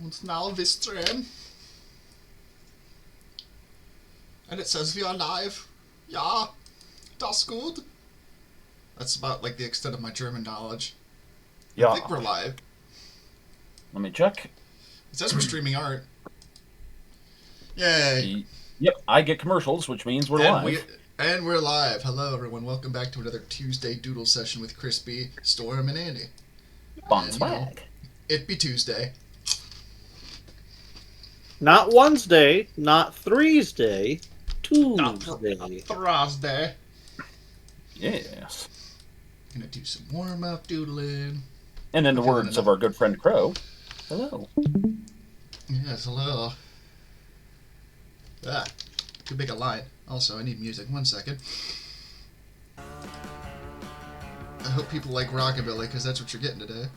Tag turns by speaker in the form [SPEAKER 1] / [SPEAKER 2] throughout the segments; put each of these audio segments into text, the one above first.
[SPEAKER 1] Und now this train. And it says we are live. Ja, das gut. That's about like the extent of my German knowledge.
[SPEAKER 2] Yeah.
[SPEAKER 1] I think we're live.
[SPEAKER 2] Let me check.
[SPEAKER 1] It says we're streaming art. Yay.
[SPEAKER 2] Yep, I get commercials, which means we're live.
[SPEAKER 1] And we're live. Hello, everyone. Welcome back to another Tuesday Doodle session with Krispy, Storm, and Andy.
[SPEAKER 2] Bon swag.
[SPEAKER 1] It be Tuesday.
[SPEAKER 3] Not Wednesday, not Thursday,
[SPEAKER 1] Not
[SPEAKER 3] Tuesday.
[SPEAKER 1] Thursday.
[SPEAKER 2] Yes.
[SPEAKER 1] Gonna do some warm-up doodling.
[SPEAKER 2] And in the words of our good friend Crow, hello.
[SPEAKER 1] Yes, hello. Ah, could make a line. Also, I need music. 1 second. I hope people like rockabilly, because that's what you're getting today.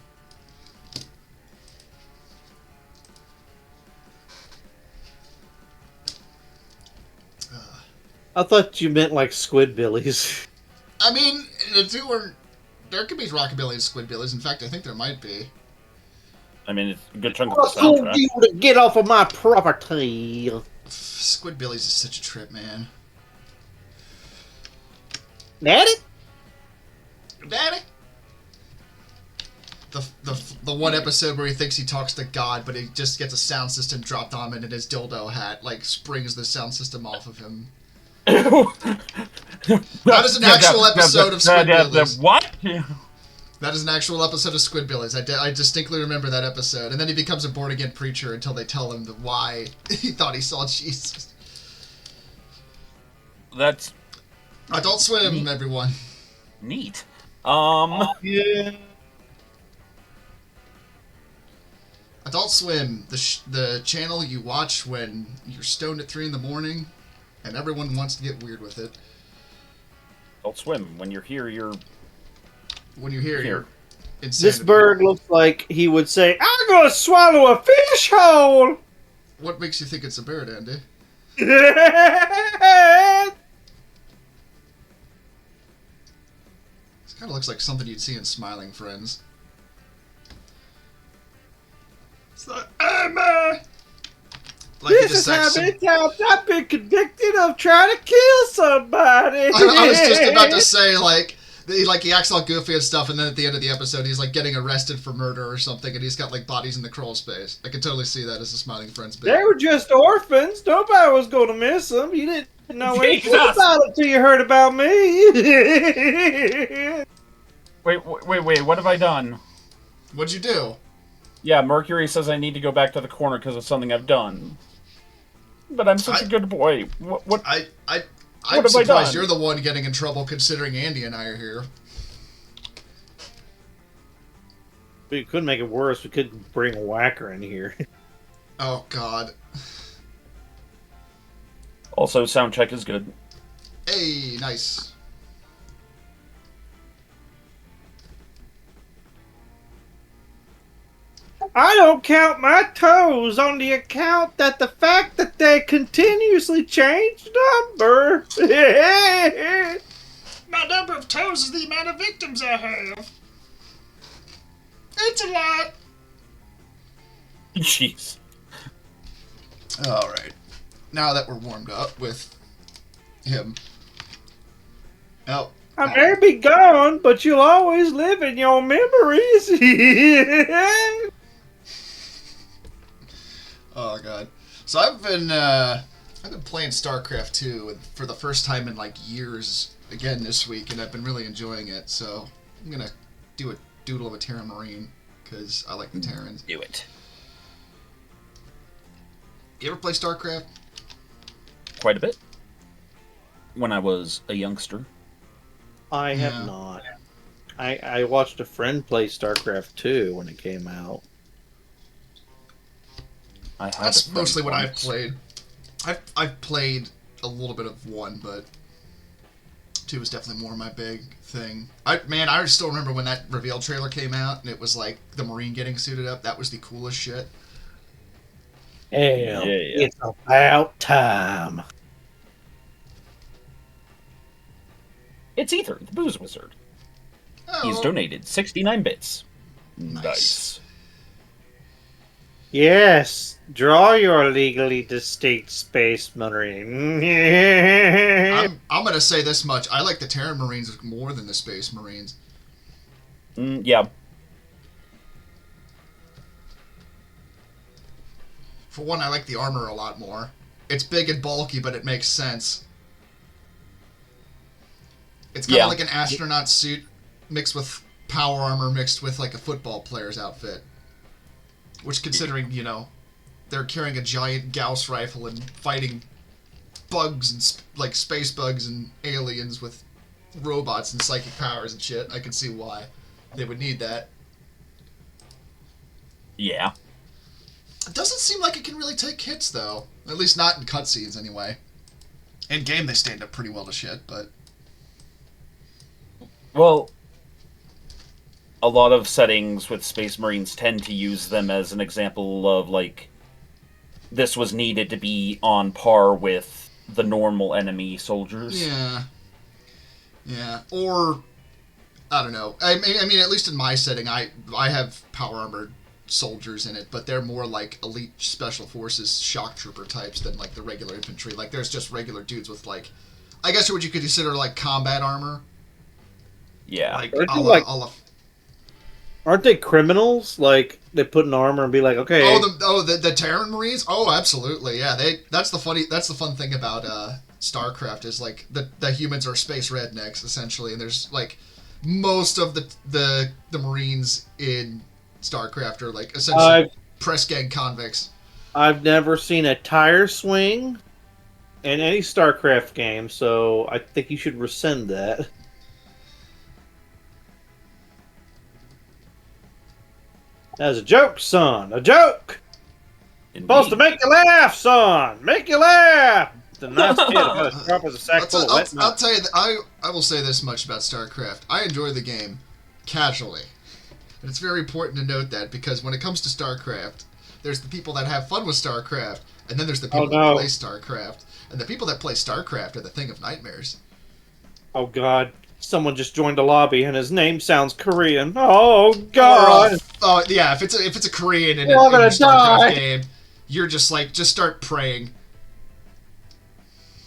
[SPEAKER 3] I thought you meant like Squidbillies.
[SPEAKER 1] I mean, the two are... There could be rockabilly and squidbillies. In fact, I think there might be.
[SPEAKER 2] I mean, it's a good chunk of
[SPEAKER 3] I
[SPEAKER 2] the
[SPEAKER 3] told
[SPEAKER 2] soundtrack.
[SPEAKER 3] you to get off of my property.
[SPEAKER 1] Squidbillies is such a trip, man.
[SPEAKER 3] Daddy?
[SPEAKER 1] Daddy? The one episode where he thinks he talks to God, but he just gets a sound system dropped on him, and his dildo hat, like, springs the sound system off of him. That is an actual episode of Squidbillies.
[SPEAKER 2] What?
[SPEAKER 1] That is an actual episode of Squidbillies. I distinctly remember that episode. And then he becomes a born-again preacher until they tell him why he thought he saw Jesus.
[SPEAKER 2] That's
[SPEAKER 1] Adult Swim, everyone.
[SPEAKER 2] neat.
[SPEAKER 3] Yeah.
[SPEAKER 1] Adult Swim, the channel you watch when you're stoned at 3 in the morning, and everyone wants to get weird with it.
[SPEAKER 2] Adult Swim. When you're here, you're...
[SPEAKER 1] When you hear
[SPEAKER 2] Here.
[SPEAKER 1] insanity.
[SPEAKER 3] This bird looks like he would say, I'm gonna swallow a fish hole!
[SPEAKER 1] What makes you think it's a bird, Andy? This kind of looks like something you'd see in Smiling Friends. It's like, Emma! Like
[SPEAKER 3] This is how many times I've been convicted of trying to kill somebody.
[SPEAKER 1] I was just about to say, like he acts all goofy and stuff, and then at the end of the episode, he's like getting arrested for murder or something, and he's got like bodies in the crawl space. I can totally see that as a Smiling Friends bit.
[SPEAKER 3] They were just orphans. Nobody was going to miss them. You didn't know anything
[SPEAKER 2] Jesus.
[SPEAKER 3] about it until you heard about me.
[SPEAKER 2] Wait, what have I done?
[SPEAKER 1] What'd you do?
[SPEAKER 2] Yeah, Mercury says I need to go back to the corner because of something I've done. But I'm such a good boy. What?
[SPEAKER 1] I'm
[SPEAKER 2] have I
[SPEAKER 1] surprised
[SPEAKER 2] done?
[SPEAKER 1] you're the one getting in trouble considering Andy and I are here.
[SPEAKER 3] We couldn't make it worse. We couldn't bring a whacker in here.
[SPEAKER 1] Oh, God.
[SPEAKER 2] Also, sound check is good.
[SPEAKER 1] Hey, nice.
[SPEAKER 3] I don't count my toes on the account that the fact that they continuously change number.
[SPEAKER 1] My number of toes is the amount of victims I have. It's a lot.
[SPEAKER 2] Jeez.
[SPEAKER 1] Alright. Now that we're warmed up with him. Oh.
[SPEAKER 3] I may be gone, but you'll always live in your memories.
[SPEAKER 1] Oh, God. So I've been playing StarCraft 2 for the first time in like years again this week, and I've been really enjoying it. So I'm gonna do a doodle of a Terran Marine because I like the Terrans.
[SPEAKER 2] Do it.
[SPEAKER 1] You ever play StarCraft?
[SPEAKER 2] Quite a bit. When I was a youngster.
[SPEAKER 3] I have
[SPEAKER 1] Yeah.
[SPEAKER 3] not. I watched a friend play StarCraft 2 when it came out.
[SPEAKER 1] That's mostly what I've played. I've played a little bit of 1, but 2 was definitely more my big thing. I still remember when that reveal trailer came out, and it was like the Marine getting suited up. That was the coolest shit.
[SPEAKER 3] Hell,
[SPEAKER 2] Yeah.
[SPEAKER 3] it's about time.
[SPEAKER 2] It's Ether, the booze wizard.
[SPEAKER 1] Oh,
[SPEAKER 2] He's donated 69 bits.
[SPEAKER 1] Nice.
[SPEAKER 2] Nice.
[SPEAKER 3] Yes, draw your legally distinct space marine.
[SPEAKER 1] I'm gonna say this much. I like the Terran Marines more than the Space Marines.
[SPEAKER 2] Yeah.
[SPEAKER 1] For one, I like the armor a lot more. It's big and bulky, but it makes sense. It's kind of like an astronaut suit mixed with power armor mixed with like a football player's outfit. Which, considering, you know, they're carrying a giant Gauss rifle and fighting bugs and like space bugs and aliens with robots and psychic powers and shit, I can see why they would need that.
[SPEAKER 2] Yeah.
[SPEAKER 1] It doesn't seem like it can really take hits, though. At least not in cutscenes, anyway. In game, they stand up pretty well to shit, but...
[SPEAKER 2] Well, a lot of settings with Space Marines tend to use them as an example of, like, this was needed to be on par with the normal enemy soldiers.
[SPEAKER 1] Yeah. Yeah. Or, I don't know. I mean, at least in my setting, I have power armored soldiers in it, but they're more like elite special forces shock trooper types than like the regular infantry. Like, there's just regular dudes with, like, I guess what you could consider like combat armor.
[SPEAKER 2] Yeah.
[SPEAKER 1] Like,
[SPEAKER 3] Aren't they criminals? Like, they put in armor and be like, okay.
[SPEAKER 1] The Terran Marines? Oh, absolutely. Yeah, that's the fun thing about StarCraft is like the humans are space rednecks essentially, and there's like most of the Marines in StarCraft are like essentially press gang convicts.
[SPEAKER 3] I've never seen a tire swing in any StarCraft game, so I think you should rescind that. That was a joke, son. A joke.
[SPEAKER 2] Indeed.
[SPEAKER 3] Supposed to make you laugh, son. Make you laugh. The nice kid about to drop as a sack full of wet
[SPEAKER 1] I'll tell you, I will say this much about StarCraft. I enjoy the game casually. And it's very important to note that, because when it comes to StarCraft, there's the people that have fun with StarCraft, and then there's the people that play StarCraft. And the people that play StarCraft are the thing of nightmares.
[SPEAKER 3] Oh, God. Someone just joined a lobby, and his name sounds Korean. Oh, God.
[SPEAKER 1] Oh, yeah, if it's a Korean in a StarCraft game, you're just like, just start praying.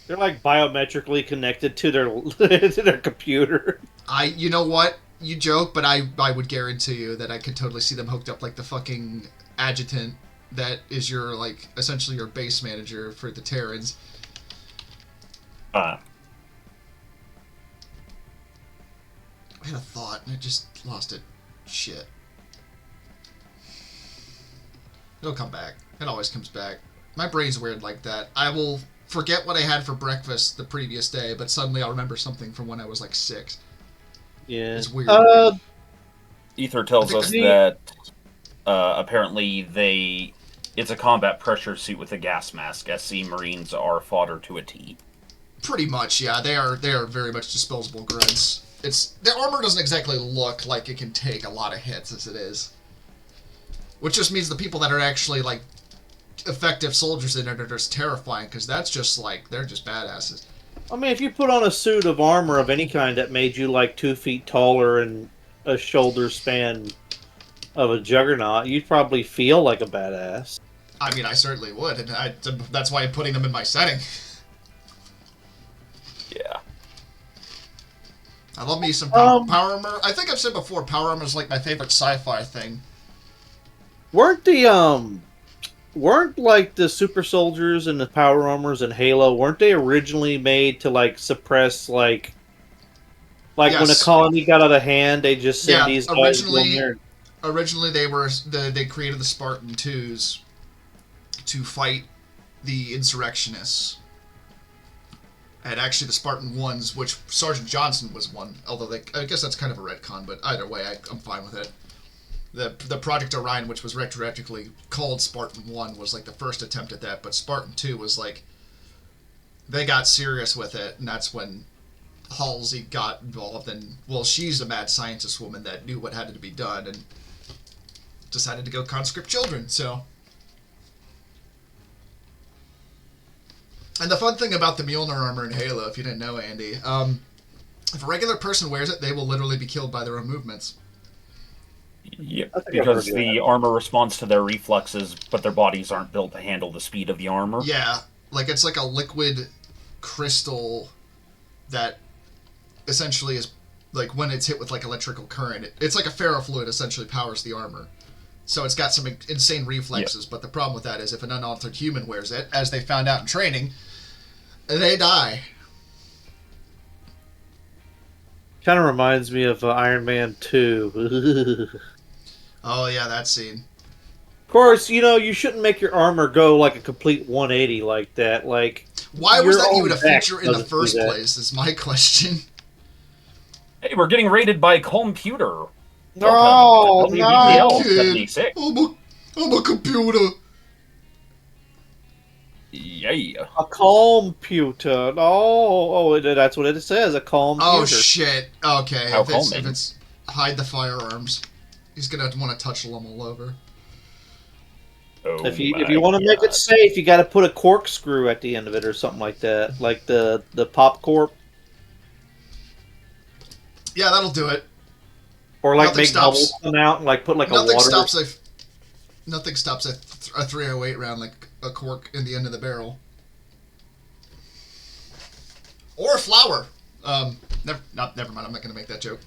[SPEAKER 3] They're like biometrically connected to their computer.
[SPEAKER 1] You know what? You joke, but I would guarantee you that I could totally see them hooked up like the fucking adjutant that is your, like, essentially your base manager for the Terrans. I had a thought, and I just lost it. Shit. It'll come back. It always comes back. My brain's weird like that. I will forget what I had for breakfast the previous day, but suddenly I'll remember something from when I was like 6.
[SPEAKER 3] Yeah.
[SPEAKER 1] It's weird.
[SPEAKER 2] Ether tells us that apparently it's a combat pressure suit with a gas mask. SC Marines are fodder to a T.
[SPEAKER 1] Pretty much, yeah. They are very much disposable grunts. The armor doesn't exactly look like it can take a lot of hits as it is. Which just means the people that are actually, like, effective soldiers in it are just terrifying, because that's just, like, they're just badasses.
[SPEAKER 3] I mean, if you put on a suit of armor of any kind that made you, like, 2 feet taller and a shoulder span of a juggernaut, you'd probably feel like a badass.
[SPEAKER 1] I mean, I certainly would, and that's why I'm putting them in my setting.
[SPEAKER 2] Yeah.
[SPEAKER 1] I love me some power armor. I think I've said before, power armor is like my favorite sci-fi thing.
[SPEAKER 3] Weren't like the super soldiers and the power armors in Halo, weren't they originally made to like suppress like yes. When a colony got out of hand, they just sent these guys in there?
[SPEAKER 1] Originally they created the Spartan 2s to fight the insurrectionists. And actually the Spartan 1s, which Sergeant Johnson was one, although I guess that's kind of a retcon, but either way, I'm fine with it. The Project Orion, which was retroactively called Spartan 1, was like the first attempt at that, but Spartan 2 was like, they got serious with it, and that's when Halsey got involved, and, well, she's a mad scientist woman that knew what had to be done, and decided to go conscript children, so... And the fun thing about the Mjolnir armor in Halo, if you didn't know, Andy, if a regular person wears it, they will literally be killed by their own movements.
[SPEAKER 2] Yep,
[SPEAKER 3] I think I've
[SPEAKER 2] because
[SPEAKER 3] heard
[SPEAKER 2] the
[SPEAKER 3] that.
[SPEAKER 2] armor responds to their reflexes, but their bodies aren't built to handle the speed of the armor.
[SPEAKER 1] Yeah, like it's like a liquid crystal that essentially is like when it's hit with like electrical current, it's like a ferrofluid essentially powers the armor. So it's got some insane reflexes, but the problem with that is if an unaltered human wears it, as they found out in training, they die.
[SPEAKER 3] Kind of reminds me of Iron Man 2.
[SPEAKER 1] Oh yeah, that scene.
[SPEAKER 3] Of course, you shouldn't make your armor go like a complete 180 like that. Like,
[SPEAKER 1] Why was
[SPEAKER 3] your
[SPEAKER 1] that
[SPEAKER 3] own
[SPEAKER 1] even a
[SPEAKER 3] back
[SPEAKER 1] feature in the
[SPEAKER 3] doesn't do
[SPEAKER 1] first
[SPEAKER 3] that.
[SPEAKER 1] place? Is my question.
[SPEAKER 2] Hey, we're getting raided by computer.
[SPEAKER 3] Oh,
[SPEAKER 2] Welcome to
[SPEAKER 1] Hey
[SPEAKER 2] WBL
[SPEAKER 3] no!
[SPEAKER 1] kid,
[SPEAKER 2] 76.
[SPEAKER 1] I'm a computer.
[SPEAKER 2] Yeah.
[SPEAKER 3] A computer. Oh, that's what it says, a
[SPEAKER 1] Oh
[SPEAKER 3] computer.
[SPEAKER 1] shit. Okay,
[SPEAKER 2] How
[SPEAKER 1] if it's hide the firearms, he's gonna want to touch them all over.
[SPEAKER 2] Oh
[SPEAKER 3] If you
[SPEAKER 2] my
[SPEAKER 3] want to make it
[SPEAKER 2] God.
[SPEAKER 3] safe, you got to put a corkscrew at the end of it or something like that, like the pop cork,
[SPEAKER 1] Yeah, that'll do it.
[SPEAKER 3] or like
[SPEAKER 1] Nothing
[SPEAKER 3] make
[SPEAKER 1] stops.
[SPEAKER 3] bubbles come out and like put like a
[SPEAKER 1] Nothing
[SPEAKER 3] water.
[SPEAKER 1] stops a nothing stops a 308 round like a cork in the end of the barrel, or a flower. Never mind. I'm not gonna make that joke.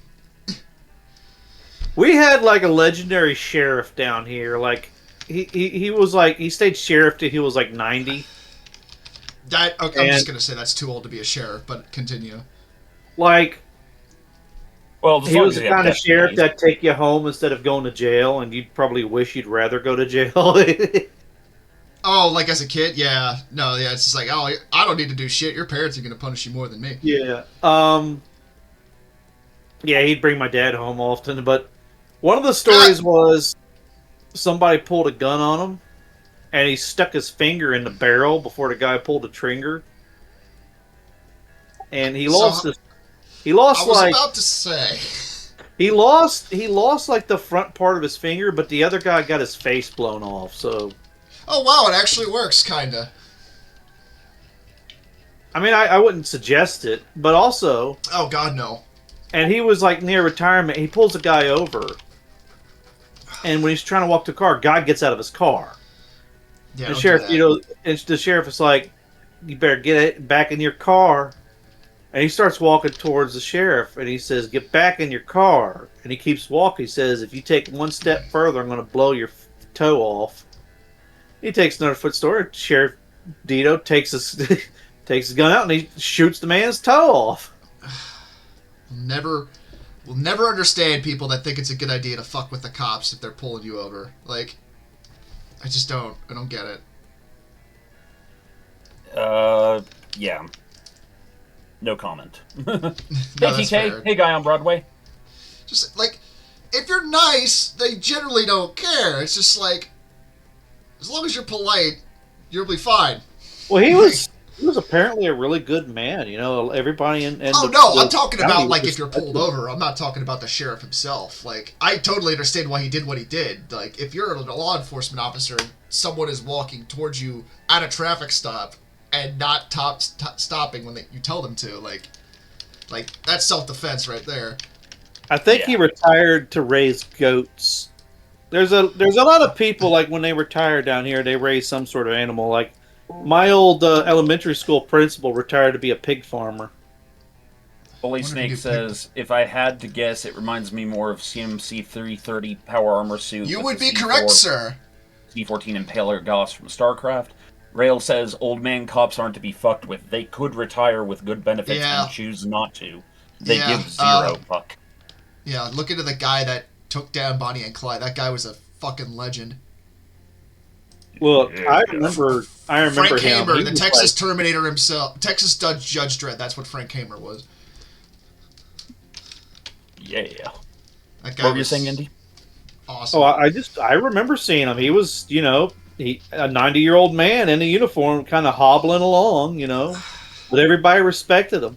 [SPEAKER 3] We had like a legendary sheriff down here. Like he was like he stayed sheriff till he was like 90.
[SPEAKER 1] I'm
[SPEAKER 3] And
[SPEAKER 1] just gonna say that's too old to be a sheriff, but continue.
[SPEAKER 3] like
[SPEAKER 2] Well, as
[SPEAKER 3] he
[SPEAKER 2] long
[SPEAKER 3] was
[SPEAKER 2] as
[SPEAKER 3] the
[SPEAKER 2] you have
[SPEAKER 3] kind of sheriff
[SPEAKER 2] deputies.
[SPEAKER 3] that take you home instead of going to jail, and you'd probably wish you'd rather go to jail.
[SPEAKER 1] Oh, like as a kid? Yeah. No, yeah, it's just like, oh, I don't need to do shit. Your parents are going to punish you more than me.
[SPEAKER 3] Yeah. Yeah, he'd bring my dad home often, but one of the
[SPEAKER 1] Ah!
[SPEAKER 3] stories was somebody pulled a gun on him, and he stuck his finger in the barrel before the guy pulled the trigger, and he
[SPEAKER 1] So,
[SPEAKER 3] lost his. He lost
[SPEAKER 1] I was
[SPEAKER 3] like
[SPEAKER 1] about to say.
[SPEAKER 3] he lost like the front part of his finger, but the other guy got his face blown off. So
[SPEAKER 1] Oh, wow, it actually works, kinda.
[SPEAKER 3] I mean, I wouldn't suggest it, but also,
[SPEAKER 1] Oh, God, no.
[SPEAKER 3] and he was like near retirement. He pulls a guy over, and when he's trying to walk to the car, guy gets out of his car.
[SPEAKER 1] Yeah,
[SPEAKER 3] The
[SPEAKER 1] don't do
[SPEAKER 3] sheriff,
[SPEAKER 1] that.
[SPEAKER 3] and the sheriff is like, "You better get it back in your car." And he starts walking towards the sheriff, and he says, "Get back in your car." And he keeps walking. He says, "If you take one step further, I'm going to blow your toe off." He takes another foot forward. Sheriff Dito takes his takes his gun out and he shoots the man's toe off.
[SPEAKER 1] Never... We'll never understand people that think it's a good idea to fuck with the cops if they're pulling you over. Like, I just don't. I don't get it.
[SPEAKER 2] Yeah. No comment.
[SPEAKER 1] No,
[SPEAKER 2] Hey,
[SPEAKER 1] that's
[SPEAKER 2] TK.
[SPEAKER 1] fair.
[SPEAKER 2] Hey, guy on Broadway.
[SPEAKER 1] Just, like, if you're nice, they generally don't care. It's just like, as long as you're polite, you'll be fine.
[SPEAKER 3] Well, he was apparently a really good man. Everybody in
[SPEAKER 1] Oh,
[SPEAKER 3] the,
[SPEAKER 1] no, I'm
[SPEAKER 3] the
[SPEAKER 1] talking
[SPEAKER 3] county
[SPEAKER 1] about,
[SPEAKER 3] was
[SPEAKER 1] like, if you're pulled
[SPEAKER 3] respected.
[SPEAKER 1] over. I'm not talking about the sheriff himself. Like, I totally understand why he did what he did. Like, if you're a law enforcement officer and someone is walking towards you at a traffic stop and not stopping when you tell them to, like that's self-defense right there.
[SPEAKER 3] I think he
[SPEAKER 2] Yeah.
[SPEAKER 3] retired to raise goats. There's a lot of people like when they retire down here, they raise some sort of animal. Like my old elementary school principal retired to be a pig farmer.
[SPEAKER 2] Bully
[SPEAKER 1] Wonder if
[SPEAKER 2] Snake
[SPEAKER 1] you
[SPEAKER 2] says, if I had to guess, it reminds me more of CMC 330 Power Armor Suit.
[SPEAKER 1] You
[SPEAKER 2] with
[SPEAKER 1] would
[SPEAKER 2] the
[SPEAKER 1] be correct, sir.
[SPEAKER 2] C14 Impaler Gauss from StarCraft. Rail says, old man cops aren't to be fucked with. They could retire with good benefits
[SPEAKER 1] Yeah.
[SPEAKER 2] and choose not to. They
[SPEAKER 1] Yeah,
[SPEAKER 2] give zero fuck.
[SPEAKER 1] Yeah, look into the guy that took down Bonnie and Clyde. That guy was a fucking legend.
[SPEAKER 3] Well, I
[SPEAKER 2] Yeah.
[SPEAKER 3] remember
[SPEAKER 1] Frank
[SPEAKER 3] him.
[SPEAKER 1] Hamer,
[SPEAKER 3] He
[SPEAKER 1] the
[SPEAKER 3] was
[SPEAKER 1] Texas
[SPEAKER 3] like-
[SPEAKER 1] Terminator himself. Texas Judge Dredd, that's what Frank Hamer was.
[SPEAKER 2] Yeah.
[SPEAKER 1] That guy
[SPEAKER 2] What were you
[SPEAKER 1] was
[SPEAKER 2] saying, Indy?
[SPEAKER 1] awesome.
[SPEAKER 3] Oh, I remember seeing him. He was, a 90-year-old man in a uniform, kind of hobbling along, but everybody respected him.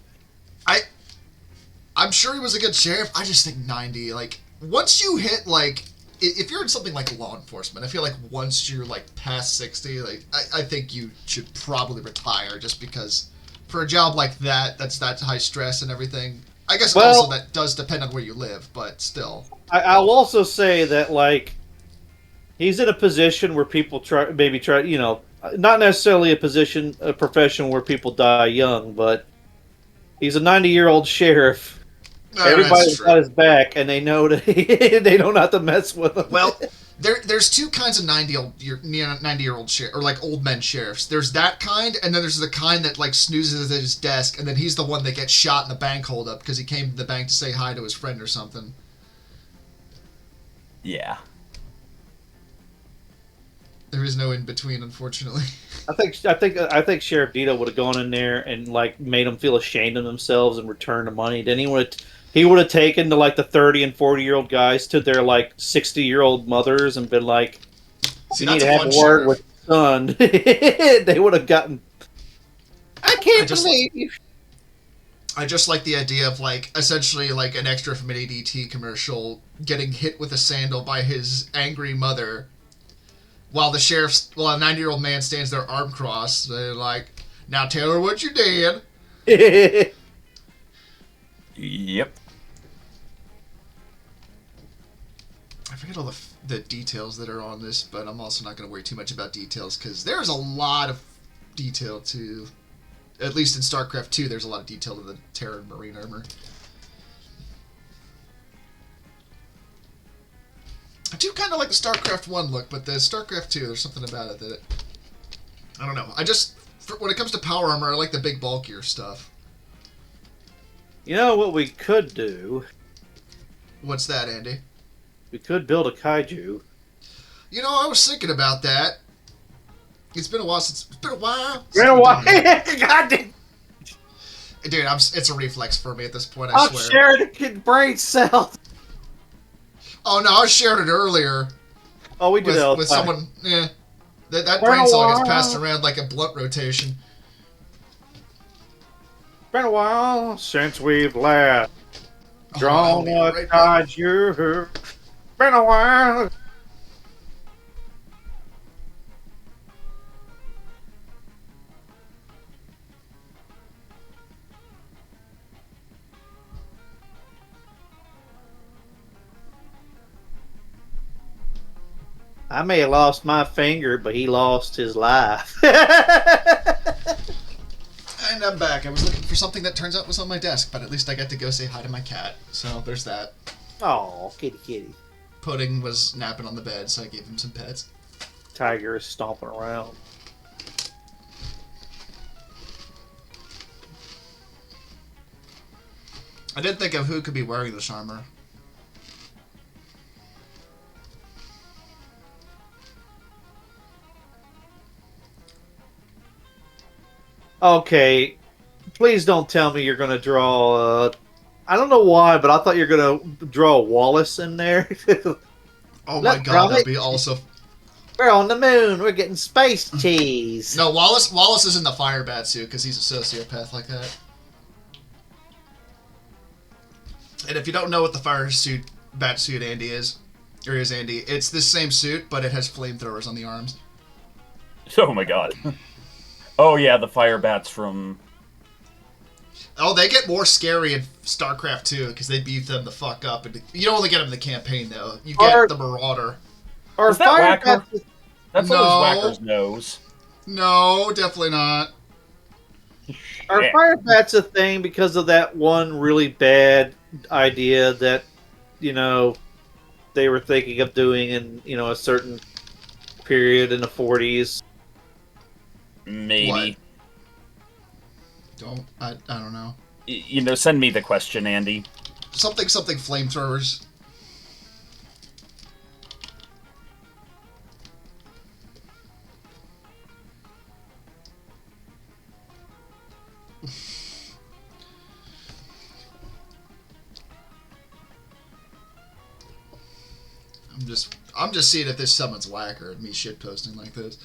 [SPEAKER 1] I'm sure he was a good sheriff. I just think 90, like, once you hit, like, if you're in something like law enforcement, I feel like once you're, like, past 60, like, I think you should probably retire just because for a job like that, that's that high stress and everything, I guess
[SPEAKER 3] Well,
[SPEAKER 1] also that does depend on where you live, but still.
[SPEAKER 3] I'll also say that like he's in a position where people try, not necessarily a profession where people die young, but he's a 90-year-old sheriff.
[SPEAKER 1] That's
[SPEAKER 3] Everybody's
[SPEAKER 1] true.
[SPEAKER 3] got his back, and they know they know not to mess with him.
[SPEAKER 1] Well, there's two kinds of 90-year-old sheriff, or like old men sheriffs. There's that kind, and then there's the kind that like snoozes at his desk, and then he's the one that gets shot in the bank holdup because he came to the bank to say hi to his friend or something.
[SPEAKER 2] Yeah.
[SPEAKER 1] There is no in between, unfortunately.
[SPEAKER 3] I think Sheriff Dito would have gone in there and like made them feel ashamed of themselves and returned the money. Then he would have taken the like the 30 and 40-year-old guys to their like 60-year-old mothers and been like,
[SPEAKER 1] See,
[SPEAKER 3] "You need
[SPEAKER 1] that's
[SPEAKER 3] to
[SPEAKER 1] a
[SPEAKER 3] have
[SPEAKER 1] fun
[SPEAKER 3] a word
[SPEAKER 1] sheriff.
[SPEAKER 3] with your son." They would have gotten. I can't believe you.
[SPEAKER 1] I just like the idea of like essentially like an extra from an ADT commercial getting hit with a sandal by his angry mother, while a 90-year-old man stands there arm crossed. They're like, "Now tell her what you did."
[SPEAKER 2] Yep.
[SPEAKER 1] I forget all the details that are on this, but I'm also not going to worry too much about details because there's a lot of detail to, at least in StarCraft 2, there's a lot of detail to the Terran Marine armor. I do kind of like the StarCraft 1 look, but the StarCraft 2, there's something about it that I don't know. When it comes to power armor, I like the big bulkier stuff.
[SPEAKER 3] You know what we could do?
[SPEAKER 1] What's that, Andy?
[SPEAKER 3] We could build a kaiju.
[SPEAKER 1] You know, I was thinking about that. It's been a while since. It's been a while.
[SPEAKER 3] God damn.
[SPEAKER 1] Dude, it's a reflex for me at this point, I
[SPEAKER 3] I'm
[SPEAKER 1] swear.
[SPEAKER 3] sharing a kid brain cell.
[SPEAKER 1] Oh no, I shared it earlier
[SPEAKER 3] Oh, we do that all the
[SPEAKER 1] with
[SPEAKER 3] time.
[SPEAKER 1] someone. Yeah, that brain cell gets passed around like a blunt rotation.
[SPEAKER 3] Been a while since we've last drawn
[SPEAKER 1] be
[SPEAKER 3] a
[SPEAKER 1] right back.
[SPEAKER 3] kaiju. Been a while. I may have lost my finger, but he lost his life.
[SPEAKER 1] And I'm back. I was looking for something that turns out was on my desk, but at least I got to go say hi to my cat. So there's that.
[SPEAKER 3] Oh, kitty.
[SPEAKER 1] Pudding was napping on the bed, so I gave him some pets.
[SPEAKER 3] Tiger is stomping around.
[SPEAKER 1] I did think of who could be wearing this armor.
[SPEAKER 3] Okay, please don't tell me you're going to draw. I don't know why, but I thought you were going to draw a Wallace in there.
[SPEAKER 1] Oh my god, that'd be also.
[SPEAKER 3] We're on the moon. We're getting space cheese.
[SPEAKER 1] No, Wallace is in the fire bat suit because he's a sociopath like that. And if you don't know what the bat suit Andy is, Andy, it's this same suit, but it has flamethrowers on the arms.
[SPEAKER 2] Oh my god. Oh yeah, the fire bats from.
[SPEAKER 1] Oh, they get more scary in StarCraft 2 because they beat them the fuck up. And you don't only get them in the campaign though. You get the Marauder.
[SPEAKER 3] Or
[SPEAKER 2] Is that
[SPEAKER 3] fire
[SPEAKER 2] Whacker?
[SPEAKER 3] bats-
[SPEAKER 2] That's
[SPEAKER 1] No.
[SPEAKER 2] what his Whacker's nose.
[SPEAKER 1] No, definitely not.
[SPEAKER 3] Are
[SPEAKER 2] Yeah.
[SPEAKER 3] fire bats a thing because of that one really bad idea that they were thinking of doing in a certain period in the 40s?
[SPEAKER 2] Maybe.
[SPEAKER 1] I don't know.
[SPEAKER 2] Send me the question, Andy.
[SPEAKER 1] Something flamethrowers. I'm just seeing if this summons Whacker and me shitposting like this.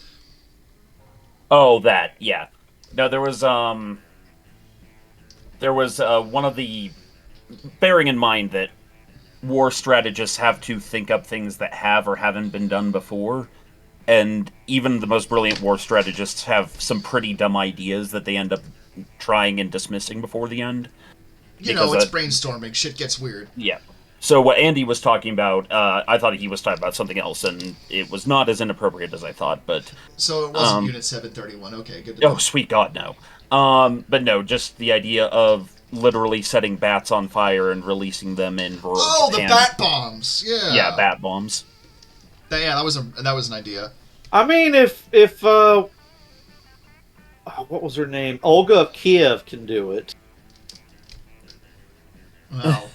[SPEAKER 2] Oh, that, yeah. No, there was one of the, bearing in mind that war strategists have to think up things that have or haven't been done before, and even the most brilliant war strategists have some pretty dumb ideas that they end up trying and dismissing before the end.
[SPEAKER 1] You know, it's brainstorming. Shit gets weird.
[SPEAKER 2] Yeah. So what Andy was talking about, I thought he was talking about something else, and it was not as inappropriate as I thought. But
[SPEAKER 1] so it wasn't Unit 731. Okay, good to know.
[SPEAKER 2] Oh, sweet God, no. But no, just the idea of literally setting bats on fire and releasing them in rural Japan.
[SPEAKER 1] The bat bombs. Yeah.
[SPEAKER 2] Yeah, bat bombs.
[SPEAKER 1] Yeah, that was an idea.
[SPEAKER 3] I mean, if what was her name? Olga of Kiev can do it.
[SPEAKER 1] Well,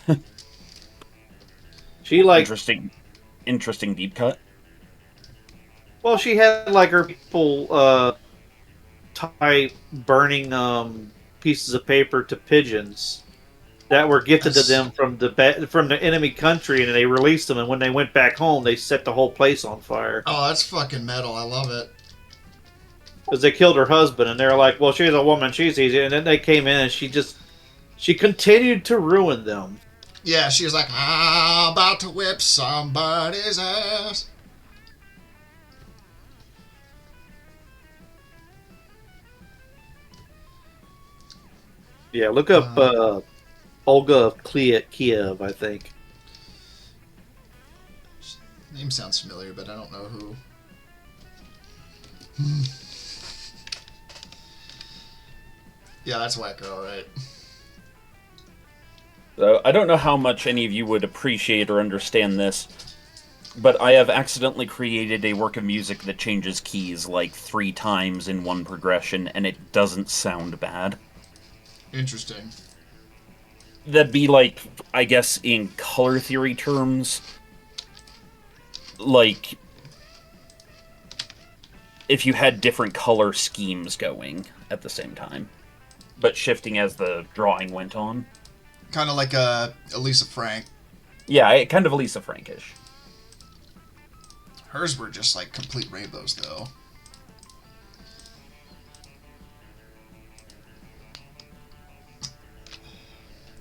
[SPEAKER 3] she
[SPEAKER 2] interesting deep cut.
[SPEAKER 3] Well, she had like her people tie burning pieces of paper to pigeons that were gifted to them from the enemy country, and they released them. And when they went back home, they set the whole place on fire.
[SPEAKER 1] Oh, that's fucking metal. I love it.
[SPEAKER 3] Because they killed her husband, and they're like, "Well, she's a woman; she's easy." And then they came in, and she continued to ruin them.
[SPEAKER 1] Yeah, she was like, "I'm about to whip somebody's ass."
[SPEAKER 3] Yeah, look up Olga of Kiev, I think.
[SPEAKER 1] Name sounds familiar, but I don't know who. Yeah, that's Wacko, all right.
[SPEAKER 2] So I don't know how much any of you would appreciate or understand this, but I have accidentally created a work of music that changes keys like 3 times in one progression, and it doesn't sound bad.
[SPEAKER 1] Interesting.
[SPEAKER 2] That'd be like, I guess, in color theory terms, like if you had different color schemes going at the same time, but shifting as the drawing went on.
[SPEAKER 1] Kind of like a Lisa Frank.
[SPEAKER 2] Yeah, kind of Lisa Frankish.
[SPEAKER 1] Hers were just like complete rainbows, though.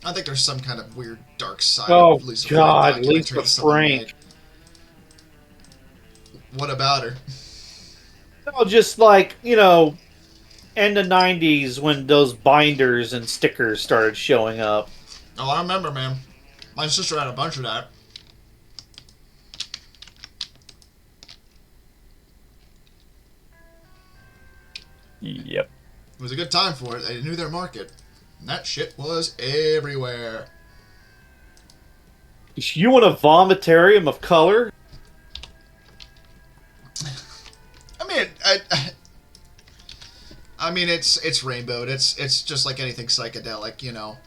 [SPEAKER 1] I think there's some kind of weird dark side of Lisa Frank.
[SPEAKER 3] Oh, God, Lisa Frank.
[SPEAKER 1] What about her?
[SPEAKER 3] No, just like, you know, in the 90s when those binders and stickers started showing up.
[SPEAKER 1] Oh, I remember, man. My sister had a bunch of that.
[SPEAKER 2] Yep.
[SPEAKER 1] It was a good time for it. They knew their market. And that shit was everywhere.
[SPEAKER 3] You want a vomitarium of color?
[SPEAKER 1] I mean, it's rainbowed. It's just like anything psychedelic, you know.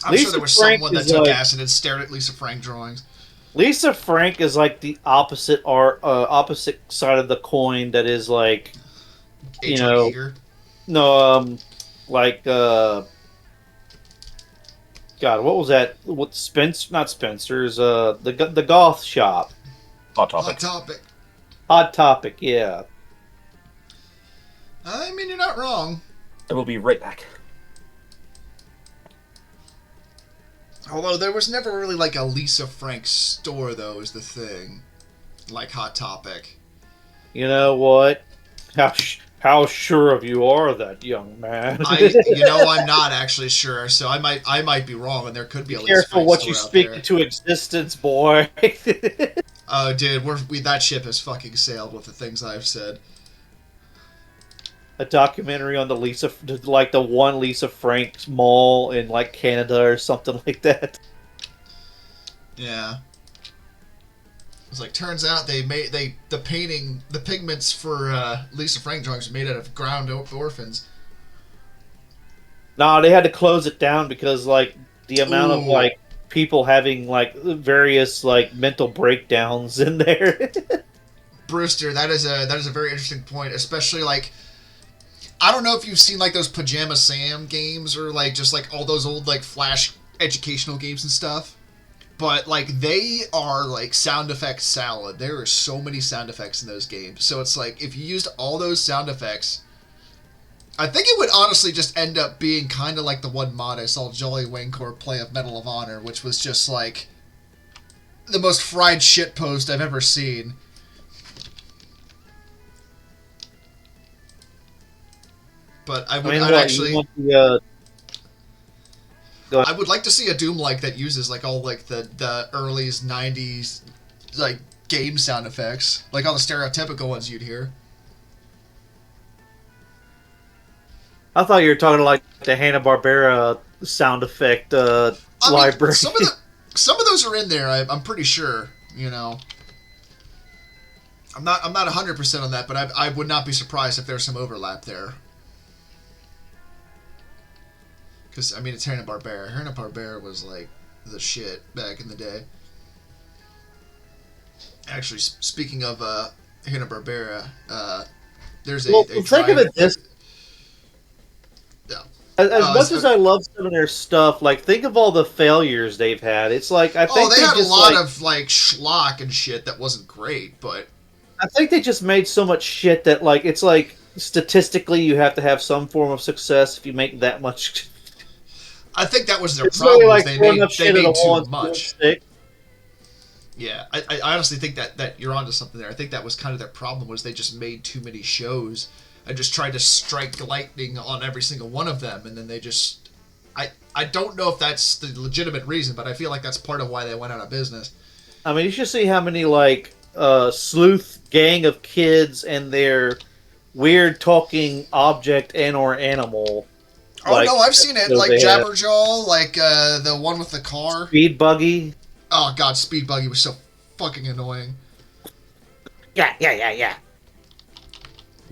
[SPEAKER 1] I'm
[SPEAKER 3] Lisa
[SPEAKER 1] sure there was
[SPEAKER 3] Frank
[SPEAKER 1] someone that took acid and stared at Lisa Frank drawings.
[SPEAKER 3] Lisa Frank is like the opposite side of the coin. That is like, you know,
[SPEAKER 1] Yeager.
[SPEAKER 3] No, like God, what was that? What not Spencer's? The goth shop.
[SPEAKER 2] Hot Topic.
[SPEAKER 3] Hot Topic. Yeah.
[SPEAKER 1] I mean, you're not wrong.
[SPEAKER 2] I will be right back.
[SPEAKER 1] Although there was never really like a Lisa Frank store, though, is the thing. Like Hot Topic.
[SPEAKER 3] You know what? How sure of you are that, young man?
[SPEAKER 1] I'm not actually sure, so I might be wrong, and there could be a Lisa Frank store.
[SPEAKER 3] Careful what you speak into existence, boy.
[SPEAKER 1] Oh, dude, that ship has fucking sailed with the things I've said.
[SPEAKER 3] A documentary on the one Lisa Frank's mall in like Canada or something like that.
[SPEAKER 1] Yeah. It's like, turns out the pigments for Lisa Frank drawings were made out of ground orphans.
[SPEAKER 3] No, they had to close it down because like the amount of like people having like various like mental breakdowns in there.
[SPEAKER 1] Brewster, that is a very interesting point, especially like, I don't know if you've seen like those Pajama Sam games or like just like all those old like Flash educational games and stuff. But like they are like sound effects salad. There are so many sound effects in those games. So it's like if you used all those sound effects, I think it would honestly just end up being kind of like the one mod I saw Jolly Wankor play of Medal of Honor, which was just like the most fried shit post I've ever seen. But I'd actually...
[SPEAKER 3] Go
[SPEAKER 1] I would like to see a Doom like that uses like all like the early '90s like game sound effects, like all the stereotypical ones you'd hear.
[SPEAKER 3] I thought you were talking like the Hanna-Barbera sound effect
[SPEAKER 1] I mean,
[SPEAKER 3] library.
[SPEAKER 1] some of those are in there. I'm pretty sure. You know, I'm not 100% on that, but I would not be surprised if there's some overlap there. Because I mean, it's Hanna-Barbera. Hanna-Barbera was like the shit back in the day. Actually, speaking of Hanna-Barbera, there's
[SPEAKER 3] Well,
[SPEAKER 1] a
[SPEAKER 3] think of
[SPEAKER 1] drive.
[SPEAKER 3] it this:
[SPEAKER 1] Yeah.
[SPEAKER 3] as much as I love some of their stuff, like think of all the failures they've had. It's like I
[SPEAKER 1] Oh,
[SPEAKER 3] think
[SPEAKER 1] they had a
[SPEAKER 3] just
[SPEAKER 1] lot
[SPEAKER 3] like
[SPEAKER 1] of like schlock and shit that wasn't great, but
[SPEAKER 3] I think they just made so much shit that like it's like statistically you have to have some form of success if you make that much.
[SPEAKER 1] I think that was their
[SPEAKER 3] It's really
[SPEAKER 1] problem. Was
[SPEAKER 3] like
[SPEAKER 1] they
[SPEAKER 3] throwing
[SPEAKER 1] made
[SPEAKER 3] up
[SPEAKER 1] they
[SPEAKER 3] shit at a
[SPEAKER 1] made
[SPEAKER 3] wall
[SPEAKER 1] too
[SPEAKER 3] and seeing what
[SPEAKER 1] much.
[SPEAKER 3] sticks.
[SPEAKER 1] Yeah, I honestly think that you're onto something there. I think that was kind of their problem, was they just made too many shows and just tried to strike lightning on every single one of them, and then they just I don't know if that's the legitimate reason, but I feel like that's part of why they went out of business.
[SPEAKER 3] I mean, you should see how many like sleuth gang of kids and their weird talking object and or animal.
[SPEAKER 1] Oh
[SPEAKER 3] Like
[SPEAKER 1] no, I've seen it,
[SPEAKER 3] shows
[SPEAKER 1] like
[SPEAKER 3] they have.
[SPEAKER 1] Jabberjaw, like the one with the car.
[SPEAKER 3] Speed buggy.
[SPEAKER 1] Oh god, Speed Buggy was so fucking annoying.
[SPEAKER 3] Yeah.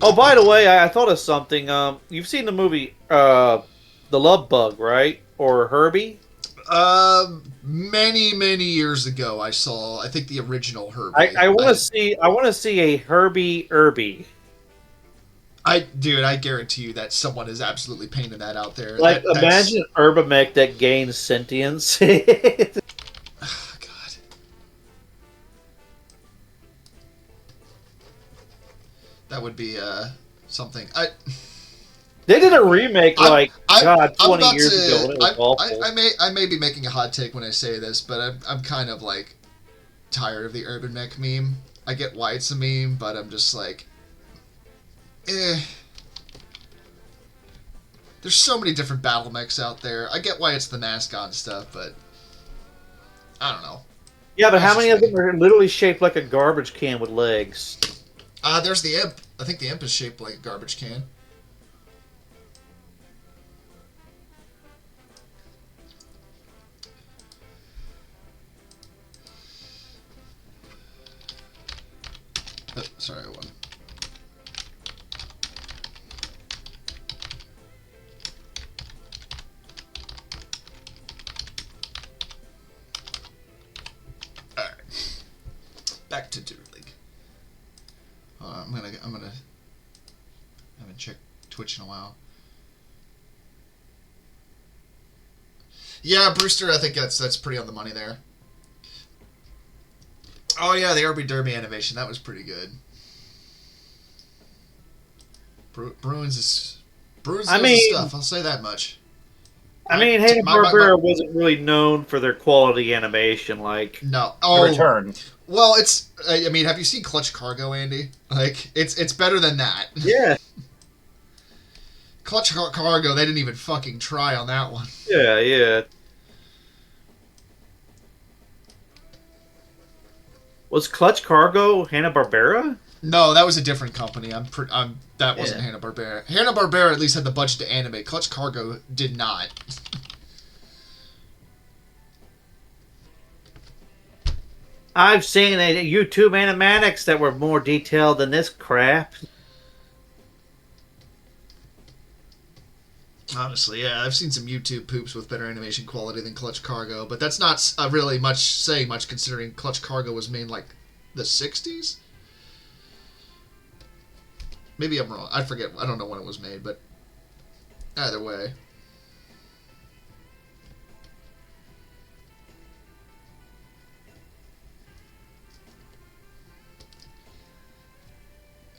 [SPEAKER 3] Oh, by the way, I thought of something. You've seen the movie The Love Bug, right? Or Herbie?
[SPEAKER 1] Many years ago, I think the original Herbie.
[SPEAKER 3] I want to see. I want to see a Herbie Irby.
[SPEAKER 1] Dude, I guarantee you that someone is absolutely painting that out there.
[SPEAKER 3] Like,
[SPEAKER 1] That's
[SPEAKER 3] imagine an Herbamech that gains sentience.
[SPEAKER 1] oh, God. That would be something.
[SPEAKER 3] They did a remake
[SPEAKER 1] I'm
[SPEAKER 3] 20
[SPEAKER 1] about
[SPEAKER 3] years
[SPEAKER 1] to.
[SPEAKER 3] ago. And it was awful.
[SPEAKER 1] I may be making a hot take when I say this, but I'm kind of like tired of the Urban Mech meme. I get why it's a meme, but I'm just like, there's so many different battle mechs out there. I get why it's the mascot and stuff, but I don't know.
[SPEAKER 3] Yeah, but
[SPEAKER 1] That's
[SPEAKER 3] how many of
[SPEAKER 1] just
[SPEAKER 3] them are literally shaped like a garbage can with legs?
[SPEAKER 1] There's the Imp. I think the Imp is shaped like a garbage can. Oh, sorry, I won. Alright. Back to Dude League. I'm gonna I haven't checked Twitch in a while. Yeah, Brewster, I think that's pretty on the money there. Oh yeah, the Irby Derby animation, that was pretty good. Bruins is the stuff. I'll say that much.
[SPEAKER 3] I mean, Hanna-Barbera wasn't really known for their quality animation. Like,
[SPEAKER 1] no,
[SPEAKER 2] Return.
[SPEAKER 1] Well, it's. I mean, have you seen Clutch Cargo, Andy? Like, it's better than that.
[SPEAKER 3] yeah,
[SPEAKER 1] Clutch Cargo, they didn't even fucking try on that one.
[SPEAKER 3] yeah. Was Clutch Cargo Hanna-Barbera?
[SPEAKER 1] No, that was a different company. That wasn't Hanna-Barbera. Hanna-Barbera at least had the budget to animate. Clutch Cargo did not.
[SPEAKER 3] I've seen YouTube animatics that were more detailed than this crap.
[SPEAKER 1] Honestly, yeah, I've seen some YouTube poops with better animation quality than Clutch Cargo, but that's not really saying much considering Clutch Cargo was made like the 60s? Maybe I'm wrong. I forget. I don't know when it was made, but either way.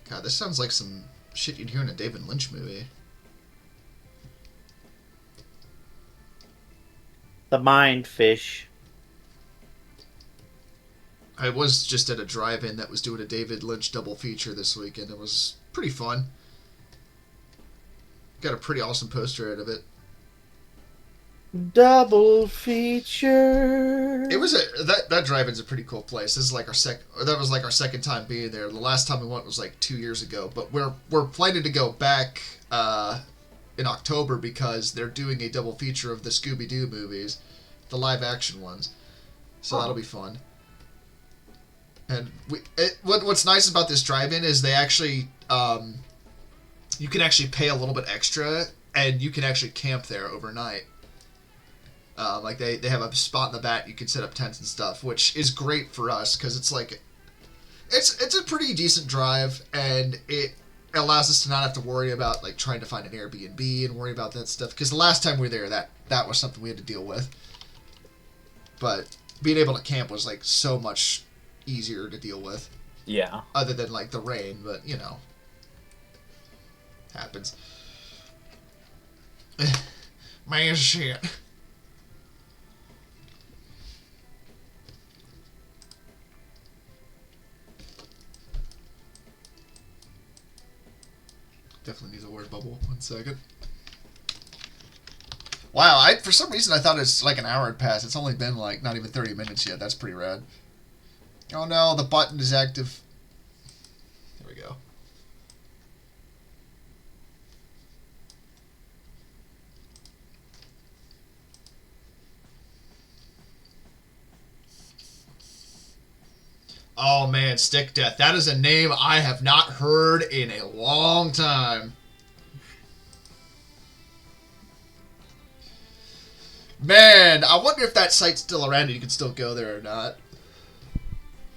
[SPEAKER 1] God, this sounds like some shit you'd hear in a David Lynch movie.
[SPEAKER 3] The Mind Fish.
[SPEAKER 1] I was just at a drive-in that was doing a David Lynch double feature this weekend. It was pretty fun. Got a pretty awesome poster out of it.
[SPEAKER 3] Double feature.
[SPEAKER 1] It was that drive-in's a pretty cool place. This is like that was like our second time being there. The last time we went was like 2 years ago, but we're planning to go back in October because they're doing a double feature of the Scooby-Doo movies, the live-action ones. So that'll be fun. And what's nice about this drive-in is they actually you can actually pay a little bit extra and you can actually camp there overnight. Like they have a spot in the back you can set up tents and stuff, which is great for us because it's like it's a pretty decent drive and it allows us to not have to worry about like trying to find an Airbnb and worry about that stuff, because the last time we were there that was something we had to deal with. But being able to camp was like so much easier to deal with.
[SPEAKER 2] Yeah.
[SPEAKER 1] Other than like the rain, but you know, happens. Man, shit. Definitely needs a word bubble. 1 second. Wow, for some reason I thought it's like an hour had passed. It's only been like not even 30 minutes yet. That's pretty rad. Oh no, the button is active. There we go. Oh man, Stick Death. That is a name I have not heard in a long time. Man, I wonder if that site's still around and you can still go there or not.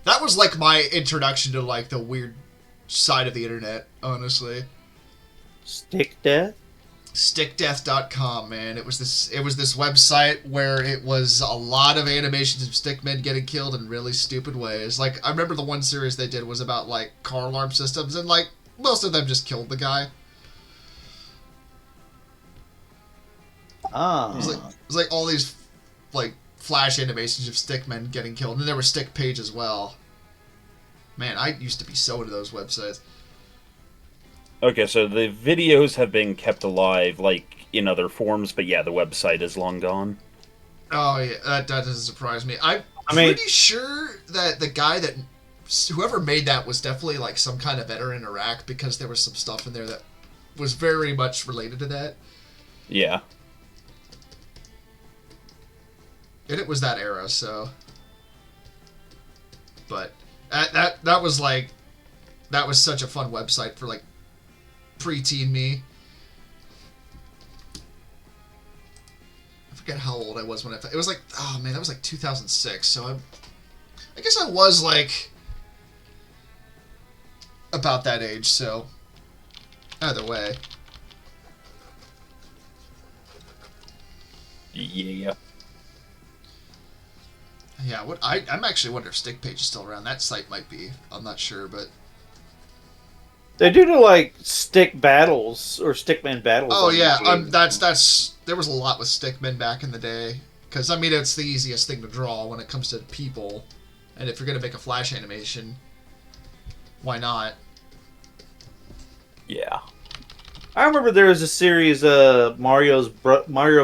[SPEAKER 1] That was like my introduction to like the weird side of the internet, honestly.
[SPEAKER 3] Stick Death?
[SPEAKER 1] Stickdeath.com, man. It was this website where it was a lot of animations of stickmen getting killed in really stupid ways. Like I remember the one series they did was about like car alarm systems, and like most of them just killed the guy.
[SPEAKER 3] Ah.
[SPEAKER 1] It was like all these like flash animations of stickmen getting killed, and then there was Stick Page as well. Man, I used to be so into those websites.
[SPEAKER 2] Okay, so the videos have been kept alive, like, in other forms, but yeah, the website is long gone.
[SPEAKER 1] Oh, yeah, that doesn't surprise me. I'm pretty sure that the guy that... Whoever made that was definitely, like, some kind of veteran in Iraq, because there was some stuff in there that was very much related to that.
[SPEAKER 2] Yeah.
[SPEAKER 1] And it was that era, so... But that was, like... That was such a fun website for, like, preteen me. I forget how old I was when it was like, oh man, that was like 2006. So I guess I was like about that age. So either way,
[SPEAKER 2] Yeah.
[SPEAKER 1] yeah. I'm actually wonder if Stick Page is still around. That site might be. I'm not sure, but.
[SPEAKER 3] They do like stick battles or stickman battles.
[SPEAKER 1] Oh yeah, that's there was a lot with stickmen back in the day, because I mean it's the easiest thing to draw when it comes to people, and if you're gonna make a flash animation, why not?
[SPEAKER 2] Yeah.
[SPEAKER 3] I remember there was a series, Mario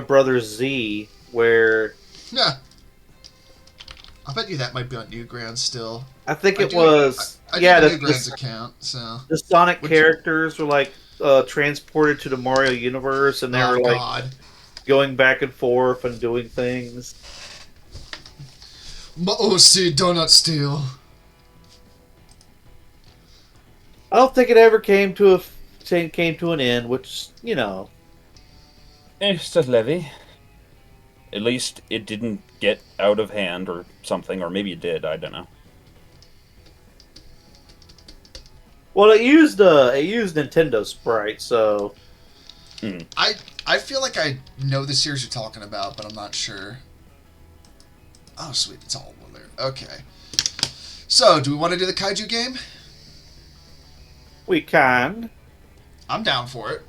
[SPEAKER 3] Brothers Z, where
[SPEAKER 1] Yeah. I bet you that might be on Newgrounds still.
[SPEAKER 3] I think it
[SPEAKER 1] I do have a Newgrounds account, so
[SPEAKER 3] the Sonic characters were like transported to the Mario universe, and they were like going back and forth and doing things.
[SPEAKER 1] see, donut steal.
[SPEAKER 3] I don't think it ever came to an end, which, you know.
[SPEAKER 2] It's a levy. At least it didn't get out of hand or something, or maybe it did, I don't know.
[SPEAKER 3] Well, it used Nintendo Sprite, so...
[SPEAKER 1] I feel like I know the series you're talking about, but I'm not sure. Oh, sweet, it's all over there. Okay. So, do we want to do the kaiju game?
[SPEAKER 3] We can.
[SPEAKER 1] I'm down for it.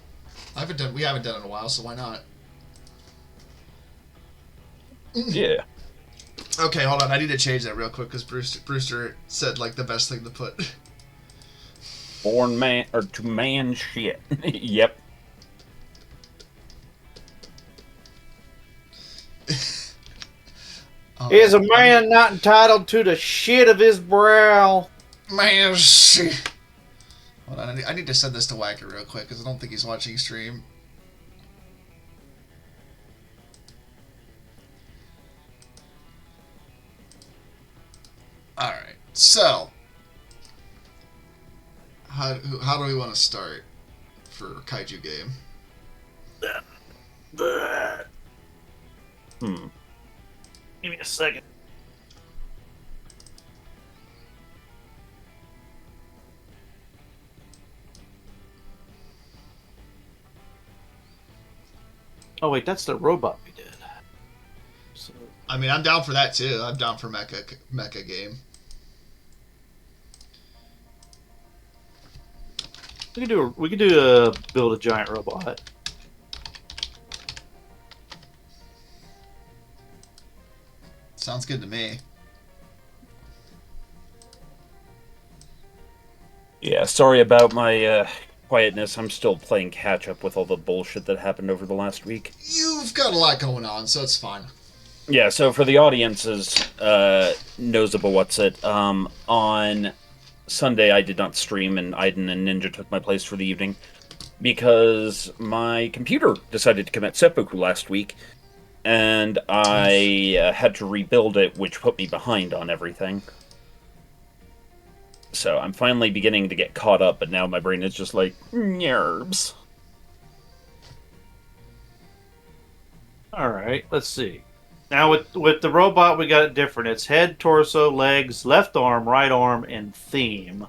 [SPEAKER 1] We haven't done it in a while, so why not?
[SPEAKER 2] Yeah.
[SPEAKER 1] Okay, hold on. I need to change that real quick because Brewster said like the best thing to put.
[SPEAKER 2] Born man or to man shit. Yep.
[SPEAKER 3] Is a man not entitled to the shit of his brow?
[SPEAKER 1] Man, shit. Hold on, I need to send this to Wacker real quick because I don't think he's watching stream. All right, so how do we want to start for kaiju game?
[SPEAKER 3] Give me a second. Oh wait, that's the robot we did. So
[SPEAKER 1] I mean, I'm down for that too. I'm down for mecha game.
[SPEAKER 3] we could do a build a giant robot.
[SPEAKER 1] Sounds good to me.
[SPEAKER 2] Yeah, sorry about my quietness. I'm still playing catch up with all the bullshit that happened over the last week.
[SPEAKER 1] You've got a lot going on, so it's fine.
[SPEAKER 2] Yeah, so for the audience's knows about what's it, on Sunday I did not stream, and Aiden and Ninja took my place for the evening because my computer decided to commit seppuku last week, and I had to rebuild it, which put me behind on everything. So I'm finally beginning to get caught up, but now my brain is just like, nerbs.
[SPEAKER 3] Alright, let's see. Now with the robot we got it different. It's head, torso, legs, left arm, right arm, and theme.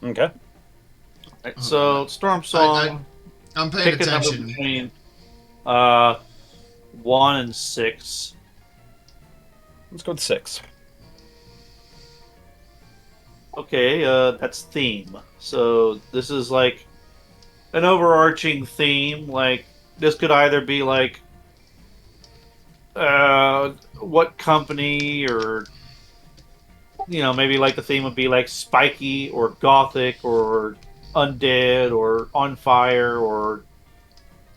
[SPEAKER 2] Okay.
[SPEAKER 3] Right, so Storm Song.
[SPEAKER 1] I'm paying
[SPEAKER 3] Pick a number
[SPEAKER 1] attention.
[SPEAKER 3] between 1 and 6.
[SPEAKER 2] Let's go with 6.
[SPEAKER 3] Okay, that's theme. So this is like an overarching theme. Like this could either be like what company, or maybe like the theme would be like spiky or gothic or undead or on fire or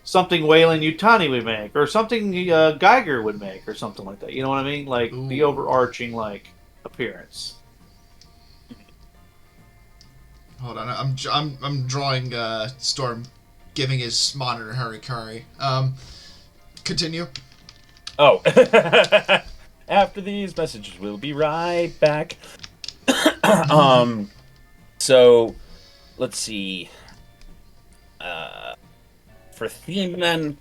[SPEAKER 3] something Wayland Yutani would make, or something Geiger would make, or something like that. You know what I mean? Like the overarching like appearance.
[SPEAKER 1] Hold on, I'm drawing Storm giving his monitor Harikari. Continue.
[SPEAKER 2] Oh. After these messages, we'll be right back. So, let's see. For theme, then,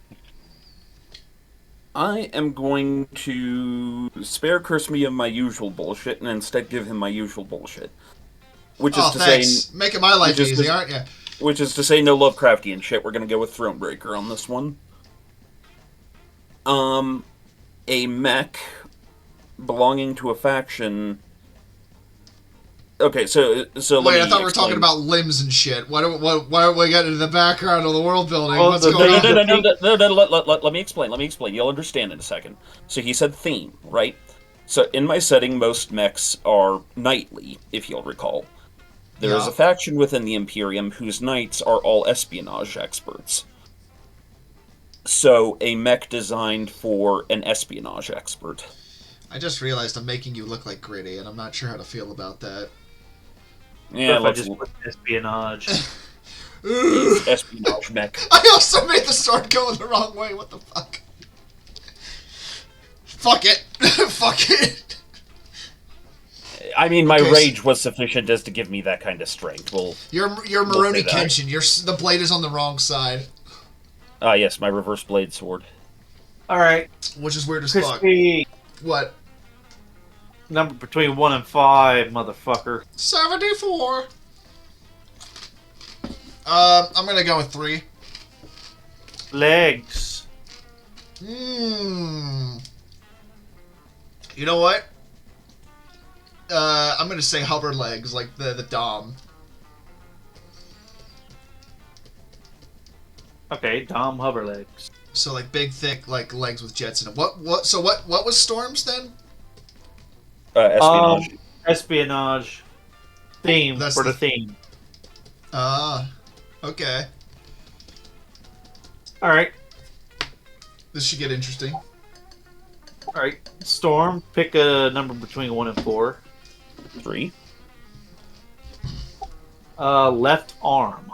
[SPEAKER 2] I am going to spare Krispy of my usual bullshit and instead give him my usual bullshit. Which is to
[SPEAKER 1] thanks.
[SPEAKER 2] say,
[SPEAKER 1] Making my life easy, aren't you?
[SPEAKER 2] which is to say, no Lovecraftian shit. We're gonna go with Thronebreaker on this one. A mech belonging to a faction. Okay, so
[SPEAKER 1] Wait,
[SPEAKER 2] let
[SPEAKER 1] I
[SPEAKER 2] me
[SPEAKER 1] thought we were talking
[SPEAKER 2] explain.
[SPEAKER 1] about limbs and shit. Why are we getting into the background of the world building?
[SPEAKER 3] Oh,
[SPEAKER 1] What's
[SPEAKER 3] the-
[SPEAKER 1] going on?
[SPEAKER 2] No, let me explain. You'll understand in a second. So he said theme, right? So in my setting, most mechs are knightly, if you'll recall. There is
[SPEAKER 1] Yeah.
[SPEAKER 2] a faction within the Imperium whose knights are all espionage experts. So a mech designed for an espionage expert.
[SPEAKER 1] I just realized I'm making you look like Gritty, and I'm not sure how to feel about that.
[SPEAKER 2] Yeah,
[SPEAKER 3] If I
[SPEAKER 2] let's
[SPEAKER 3] just put espionage.
[SPEAKER 2] espionage mech.
[SPEAKER 1] I also made the sword go in the wrong way. What the fuck? Fuck it. Fuck it.
[SPEAKER 2] I mean, my
[SPEAKER 1] Okay,
[SPEAKER 2] rage was sufficient as to give me that kind of strength.
[SPEAKER 1] You're
[SPEAKER 2] We'll
[SPEAKER 1] Maroni
[SPEAKER 2] say that.
[SPEAKER 1] Kenshin. The blade is on the wrong side,
[SPEAKER 2] Yes, my reverse blade sword.
[SPEAKER 3] All right,
[SPEAKER 1] which is weird as fuck.
[SPEAKER 3] Krispy.
[SPEAKER 1] What?
[SPEAKER 3] Number between 1 and 5, motherfucker.
[SPEAKER 1] 74. I'm gonna go with 3.
[SPEAKER 3] Legs.
[SPEAKER 1] You know what? I'm gonna say hover legs, like the Dom.
[SPEAKER 3] Okay, Dom hover legs.
[SPEAKER 1] So like big, thick, like legs with jets in them. What? So what was Storm's then?
[SPEAKER 2] Espionage.
[SPEAKER 3] Espionage. Theme
[SPEAKER 1] That's
[SPEAKER 3] for the
[SPEAKER 1] the-
[SPEAKER 3] theme.
[SPEAKER 1] Ah, okay.
[SPEAKER 3] All right.
[SPEAKER 1] This should get interesting.
[SPEAKER 3] All right, Storm, pick a number between 1 and 4.
[SPEAKER 2] 3.
[SPEAKER 3] Left arm.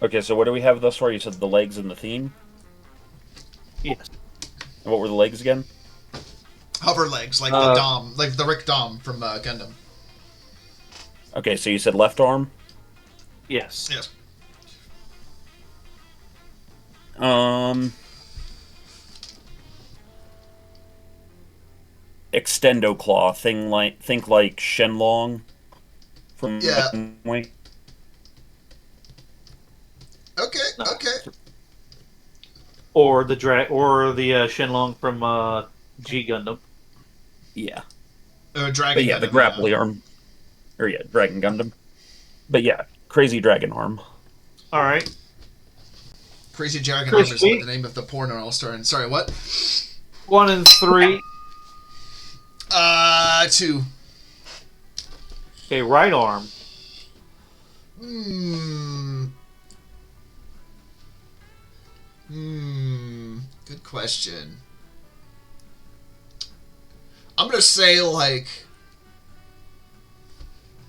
[SPEAKER 2] Okay, so what do we have thus far? You said the legs and the theme?
[SPEAKER 3] Yes.
[SPEAKER 2] And what were the legs again?
[SPEAKER 1] Hover legs, like the Dom, like the Rick Dom from Gundam.
[SPEAKER 2] Okay, so you said left arm?
[SPEAKER 3] Yes.
[SPEAKER 1] Yes.
[SPEAKER 2] Extendo claw, think like Shenlong from Way.
[SPEAKER 1] Okay. Okay.
[SPEAKER 3] Or the Shenlong from G Gundam.
[SPEAKER 2] Yeah.
[SPEAKER 1] Dragon.
[SPEAKER 2] But yeah,
[SPEAKER 1] Gundam,
[SPEAKER 2] the grappling arm. Or yeah, Dragon Gundam. But yeah, crazy dragon arm.
[SPEAKER 3] All right.
[SPEAKER 1] Crazy Dragon Arm is the name of the porno all-star. And sorry, what?
[SPEAKER 3] 1 and 3.
[SPEAKER 1] 2.
[SPEAKER 3] Okay, right arm.
[SPEAKER 1] Good question. I'm gonna say like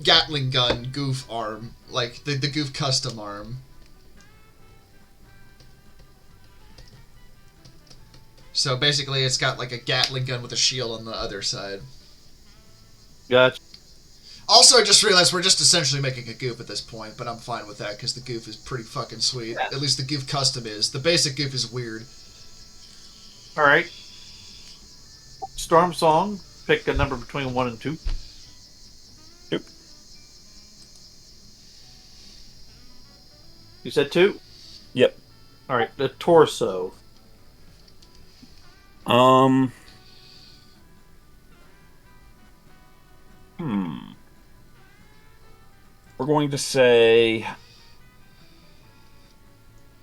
[SPEAKER 1] Gatling gun goof arm, like the goof custom arm. So basically, it's got like a Gatling gun with a shield on the other side.
[SPEAKER 3] Gotcha.
[SPEAKER 1] Also, I just realized we're just essentially making a goof at this point, but I'm fine with that because the goof is pretty fucking sweet. At least the goof custom is. The basic goof is weird.
[SPEAKER 3] All right. Storm Song, pick a number between 1 and 2.
[SPEAKER 2] Yep.
[SPEAKER 3] You said 2?
[SPEAKER 2] Yep.
[SPEAKER 3] All right, the torso.
[SPEAKER 2] We're going to say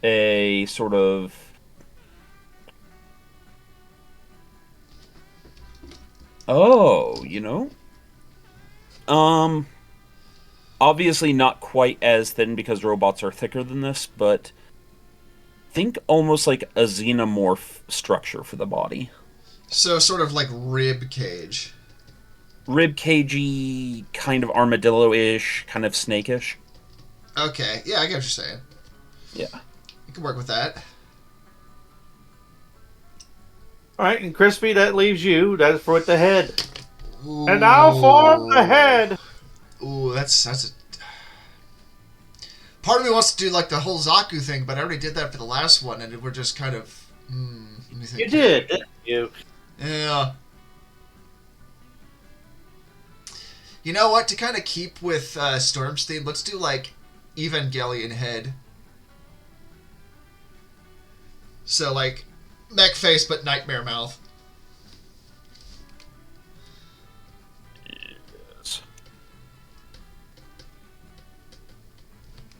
[SPEAKER 2] a sort of obviously not quite as thin because robots are thicker than this, but think almost like a xenomorph structure for the body.
[SPEAKER 1] So sort of like rib cage.
[SPEAKER 2] Rib cagey, kind of armadillo-ish, kind of snake-ish.
[SPEAKER 1] Okay, yeah, I get what you're saying.
[SPEAKER 2] Yeah.
[SPEAKER 1] You can work with that.
[SPEAKER 3] All right, and Krispy, that leaves you. That is for the head.
[SPEAKER 1] Ooh.
[SPEAKER 3] And now for the head.
[SPEAKER 1] Ooh, that's a... Part of me wants to do like the whole Zaku thing, but I already did that for the last one, and we're just kind of... let me think.
[SPEAKER 3] You did, didn't you?
[SPEAKER 1] Yeah. You know what? To kind of keep with Storm's theme, let's do like Evangelion head. So like mech face but nightmare mouth.
[SPEAKER 2] Yes.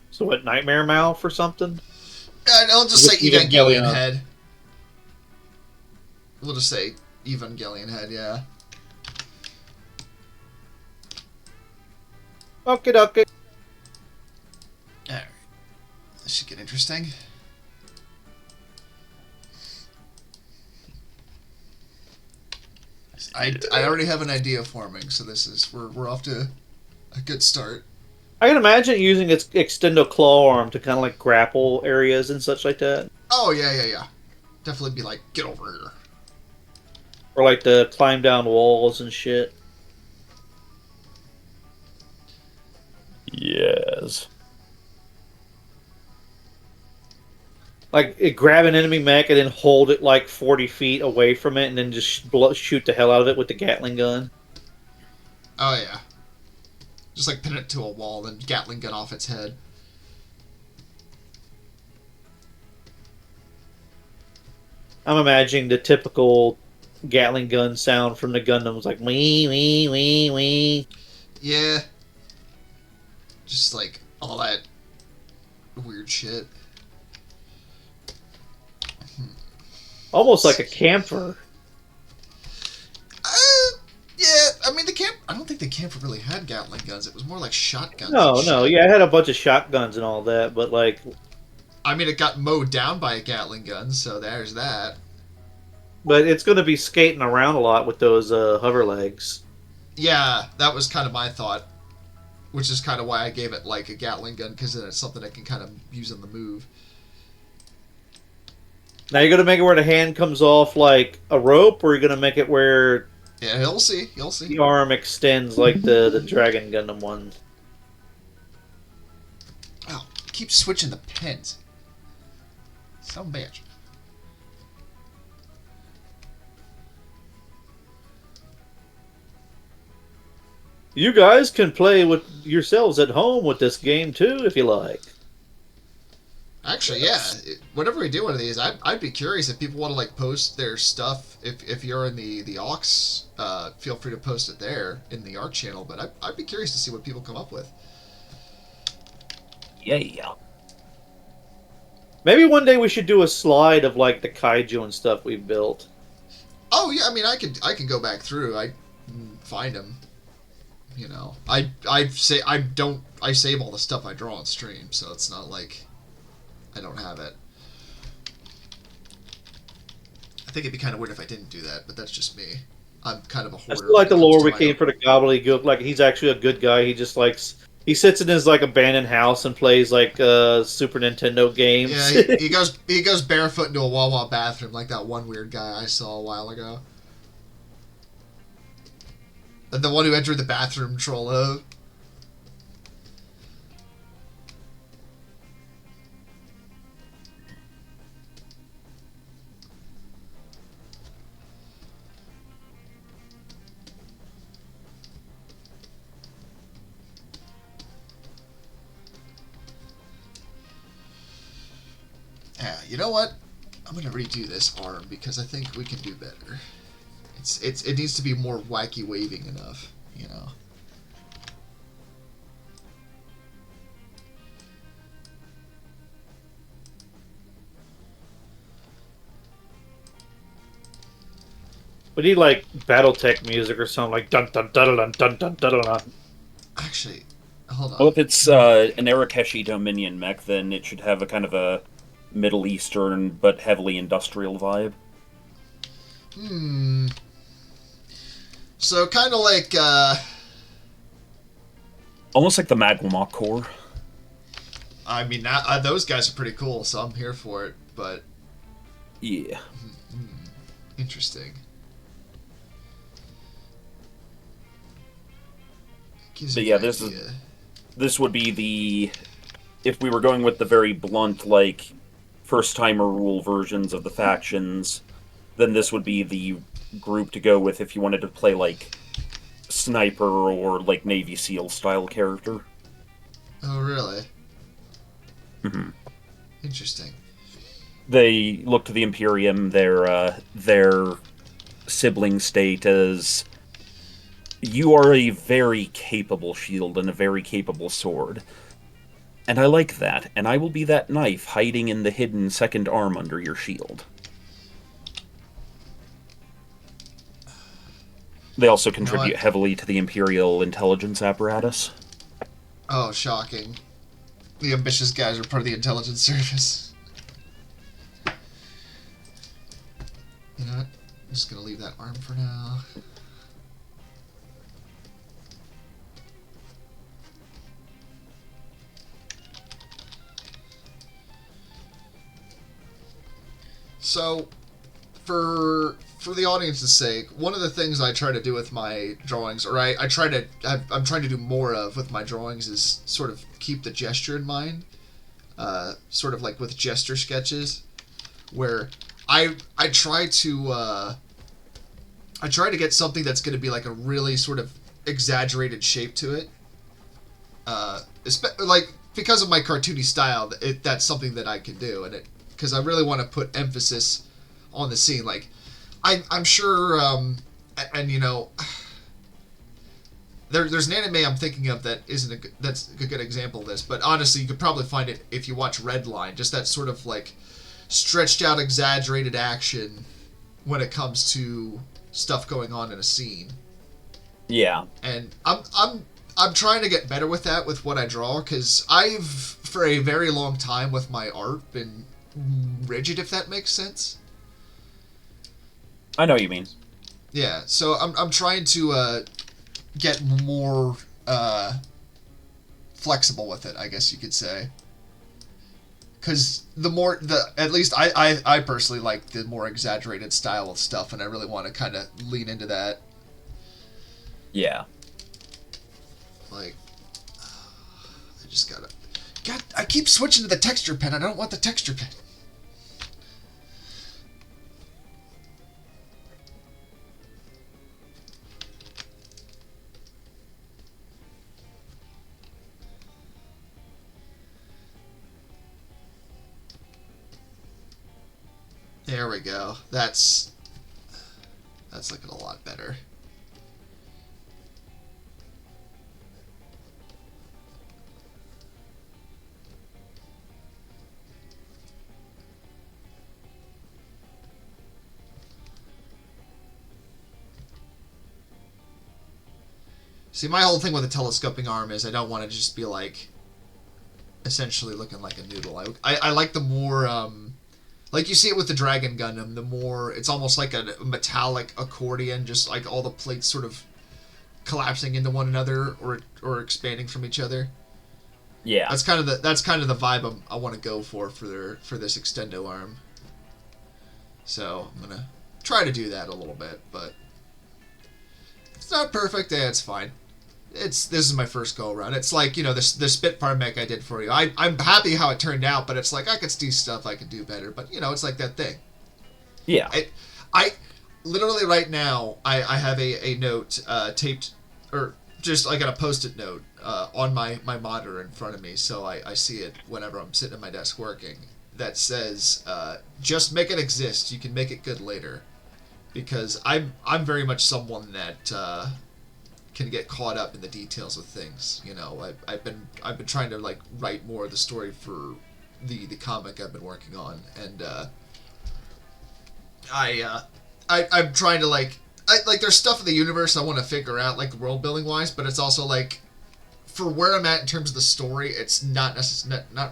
[SPEAKER 3] So what, nightmare mouth or something?
[SPEAKER 1] I'll just say
[SPEAKER 3] Evangelion
[SPEAKER 1] Evangelion head. We'll just say Evangelion head, yeah.
[SPEAKER 3] Okay, dokie.
[SPEAKER 1] Alright. This should get interesting. I already have an idea forming, so this is we're off to a good start.
[SPEAKER 3] I can imagine using its extendo claw arm to kind of like grapple areas and such like that.
[SPEAKER 1] Oh yeah. Definitely be like, get over here.
[SPEAKER 3] Or like to climb down walls and shit.
[SPEAKER 2] Yes.
[SPEAKER 3] Like grab an enemy mech and then hold it like 40 feet away from it and then just shoot the hell out of it with the Gatling gun.
[SPEAKER 1] Oh yeah. Just like pin it to a wall, then Gatling gun off its head.
[SPEAKER 3] I'm imagining the typical Gatling gun sound from the Gundams, like wee wee wee wee.
[SPEAKER 1] Yeah. Just like all that weird shit.
[SPEAKER 3] Almost like a camphor.
[SPEAKER 1] Yeah, I mean I don't think the camper really had Gatling guns. It was more like shotguns.
[SPEAKER 3] No, yeah, it had a bunch of shotguns and all that, but like
[SPEAKER 1] I mean, it got mowed down by a Gatling gun, so there's that.
[SPEAKER 3] But it's going to be skating around a lot with those hover legs.
[SPEAKER 1] Yeah, that was kind of my thought, which is kind of why I gave it like a Gatling gun, because then it's something I can kind of use on the move.
[SPEAKER 3] Now you're going to make it where the hand comes off like a rope, or you're going to make it where
[SPEAKER 1] Yeah, you'll see. You'll see.
[SPEAKER 3] the arm extends like the Dragon Gundam one.
[SPEAKER 1] Oh, keep switching the pins. Some bitch.
[SPEAKER 3] You guys can play with yourselves at home with this game too, if you like.
[SPEAKER 1] Actually, yeah. Whenever we do one of these, I'd be curious if people want to like post their stuff. If you're in the aux, feel free to post it there in the art channel. But I'd be curious to see what people come up with.
[SPEAKER 2] Yeah.
[SPEAKER 3] Maybe one day we should do a slide of like the kaiju and stuff we've built.
[SPEAKER 1] Oh yeah, I mean, I can go back through. I find them. You know, I save all the stuff I draw on stream, so it's not like I don't have it. I think it'd be kind of weird if I didn't do that, but that's just me. I'm kind of a hoarder.
[SPEAKER 3] I still like the lore we
[SPEAKER 1] my
[SPEAKER 3] came
[SPEAKER 1] own.
[SPEAKER 3] for the gobbledygook. Like he's actually a good guy. He just likes he sits in his like abandoned house and plays like Super Nintendo games.
[SPEAKER 1] Yeah, he goes barefoot into a Wawa bathroom like that one weird guy I saw a while ago. The one who entered the bathroom Trollo. Yeah, you know what? I'm gonna redo this arm because I think we can do better. It needs to be more wacky waving enough, you know.
[SPEAKER 3] We need like BattleTech music or something like dun dun dun dun dun dun dun dun.
[SPEAKER 1] Actually, hold on.
[SPEAKER 2] Well, if it's an Arakeshi Dominion mech, then it should have a kind of a Middle Eastern but heavily industrial vibe.
[SPEAKER 1] So kind of like,
[SPEAKER 2] Almost like the Magwamok Corps.
[SPEAKER 1] I mean, those guys are pretty cool, so I'm here for it. But
[SPEAKER 2] Yeah.
[SPEAKER 1] interesting. Gives
[SPEAKER 2] But
[SPEAKER 1] me
[SPEAKER 2] yeah,
[SPEAKER 1] an idea.
[SPEAKER 2] this would be the... If we were going with the very blunt, like, first-timer rule versions of the factions, then this would be the group to go with if you wanted to play, like, Sniper or, like, Navy SEAL-style character.
[SPEAKER 1] Oh, really?
[SPEAKER 2] Mm-hmm.
[SPEAKER 1] Interesting.
[SPEAKER 2] They look to the Imperium, their sibling state, as you are a very capable shield and a very capable sword. And I like that, and I will be that knife hiding in the hidden second arm under your shield. They also contribute heavily to the Imperial intelligence apparatus.
[SPEAKER 1] Oh, shocking. The ambitious guys are part of the intelligence service. You know what? I'm just gonna leave that arm for now. So, for the audience's sake, one of the things I try to do with my drawings, or I'm trying to do more of with my drawings, is sort of keep the gesture in mind. Sort of like with gesture sketches, where I try to get something that's going to be like a really sort of exaggerated shape to it. Like because of my cartoony style, that's something that I can do, and because I really want to put emphasis on the scene. Like, I'm sure, and you know, there's an anime I'm thinking of that's a good example of this. But honestly, you could probably find it if you watch Redline. Just that sort of like stretched out, exaggerated action when it comes to stuff going on in a scene.
[SPEAKER 2] Yeah.
[SPEAKER 1] And I'm trying to get better with that with what I draw, because I've for a very long time with my art, been rigid, if that makes sense.
[SPEAKER 2] I know what you mean.
[SPEAKER 1] Yeah, so I'm trying to get more flexible with it, I guess you could say. Because at least I personally like the more exaggerated style of stuff, and I really want to kind of lean into that.
[SPEAKER 2] Yeah.
[SPEAKER 1] Like, I just gotta. God, I keep switching to the texture pen. I don't want the texture pen. There we go. That's looking a lot better. See, my whole thing with a telescoping arm is I don't want to just be like essentially looking like a noodle. I like the more like you see it with the Dragon Gundam, the more it's almost like a metallic accordion, just like all the plates sort of collapsing into one another or expanding from each other.
[SPEAKER 2] Yeah.
[SPEAKER 1] That's kind of the vibe I want to go for this extendo arm. So I'm gonna try to do that a little bit, but it's not perfect. Yeah, it's fine. This is my first go around. It's like, you know, the Spitfire mech I did for you. I'm happy how it turned out, but it's like I could see stuff I could do better. But you know, it's like that thing.
[SPEAKER 2] Yeah.
[SPEAKER 1] I literally right now I have a note taped, or just like on a post-it note on my monitor in front of me, so I see it whenever I'm sitting at my desk working. That says, "Just make it exist. You can make it good later." Because I'm very much someone that can get caught up in the details of things. You know, I've been trying to like write more of the story for the comic I've been working on, and I'm trying to like there's stuff in the universe I want to figure out, like world building wise, but it's also like for where I'm at in terms of the story, it's not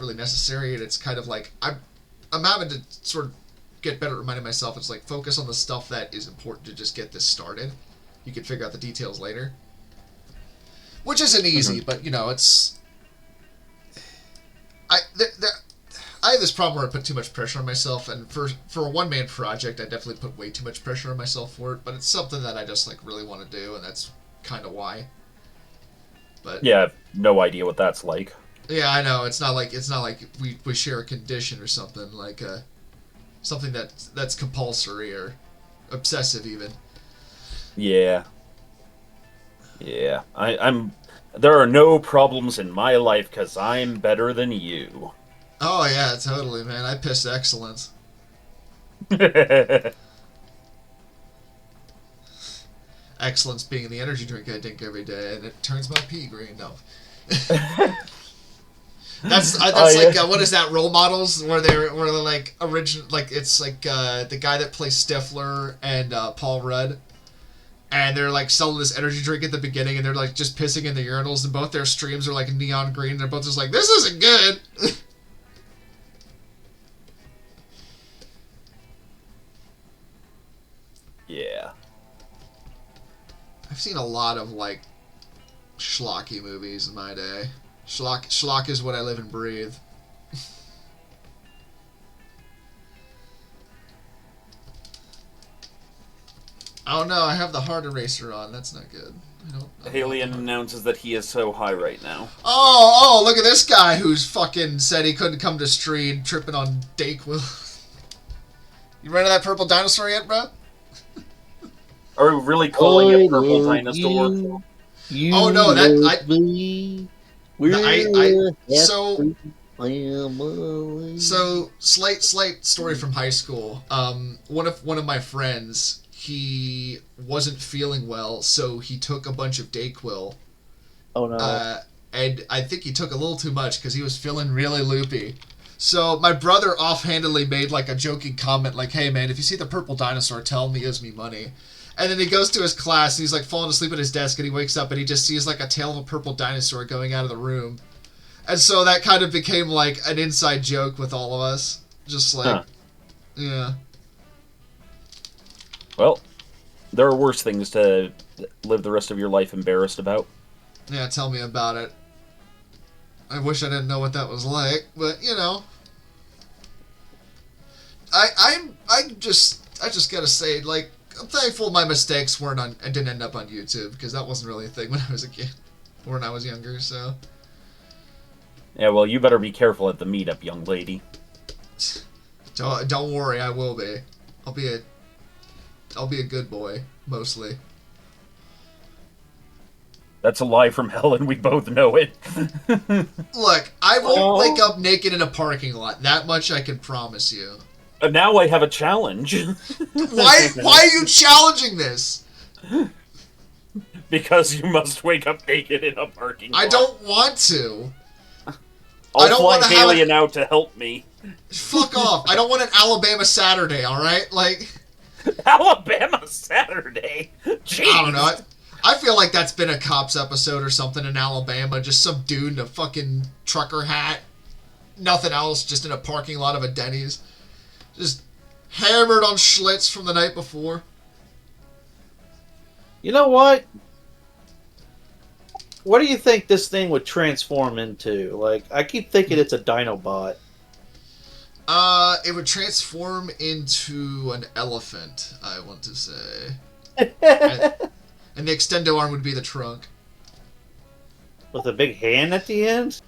[SPEAKER 1] really necessary, and it's kind of like I'm having to sort of get better at reminding myself. It's like focus on the stuff that is important to just get this started. You can figure out the details later. Which isn't easy, but you know, it's I have this problem where I put too much pressure on myself, and for a one-man project, I definitely put way too much pressure on myself for it. But it's something that I just like really want to do, and that's kind of why. But
[SPEAKER 2] yeah, I have no idea what that's like.
[SPEAKER 1] Yeah, I know. It's not like we share a condition or something like something that's compulsory or obsessive even.
[SPEAKER 2] Yeah. Yeah, I'm. There are no problems in my life because I'm better than you.
[SPEAKER 1] Oh yeah, totally, man. I piss excellence. Excellence being the energy drink I drink every day, and it turns my pee green. No. That's like
[SPEAKER 2] yeah.
[SPEAKER 1] what is that? Role models where they're like original, like it's like the guy that plays Stifler and Paul Rudd. And they're like selling this energy drink at the beginning, and they're like just pissing in the urinals, and both their streams are like neon green. They're both just like, this isn't good.
[SPEAKER 2] Yeah.
[SPEAKER 1] I've seen a lot of like schlocky movies in my day. Schlock is what I live and breathe. Oh no, I have the heart eraser on. That's not good.
[SPEAKER 2] Alien announces that he is so high right now.
[SPEAKER 1] Oh, look at this guy who's fucking said he couldn't come to stream, tripping on Dayquil. You ran into that purple dinosaur yet, bro?
[SPEAKER 2] Are we really calling it purple dinosaur?
[SPEAKER 1] Oh no, so slight story from high school. One of my friends, he wasn't feeling well, so he took a bunch of Dayquil.
[SPEAKER 3] Oh no.
[SPEAKER 1] And I think he took a little too much because he was feeling really loopy. So my brother offhandedly made like a joking comment like, "Hey man, if you see the purple dinosaur, tell him he owes me money." And then he goes to his class and he's like falling asleep at his desk, and he wakes up and he just sees like a tail of a purple dinosaur going out of the room. And so that kind of became like an inside joke with all of us. Just like, yeah.
[SPEAKER 2] Well, there are worse things to live the rest of your life embarrassed about.
[SPEAKER 1] Yeah, tell me about it. I wish I didn't know what that was like, but you know. I just gotta say, like, I'm thankful my mistakes weren't on and didn't end up on YouTube, because that wasn't really a thing when I was a kid, or when I was younger. So.
[SPEAKER 2] Yeah, well, you better be careful at the meetup, young lady.
[SPEAKER 1] Don't worry, I will be. I'll be a good boy, mostly.
[SPEAKER 2] That's a lie from hell, and we both know it.
[SPEAKER 1] Look, I won't wake up naked in a parking lot. That much I can promise you.
[SPEAKER 2] Now I have a challenge.
[SPEAKER 1] Why are you challenging this?
[SPEAKER 2] Because you must wake up naked in a parking lot.
[SPEAKER 1] I don't want to.
[SPEAKER 2] I'll fly Alien out to help me.
[SPEAKER 1] Fuck off. I don't want an Alabama Saturday, alright? Like...
[SPEAKER 2] Alabama Saturday? Jeez.
[SPEAKER 1] I don't know. I feel like that's been a Cops episode or something in Alabama. Just some dude in a fucking trucker hat. Nothing else, just in a parking lot of a Denny's. Just hammered on Schlitz from the night before.
[SPEAKER 3] You know what? What do you think this thing would transform into? Like, I keep thinking it's a Dinobot.
[SPEAKER 1] It would transform into an elephant, I want to say. And the extendo arm would be the trunk.
[SPEAKER 3] With a big hand at the end?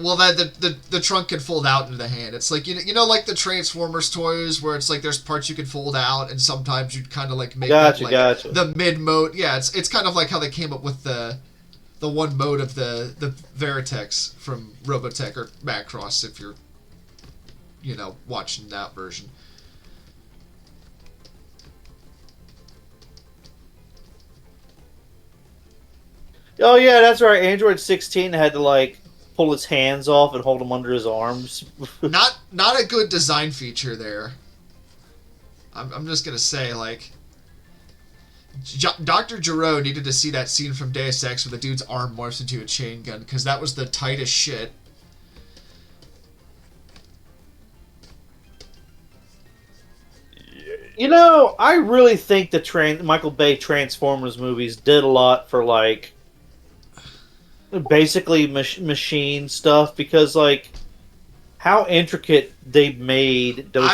[SPEAKER 1] Well, the trunk can fold out into the hand. It's like, you know, like the Transformers toys, where it's like there's parts you can fold out, and sometimes you'd kind of like make
[SPEAKER 3] gotcha.
[SPEAKER 1] The mid mode. Yeah, it's kind of like how they came up with the one mode of the Veritex from Robotech or Macross, if you're, you know, watching that version.
[SPEAKER 3] Oh yeah, that's right. Android 16 had to like pull his hands off and hold them under his arms.
[SPEAKER 1] Not a good design feature there. I'm just gonna say, like, Dr. Giro needed to see that scene from Deus Ex where the dude's arm morphs into a chain gun, because that was the tightest shit.
[SPEAKER 3] You know, I really think the Michael Bay Transformers movies did a lot for like basically machine stuff, because like how intricate they made those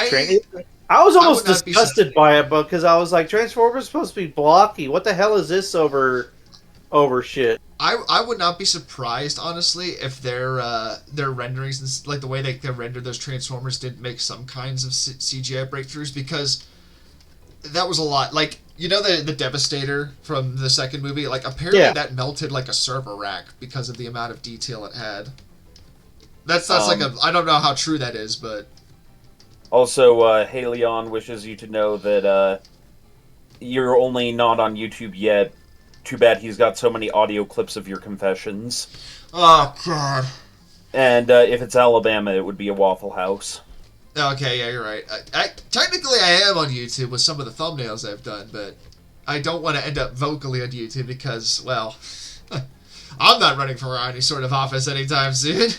[SPEAKER 3] I was almost disgusted by it, because I was like, Transformers supposed to be blocky. What the hell is this over shit?
[SPEAKER 1] I would not be surprised, honestly, if their renderings and like the way they rendered those Transformers didn't make some kinds of CGI breakthroughs, because that was a lot. Like, you know, the Devastator from the second movie, like, apparently that melted like a server rack because of the amount of detail it had. That's like I don't know how true that is, but
[SPEAKER 2] also Haleon wishes you to know that you're only not on YouTube yet. Too bad he's got so many audio clips of your confessions.
[SPEAKER 1] Oh god.
[SPEAKER 2] And if it's Alabama, it would be a Waffle House.
[SPEAKER 1] Okay, yeah, you're right. Technically, I am on YouTube with some of the thumbnails I've done, but I don't want to end up vocally on YouTube because, well, I'm not running for any sort of office anytime soon.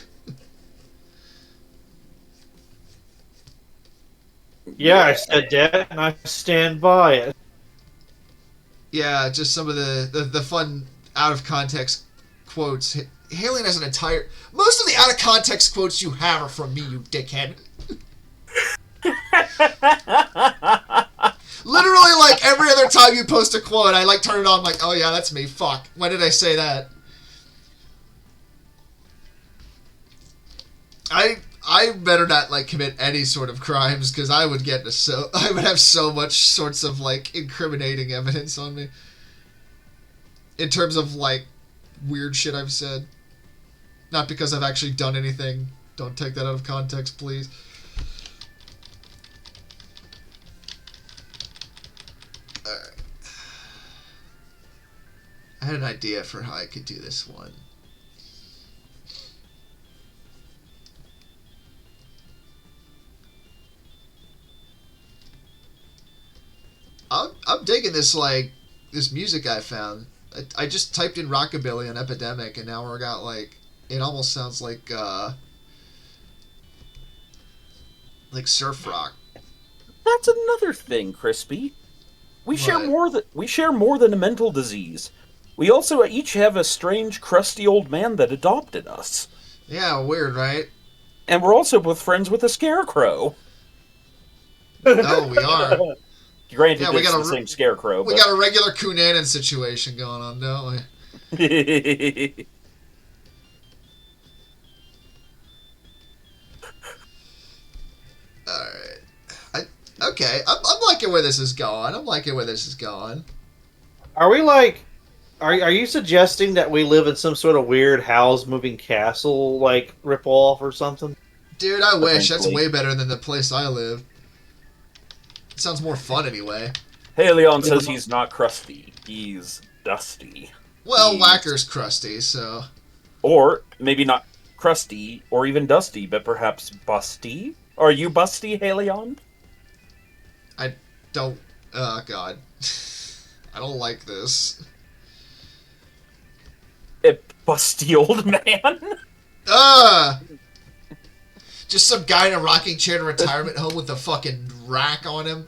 [SPEAKER 3] Yeah, I said that, and I stand by it.
[SPEAKER 1] Yeah, just some of the fun, out-of-context quotes. Haley has an entire... Most of the out-of-context quotes you have are from me, you dickhead. Literally, like, every other time you post a quote, I, like, turn it on, like, oh, yeah, that's me. Fuck. When did I say that? I better not, like, commit any sort of crimes, because I would get I would have so much sorts of, like, incriminating evidence on me. In terms of, like, weird shit I've said. Not because I've actually done anything. Don't take that out of context, please. Alright. I had an idea for how I could do this one. I'm digging this, like, this music I found. I just typed in rockabilly on Epidemic, and now we got, like, It almost sounds like surf rock.
[SPEAKER 2] That's another thing, Krispy. We share more than a mental disease. We also each have a strange, crusty old man that adopted us.
[SPEAKER 1] Yeah, weird, right?
[SPEAKER 2] And we're also both friends with a scarecrow.
[SPEAKER 1] Oh, we are.
[SPEAKER 2] Granted,
[SPEAKER 1] Yeah, we
[SPEAKER 2] it's
[SPEAKER 1] got
[SPEAKER 2] the same scarecrow.
[SPEAKER 1] We got a regular Cunanan situation going on, don't we? Alright. Okay, I'm liking where this is going.
[SPEAKER 3] Are we like? Are you suggesting that we live in some sort of weird Howl's Moving Castle like ripoff or something?
[SPEAKER 1] Dude, I wish. That's way better than the place I live. It sounds more fun anyway.
[SPEAKER 2] Haleon says he's not crusty. He's dusty.
[SPEAKER 1] Well, Whacker's crusty, so...
[SPEAKER 2] Or maybe not crusty or even dusty, but perhaps busty? Are you busty, Haleon?
[SPEAKER 1] I don't... Oh, God. I don't like this.
[SPEAKER 2] A busty old man?
[SPEAKER 1] Just some guy in a rocking chair in a retirement home with a fucking rack on him.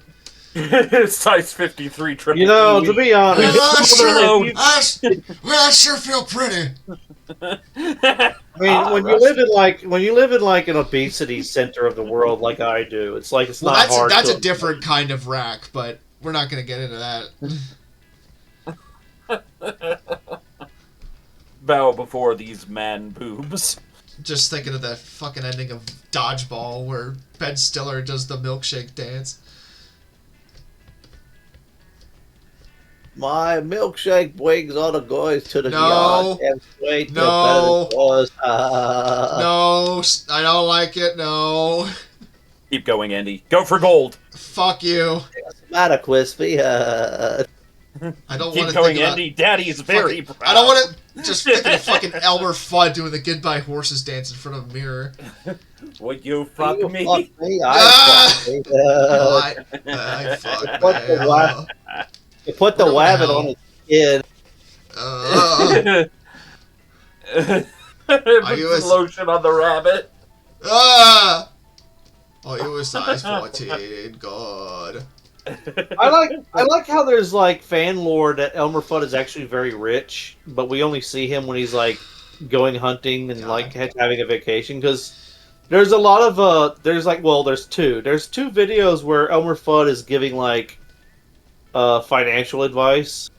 [SPEAKER 2] Size 53 triple.
[SPEAKER 3] You know, to be honest,
[SPEAKER 1] I sure feel pretty.
[SPEAKER 3] I mean, when you live in like an obesity center of the world, like I do, it's like it's not hard.
[SPEAKER 1] That's a different kind of rack, but we're not going to get into that.
[SPEAKER 2] Bow before these man boobs.
[SPEAKER 1] Just thinking of the fucking ending of Dodgeball where Ben Stiller does the milkshake dance.
[SPEAKER 3] My milkshake brings all the guys to the
[SPEAKER 1] No.
[SPEAKER 3] yard. Wait,
[SPEAKER 1] No. No, I don't like it. No.
[SPEAKER 2] Keep going, Andy. Go for gold.
[SPEAKER 1] Fuck you.
[SPEAKER 3] What's the matter, Crispy?
[SPEAKER 1] I don't want
[SPEAKER 2] Keep
[SPEAKER 1] to
[SPEAKER 2] going,
[SPEAKER 1] think
[SPEAKER 2] Andy. Daddy is very
[SPEAKER 1] fucking,
[SPEAKER 2] proud.
[SPEAKER 1] I don't want to just think of fucking Elmer Fudd doing the Goodbye Horses dance in front of a mirror.
[SPEAKER 2] Would you fuck me?
[SPEAKER 3] Fuck me?
[SPEAKER 1] I fuck
[SPEAKER 3] You put the wabbit on his kid.
[SPEAKER 1] Are you
[SPEAKER 2] lotion on the rabbit?
[SPEAKER 1] Oh, you were size 14. God.
[SPEAKER 3] I like how there's like fan lore that Elmer Fudd is actually very rich, but we only see him when he's like going hunting and like having a vacation. Because there's a lot of there's two videos where Elmer Fudd is giving like financial advice.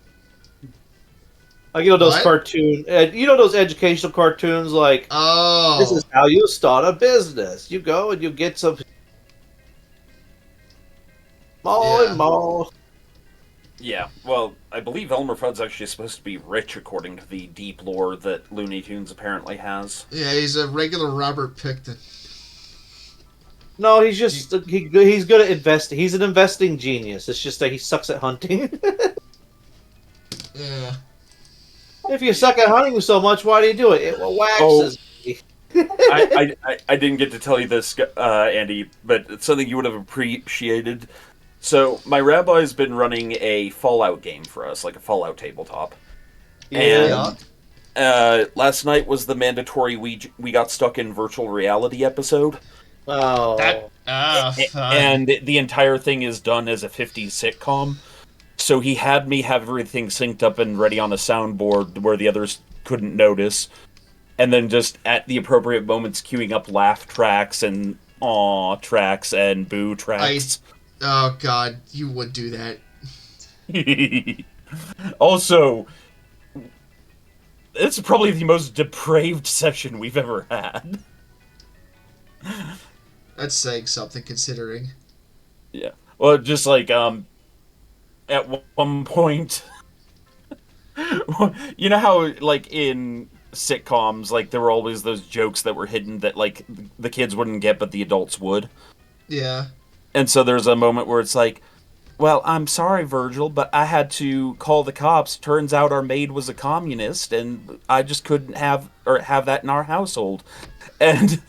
[SPEAKER 3] Like, you know, those those educational cartoons, like, this is how you start a business. You go and you get some and more.
[SPEAKER 2] Yeah, well, I believe Elmer Fudd's actually supposed to be rich, according to the deep lore that Looney Tunes apparently has.
[SPEAKER 1] Yeah, he's a regular Robert Pickton.
[SPEAKER 3] No, he's just he's good at investing. He's an investing genius. It's just that he sucks at hunting.
[SPEAKER 1] Yeah.
[SPEAKER 3] If you suck at hunting so much, why do you do it? It waxes me.
[SPEAKER 2] I didn't get to tell you this, Andy, but it's something you would have appreciated. So, my rabbi's been running a Fallout game for us, like a Fallout tabletop.
[SPEAKER 1] Yeah.
[SPEAKER 2] And last night was the mandatory we got stuck in virtual reality episode.
[SPEAKER 3] Oh.
[SPEAKER 2] And the entire thing is done as a 50s sitcom. So he had me have everything synced up and ready on a soundboard where the others couldn't notice. And then just at the appropriate moments queuing up laugh tracks and aw tracks and boo tracks.
[SPEAKER 1] Oh, God, you would do that.
[SPEAKER 2] Also, it's probably the most depraved session we've ever had.
[SPEAKER 1] That's saying something, considering.
[SPEAKER 2] Yeah. Well, just like, at one point, you know how, like, in sitcoms, like, there were always those jokes that were hidden that, like, the kids wouldn't get, but the adults would?
[SPEAKER 1] Yeah.
[SPEAKER 2] And so there's a moment where it's like, well, I'm sorry, Virgil, but I had to call the cops. Turns out our maid was a communist, and I just couldn't have that in our household. And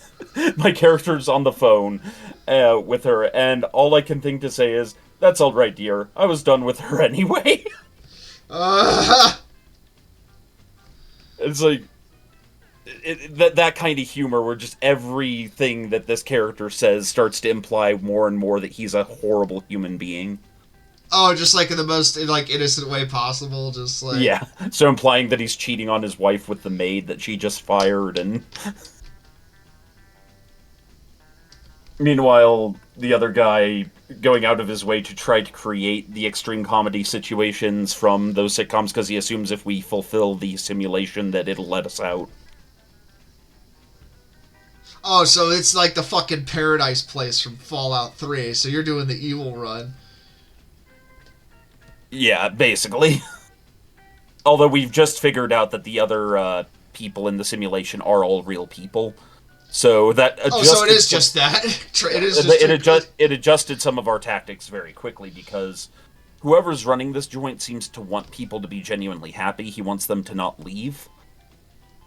[SPEAKER 2] my character's on the phone with her, and all I can think to say is, that's all right, dear. I was done with her anyway. It's like, that kind of humor where just everything that this character says starts to imply more and more that he's a horrible human being.
[SPEAKER 1] Oh, just like in the most like innocent way possible, just like
[SPEAKER 2] Yeah, so implying that he's cheating on his wife with the maid that she just fired, and meanwhile, the other guy going out of his way to try to create the extreme comedy situations from those sitcoms because he assumes if we fulfill the simulation that it'll let us out.
[SPEAKER 1] Oh, so it's like the fucking Paradise Place from Fallout 3. So you're doing the evil run.
[SPEAKER 2] Yeah, basically. Although we've just figured out that the other people in the simulation are all real people. So that adjusted.
[SPEAKER 1] Oh, so it is just that. It is just
[SPEAKER 2] it adjusted some of our tactics very quickly because whoever's running this joint seems to want people to be genuinely happy. He wants them to not leave.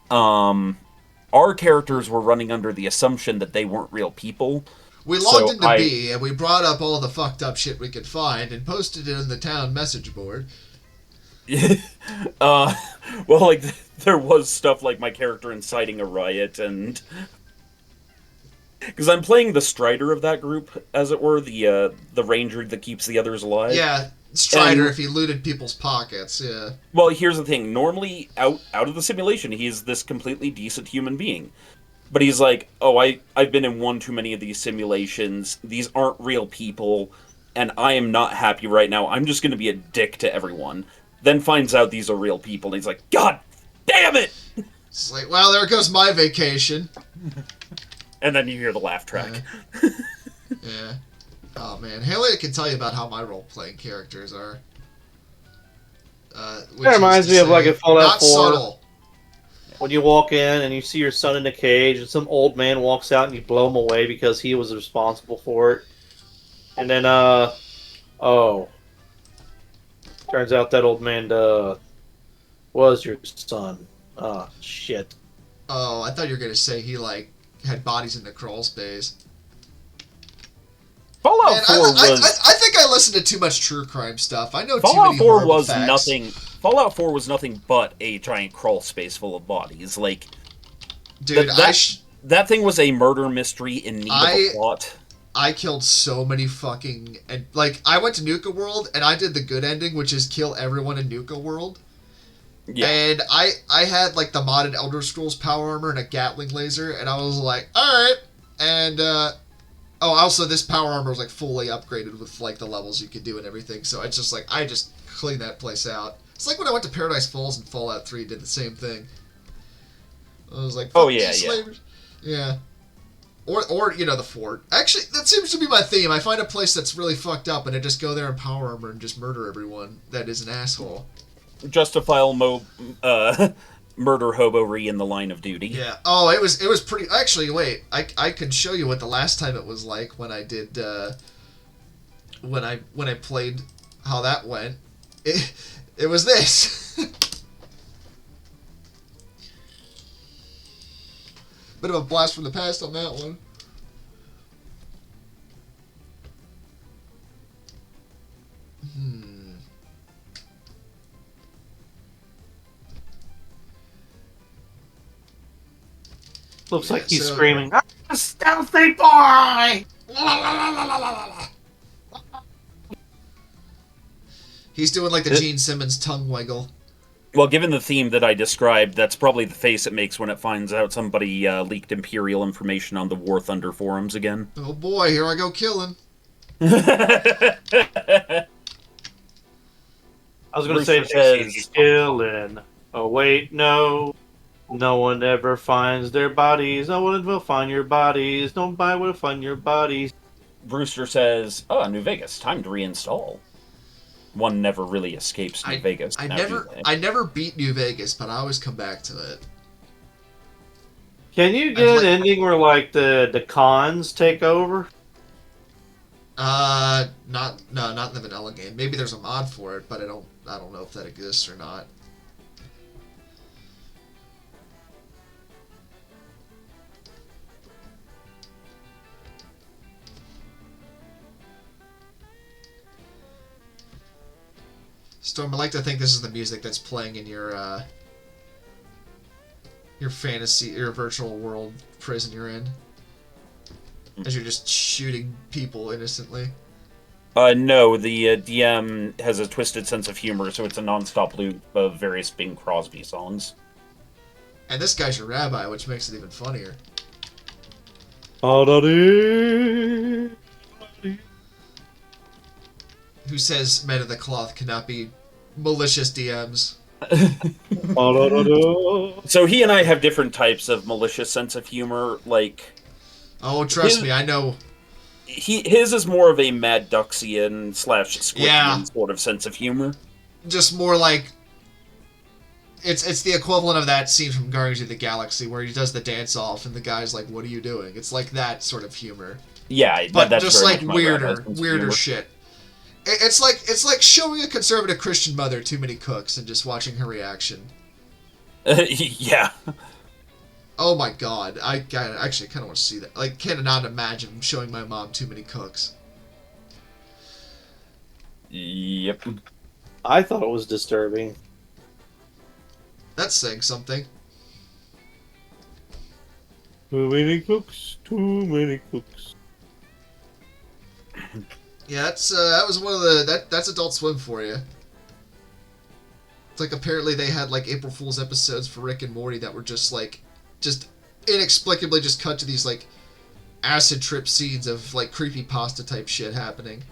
[SPEAKER 2] Our characters were running under the assumption that they weren't real people.
[SPEAKER 1] We logged into B and we brought up all the fucked up shit we could find and posted it in the town message board.
[SPEAKER 2] Well, like there was stuff like my character inciting a riot, and because I'm playing the Strider of that group, as it were, the ranger that keeps the others alive.
[SPEAKER 1] Yeah, Strider if he looted people's pockets. Yeah.
[SPEAKER 2] Well, here's the thing. Normally, out of the simulation, he's this completely decent human being. But he's like, oh, I've been in one too many of these simulations. These aren't real people, and I am not happy right now. I'm just going to be a dick to everyone. Then finds out these are real people, and he's like, God damn it!
[SPEAKER 1] It's like, well, there goes my vacation.
[SPEAKER 2] And then you hear the laugh track.
[SPEAKER 1] Yeah. Oh, man. Haley can tell you about how my role-playing characters are.
[SPEAKER 3] That reminds me of like a Fallout 4.
[SPEAKER 1] Subtle.
[SPEAKER 3] When you walk in and you see your son in a cage, and some old man walks out and you blow him away because he was responsible for it. And then, turns out that old man, was your son. Oh, shit.
[SPEAKER 1] Oh, I thought you were going to say he, like, had bodies in the crawl space.
[SPEAKER 2] Fallout 4 was...
[SPEAKER 1] I think I listened to too much true crime stuff. I know
[SPEAKER 2] Fallout
[SPEAKER 1] too many
[SPEAKER 2] 4 was
[SPEAKER 1] facts.
[SPEAKER 2] nothing... Fallout 4 was nothing but a giant crawl space full of bodies. Like,
[SPEAKER 1] dude,
[SPEAKER 2] that thing was a murder mystery in need of a plot.
[SPEAKER 1] I killed so many fucking... And, like, I went to Nuka World, and I did the good ending, which is kill everyone in Nuka World. Yeah. And I had, like, the modded Elder Scrolls power armor and a Gatling laser, and I was like, alright. And, also, this power armor was, like, fully upgraded with, like, the levels you could do and everything, so I just cleaned that place out. It's like when I went to Paradise Falls and Fallout 3 did the same thing. I was like,
[SPEAKER 2] oh, yeah,
[SPEAKER 1] slavers. Yeah. Or, you know, the fort. Actually, that seems to be my theme. I find a place that's really fucked up, and I just go there in power armor and just murder everyone that is an asshole.
[SPEAKER 2] Justifiable murder hobo-ry in the line of duty.
[SPEAKER 1] Yeah. Oh, it was pretty... Actually, wait. I can show you what the last time it was like when I did... when I played how that went. It was this. Bit of a blast from the past on that one.
[SPEAKER 3] Looks like he's screaming, "I'm a stealthy boy!"
[SPEAKER 1] He's doing like the Gene Simmons tongue wiggle.
[SPEAKER 2] Well, given the theme that I described, that's probably the face it makes when it finds out somebody leaked Imperial information on the War Thunder forums again.
[SPEAKER 1] Oh boy, here I go killing.
[SPEAKER 3] I was going to say killing. Oh wait, no. No one ever finds their bodies. No one will find your bodies. Nobody will find your bodies.
[SPEAKER 2] Brewster says, "Oh, New Vegas, time to reinstall." One never really escapes New Vegas.
[SPEAKER 1] I never beat New Vegas, but I always come back to it.
[SPEAKER 3] Can you get an ending where like the cons take over?
[SPEAKER 1] Not in the vanilla game. Maybe there's a mod for it, but I don't know if that exists or not. Storm, I like to think this is the music that's playing in your your fantasy, your virtual world prison you're in, as you're just shooting people innocently.
[SPEAKER 2] No, the DM has a twisted sense of humor, so it's a non-stop loop of various Bing Crosby songs.
[SPEAKER 1] And this guy's your rabbi, which makes it even funnier. Who says men of the cloth cannot be malicious DMs?
[SPEAKER 2] So he and I have different types of malicious sense of humor. Like,
[SPEAKER 1] Oh, trust me, I know.
[SPEAKER 2] His is more of a Mad Duxian / Squickian
[SPEAKER 1] Yeah.
[SPEAKER 2] sort of sense of humor.
[SPEAKER 1] Just more like it's the equivalent of that scene from Guardians of the Galaxy where he does the dance off and the guy's like, "What are you doing?" It's like that sort of humor,
[SPEAKER 2] Yeah,
[SPEAKER 1] but
[SPEAKER 2] that's
[SPEAKER 1] just
[SPEAKER 2] very
[SPEAKER 1] like
[SPEAKER 2] much my
[SPEAKER 1] weirder
[SPEAKER 2] sense of humor.
[SPEAKER 1] shit. It's like showing a conservative Christian mother too many cooks and just watching her reaction.
[SPEAKER 2] Yeah.
[SPEAKER 1] Oh my god, I actually kind of want to see that. Like, cannot imagine showing my mom too many cooks.
[SPEAKER 2] Yep.
[SPEAKER 3] I thought it was disturbing.
[SPEAKER 1] That's saying something.
[SPEAKER 3] Too many cooks, too many cooks.
[SPEAKER 1] Yeah, that was one of the that's Adult Swim for you. It's like apparently they had like April Fool's episodes for Rick and Morty that were just inexplicably just cut to these like acid trip scenes of like creepypasta type shit happening.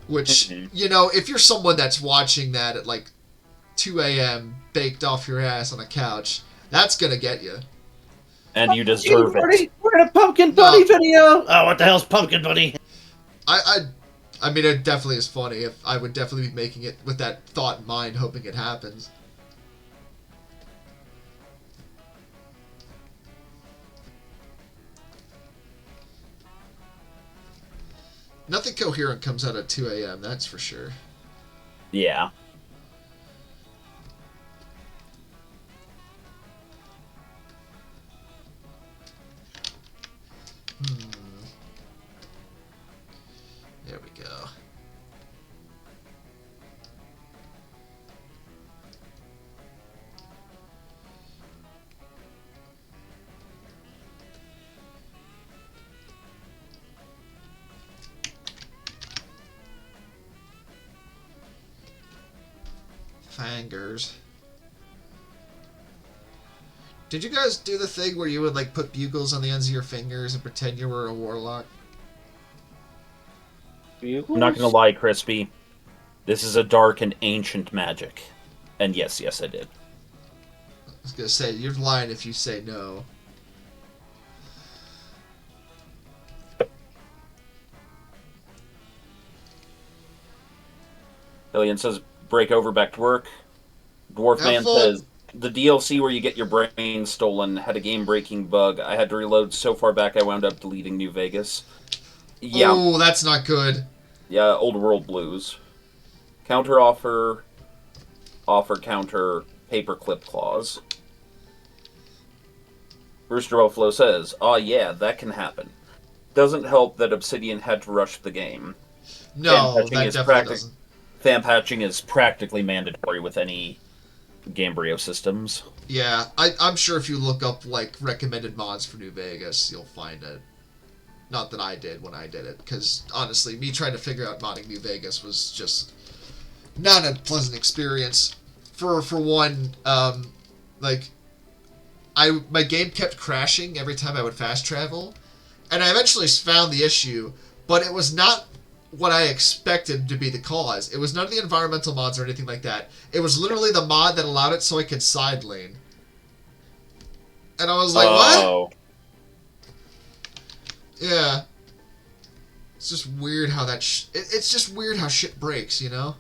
[SPEAKER 1] Which, you know, if you're someone that's watching that at like 2 a.m. baked off your ass on a couch, that's gonna get you.
[SPEAKER 2] And you deserve it.
[SPEAKER 3] We're in a Pumpkin Bunny video! Oh, what the hell's Pumpkin Bunny?
[SPEAKER 1] I mean, it definitely is funny. If I would definitely be making it with that thought in mind, hoping it happens. Nothing coherent comes out at 2 a.m., that's for sure.
[SPEAKER 2] Yeah.
[SPEAKER 1] There we go. Fangers. Did you guys do the thing where you would like put bugles on the ends of your fingers and pretend you were a warlock?
[SPEAKER 2] I'm not gonna lie, Krispy. This is a dark and ancient magic. And yes, I did.
[SPEAKER 1] I was gonna say, you're lying if you say no.
[SPEAKER 2] Alien says, break over, back to work. Dwarf Man says, the DLC where you get your brain stolen had a game-breaking bug. I had to reload so far back I wound up deleting New Vegas. Yeah.
[SPEAKER 1] Oh, that's not good.
[SPEAKER 2] Yeah, Old World Blues. Counter offer, counter, paperclip clause. Rooster Buffalo says, "Oh yeah, that can happen. Doesn't help that Obsidian had to rush the game.
[SPEAKER 1] No, that definitely doesn't.
[SPEAKER 2] Fan patching is practically mandatory with any Gamebryo systems."
[SPEAKER 1] Yeah, I'm sure if you look up like recommended mods for New Vegas, you'll find it. Not that I did when I did it, because honestly, me trying to figure out modding New Vegas was just not a pleasant experience. For one, like my game kept crashing every time I would fast travel, and I eventually found the issue, but it was not what I expected to be the cause. It was none of the environmental mods or anything like that. It was literally the mod that allowed it so I could side lane. And I was like, what? Yeah. It's just weird how that it's just weird how shit breaks, you know?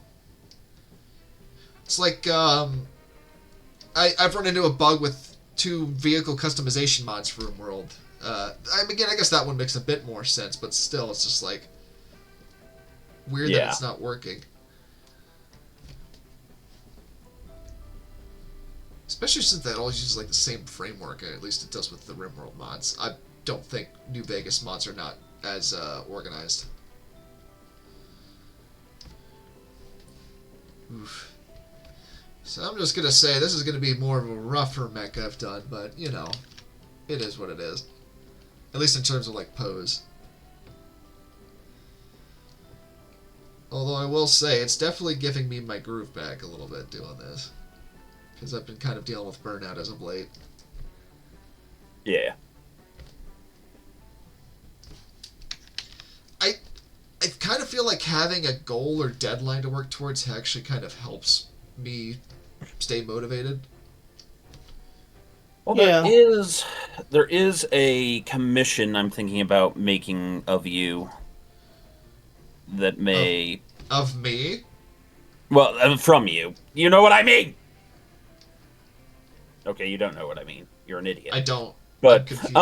[SPEAKER 1] It's like, I've run into a bug with 2 vehicle customization mods for RimWorld. Again, I guess that one makes a bit more sense, but still, it's just like weird that it's not working. Especially since that always uses like the same framework, at least it does with the RimWorld mods. I don't think New Vegas mods are not as organized. Oof. So I'm just gonna say this is gonna be more of a rougher mech I've done, but you know, it is what it is. At least in terms of like pose. Although I will say it's definitely giving me my groove back a little bit doing this, because I've been kind of dealing with burnout as of late.
[SPEAKER 2] Yeah.
[SPEAKER 1] I kind of feel like having a goal or deadline to work towards actually kind of helps me stay motivated.
[SPEAKER 2] Well,
[SPEAKER 3] Yeah.
[SPEAKER 2] there is a commission I'm thinking about making of you that
[SPEAKER 1] Of
[SPEAKER 2] may,
[SPEAKER 1] of me?
[SPEAKER 2] well, from you. You know what I mean? Okay, you don't know what I mean. You're an idiot.
[SPEAKER 1] I don't. I'm
[SPEAKER 2] But
[SPEAKER 1] confused.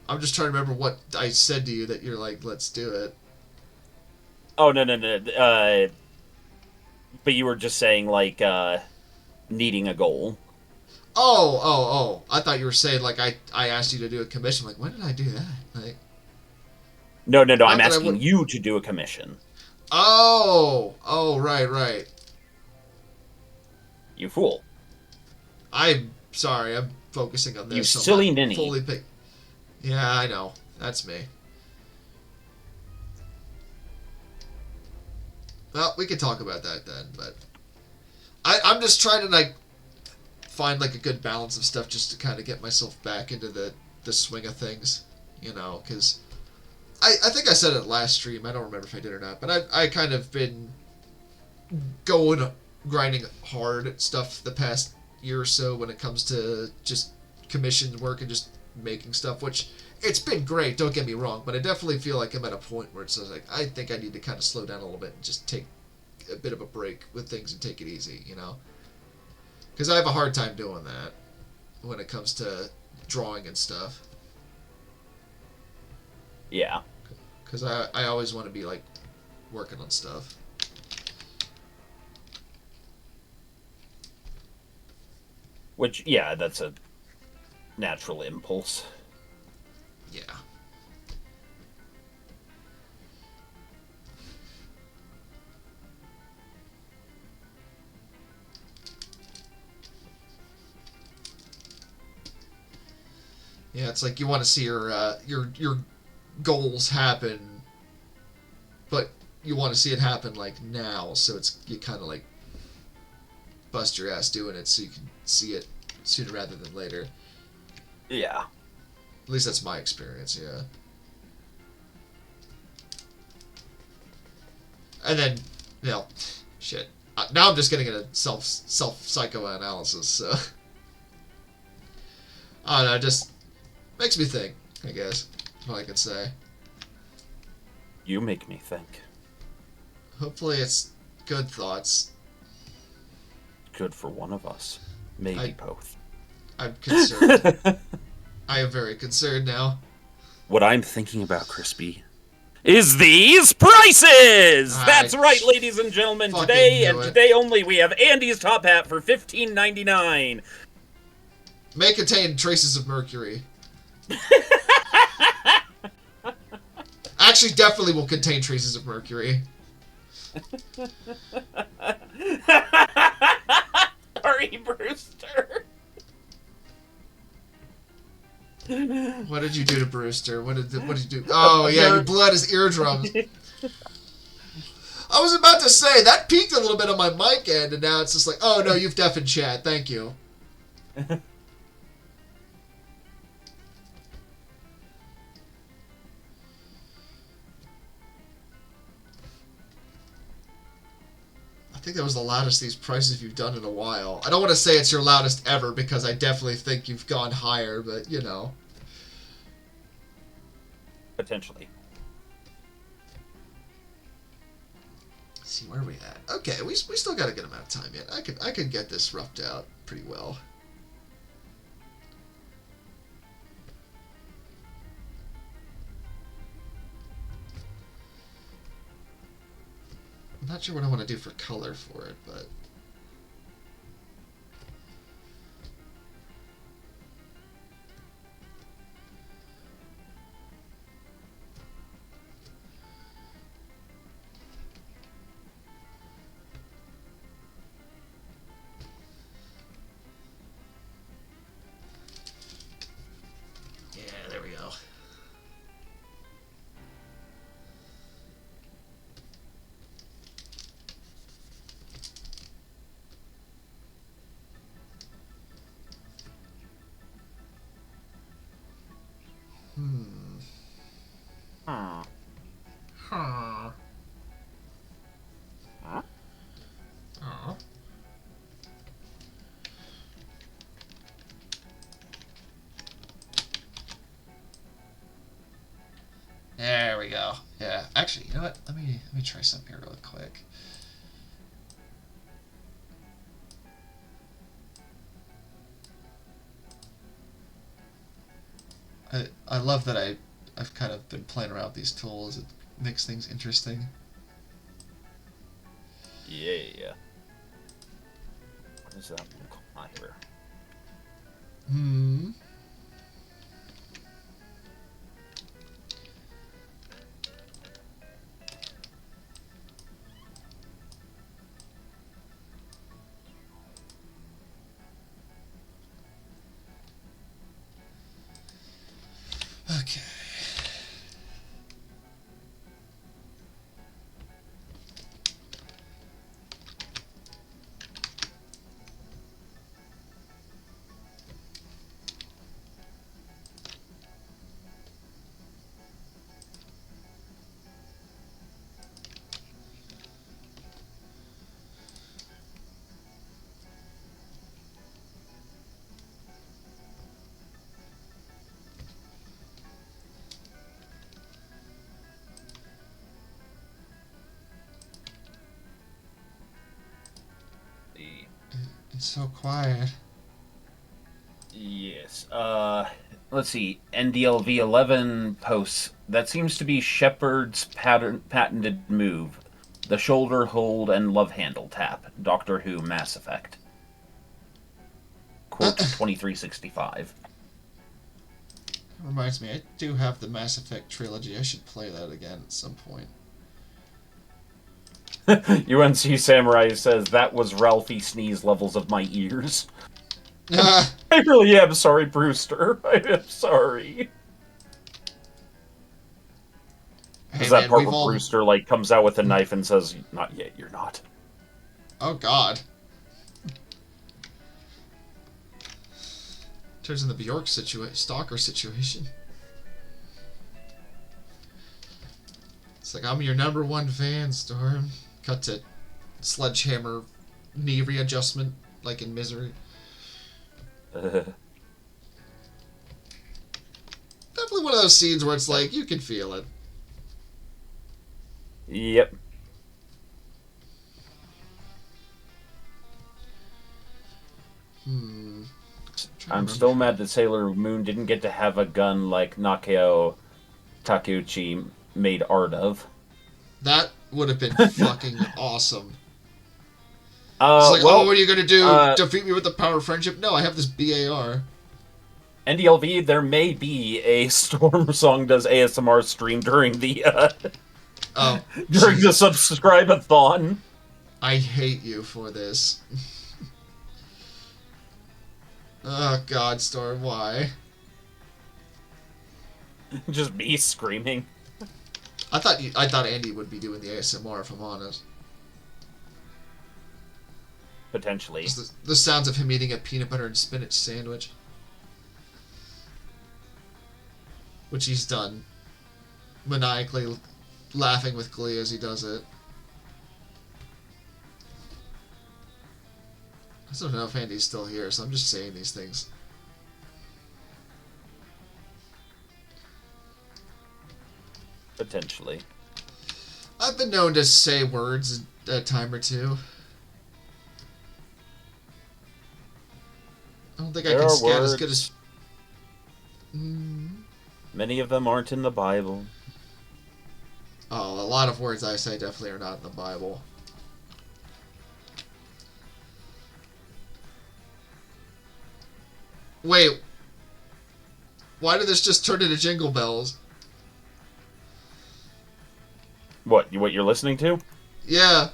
[SPEAKER 1] I'm just trying to remember what I said to you that you're like, let's do it.
[SPEAKER 2] oh no. But you were just saying like needing a goal.
[SPEAKER 1] Oh. I thought you were saying like I asked you to do a commission. Like, when did I do that? Like,
[SPEAKER 2] No. I'm
[SPEAKER 1] not that I
[SPEAKER 2] asking
[SPEAKER 1] would.
[SPEAKER 2] you to do a commission.
[SPEAKER 1] Oh, right.
[SPEAKER 2] You fool.
[SPEAKER 1] I'm sorry. I'm focusing on
[SPEAKER 2] You
[SPEAKER 1] this. So I'm
[SPEAKER 2] silly
[SPEAKER 1] not
[SPEAKER 2] ninny.
[SPEAKER 1] fully pick. Yeah, I know. That's me. Well, we could talk about that then, but I'm just trying to like find like a good balance of stuff just to kind of get myself back into the swing of things, you know, because I think I said it last stream. I don't remember if I did or not, but I kind of been going grinding hard at stuff the past year or so when it comes to just commission work and just making stuff, which it's been great, don't get me wrong, but I definitely feel like I'm at a point where it's like I think I need to kind of slow down a little bit and just take a bit of a break with things and take it easy, you know, because I have a hard time doing that when it comes to drawing and stuff,
[SPEAKER 2] Yeah.
[SPEAKER 1] because I always want to be like working on stuff.
[SPEAKER 2] Which, yeah, that's a natural impulse.
[SPEAKER 1] Yeah. Yeah, it's like you want to see your goals happen, but you want to see it happen like now, so it's you kind of like bust your ass doing it so you can see it sooner rather than later.
[SPEAKER 2] Yeah.
[SPEAKER 1] At least that's my experience, yeah. And then, you know, shit. Now I'm just getting into self psychoanalysis, so I don't know, just makes me think, I guess. That's what I could say.
[SPEAKER 2] You make me think.
[SPEAKER 1] Hopefully it's good thoughts.
[SPEAKER 2] Good for one of us. Maybe both.
[SPEAKER 1] I'm concerned. I am very concerned now.
[SPEAKER 2] What I'm thinking about, Crispy, is these prices! That's right, ladies and gentlemen. Today, and today only, we have Andy's top hat for $15.99.
[SPEAKER 1] May contain traces of mercury. Actually, definitely will contain traces of mercury.
[SPEAKER 2] Sorry, Brewster.
[SPEAKER 1] What did you do to Brewster? What did you do? Oh yeah, you blew out his eardrums. I was about to say that peaked a little bit on my mic end, and now it's just like, oh no, you've deafened chat. Thank you. I think that was the loudest these prices you've done in a while. I don't want to say it's your loudest ever because I definitely think you've gone higher, but you know.
[SPEAKER 2] Potentially.
[SPEAKER 1] Let's see, where are we at? Okay, we still got a good amount of time yet. I could get this roughed out pretty well. I'm not sure what I want to do for color for it, but Actually, you know what? Let me try something here really quick. I love that I've kind of been playing around with these tools. It makes things interesting.
[SPEAKER 2] Yeah. What is that one called? Ah, here.
[SPEAKER 1] Okay. It's so quiet.
[SPEAKER 2] Yes. Let's see. NDLV 11 posts. That seems to be Shepard's patented move. The shoulder hold and love handle tap. Doctor Who Mass Effect. Quote 2365.
[SPEAKER 1] Reminds me, I do have the Mass Effect trilogy. I should play that again at some point.
[SPEAKER 2] UNC Samurai says that was Ralphie Sneeze levels of my ears. I really am sorry, Brewster. I am sorry. Because that part where Brewster comes out with a knife and says, "Not yet, you're not."
[SPEAKER 1] Oh God. Turns in the Bjork stalker situation. It's like, I'm your #1 fan, Storm. Cut to sledgehammer knee readjustment, like in Misery. Definitely one of those scenes where it's like, you can feel it.
[SPEAKER 2] Yep. I'm still mad that Sailor Moon didn't get to have a gun like Nakao Takeuchi made art of.
[SPEAKER 1] That would have been fucking awesome. It's like,
[SPEAKER 2] well,
[SPEAKER 1] what are you gonna do? Defeat me with the power of friendship? No, I have this BAR.
[SPEAKER 2] NDLV, there may be a Storm Song does ASMR stream during the during the subscribe-a-thon.
[SPEAKER 1] I hate you for this. Oh God, Storm, why?
[SPEAKER 2] Just me screaming.
[SPEAKER 1] I thought Andy would be doing the ASMR, if I'm honest.
[SPEAKER 2] Potentially.
[SPEAKER 1] The sounds of him eating a peanut butter and spinach sandwich. Which he's done. Maniacally laughing with glee as he does it. I don't know if Andy's still here, so I'm just saying these things.
[SPEAKER 2] Potentially.
[SPEAKER 1] I've been known to say words a time or two. I don't think I can scat as good as...
[SPEAKER 2] Many of them aren't in the Bible.
[SPEAKER 1] Oh, a lot of words I say definitely are not in the Bible. Wait. Why did this just turn into Jingle Bells?
[SPEAKER 2] What you're listening to?
[SPEAKER 1] Yeah.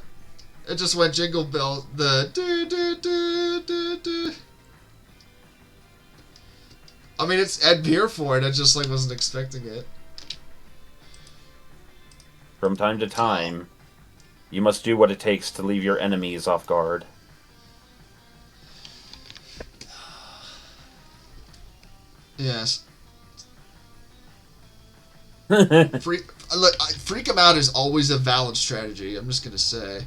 [SPEAKER 1] It just went Jingle Bells. The do do do do do. I mean, it's Ed here for it. I just wasn't expecting it.
[SPEAKER 2] From time to time, you must do what it takes to leave your enemies off guard.
[SPEAKER 1] Yes. Freak him out is always a valid strategy. I'm just gonna say.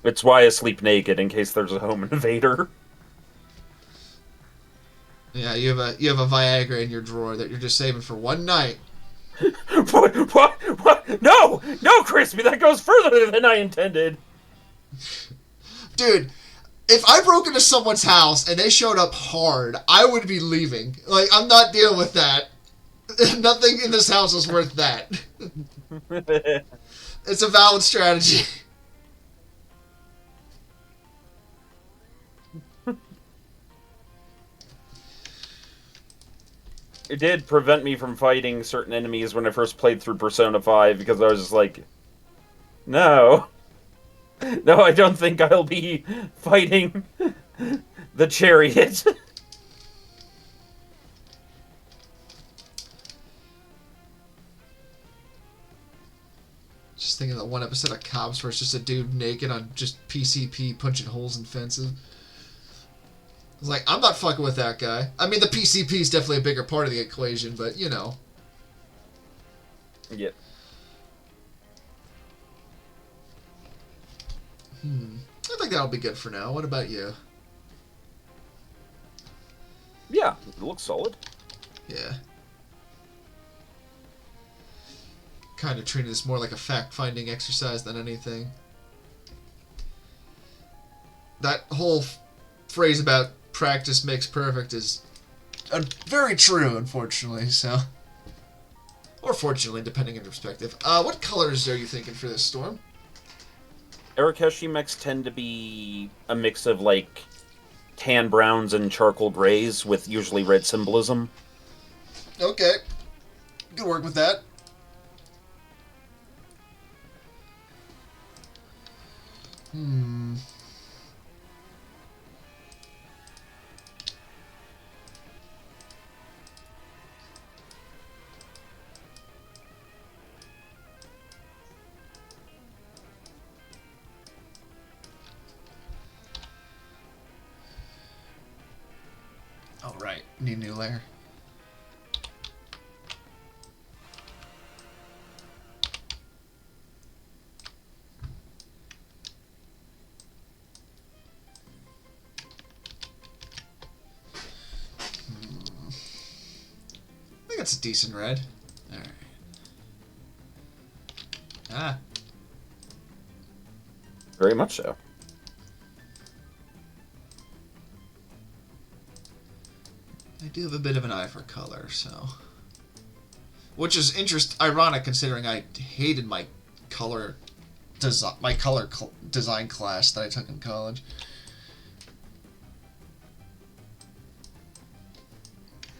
[SPEAKER 2] It's why I sleep naked in case there's a home invader.
[SPEAKER 1] Yeah, you have a Viagra in your drawer that you're just saving for one night.
[SPEAKER 2] What? No! No, Crispy, that goes further than I intended.
[SPEAKER 1] Dude, if I broke into someone's house and they showed up hard, I would be leaving. Like, I'm not dealing with that. Nothing in this house is worth that. It's a valid strategy.
[SPEAKER 2] It did prevent me from fighting certain enemies when I first played through Persona 5 because I was just like, no. No, I don't think I'll be fighting the chariot.
[SPEAKER 1] Just thinking of that one episode of Cops where it's just a dude naked on just PCP punching holes in fences. I was like, I'm not fucking with that guy. I mean, the PCP is definitely a bigger part of the equation, but, you know.
[SPEAKER 2] Yep.
[SPEAKER 1] I think that'll be good for now. What about you?
[SPEAKER 2] Yeah, it looks solid.
[SPEAKER 1] Yeah. Kind of treating this more like a fact-finding exercise than anything. That whole phrase about practice makes perfect is very true, unfortunately, so... Or fortunately, depending on your perspective. What colors are you thinking for this storm?
[SPEAKER 2] Arakeshi mechs tend to be a mix of, like, tan browns and charcoal grays with usually red symbolism.
[SPEAKER 1] Okay. Good work with that. Oh, right. Need a new layer. I think that's a decent red. Alright. Ah.
[SPEAKER 2] Very much so.
[SPEAKER 1] I do have a bit of an eye for color, so... Which is ironic considering I hated my color design class that I took in college.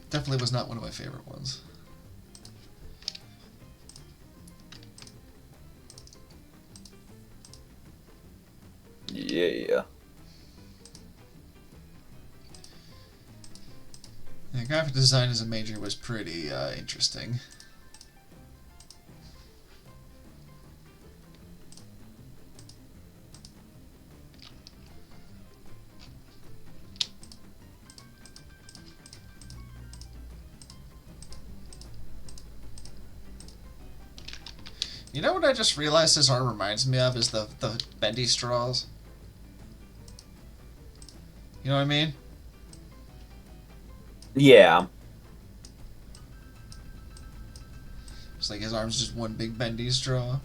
[SPEAKER 1] Definitely was not one of my favorite ones.
[SPEAKER 2] Yeah.
[SPEAKER 1] Yeah, graphic design as a major was pretty interesting. You know what I just realized this art reminds me of is the bendy straws. You know what I mean?
[SPEAKER 2] Yeah.
[SPEAKER 1] It's like his arm's just one big bendy straw.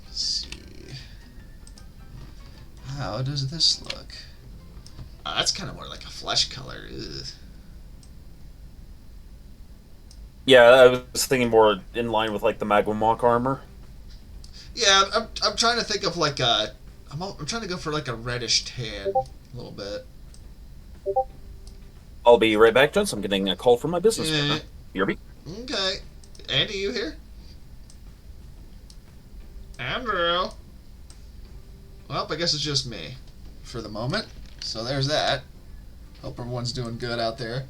[SPEAKER 1] Let's see. How does this look? That's kind of more like a flesh color. Ugh.
[SPEAKER 2] Yeah, I was thinking more in line with, like, the Magmamok armor.
[SPEAKER 1] Yeah, I'm trying to think of like a... I'm trying to go for like a reddish tan. A little bit.
[SPEAKER 2] I'll be right back, gents. I'm getting a call from my business partner. BRB.
[SPEAKER 1] Okay. Andy, you here? Andrew? Well, I guess it's just me. For the moment. So there's that. Hope everyone's doing good out there.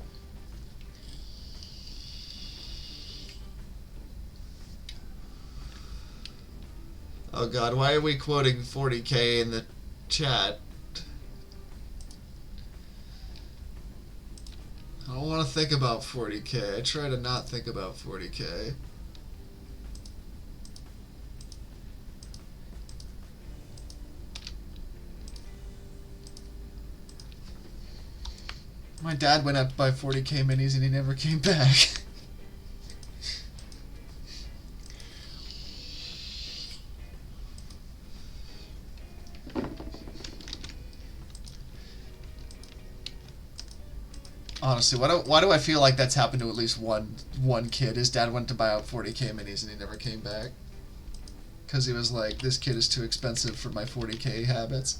[SPEAKER 1] Oh god, why are we quoting 40K in the chat? I don't want to think about 40K. I try to not think about 40K. My dad went out to buy 40K minis and he never came back. Honestly, why do I feel like that's happened to at least one kid? His dad went to buy out 40K minis and he never came back. Because he was like, this kid is too expensive for my 40K habits.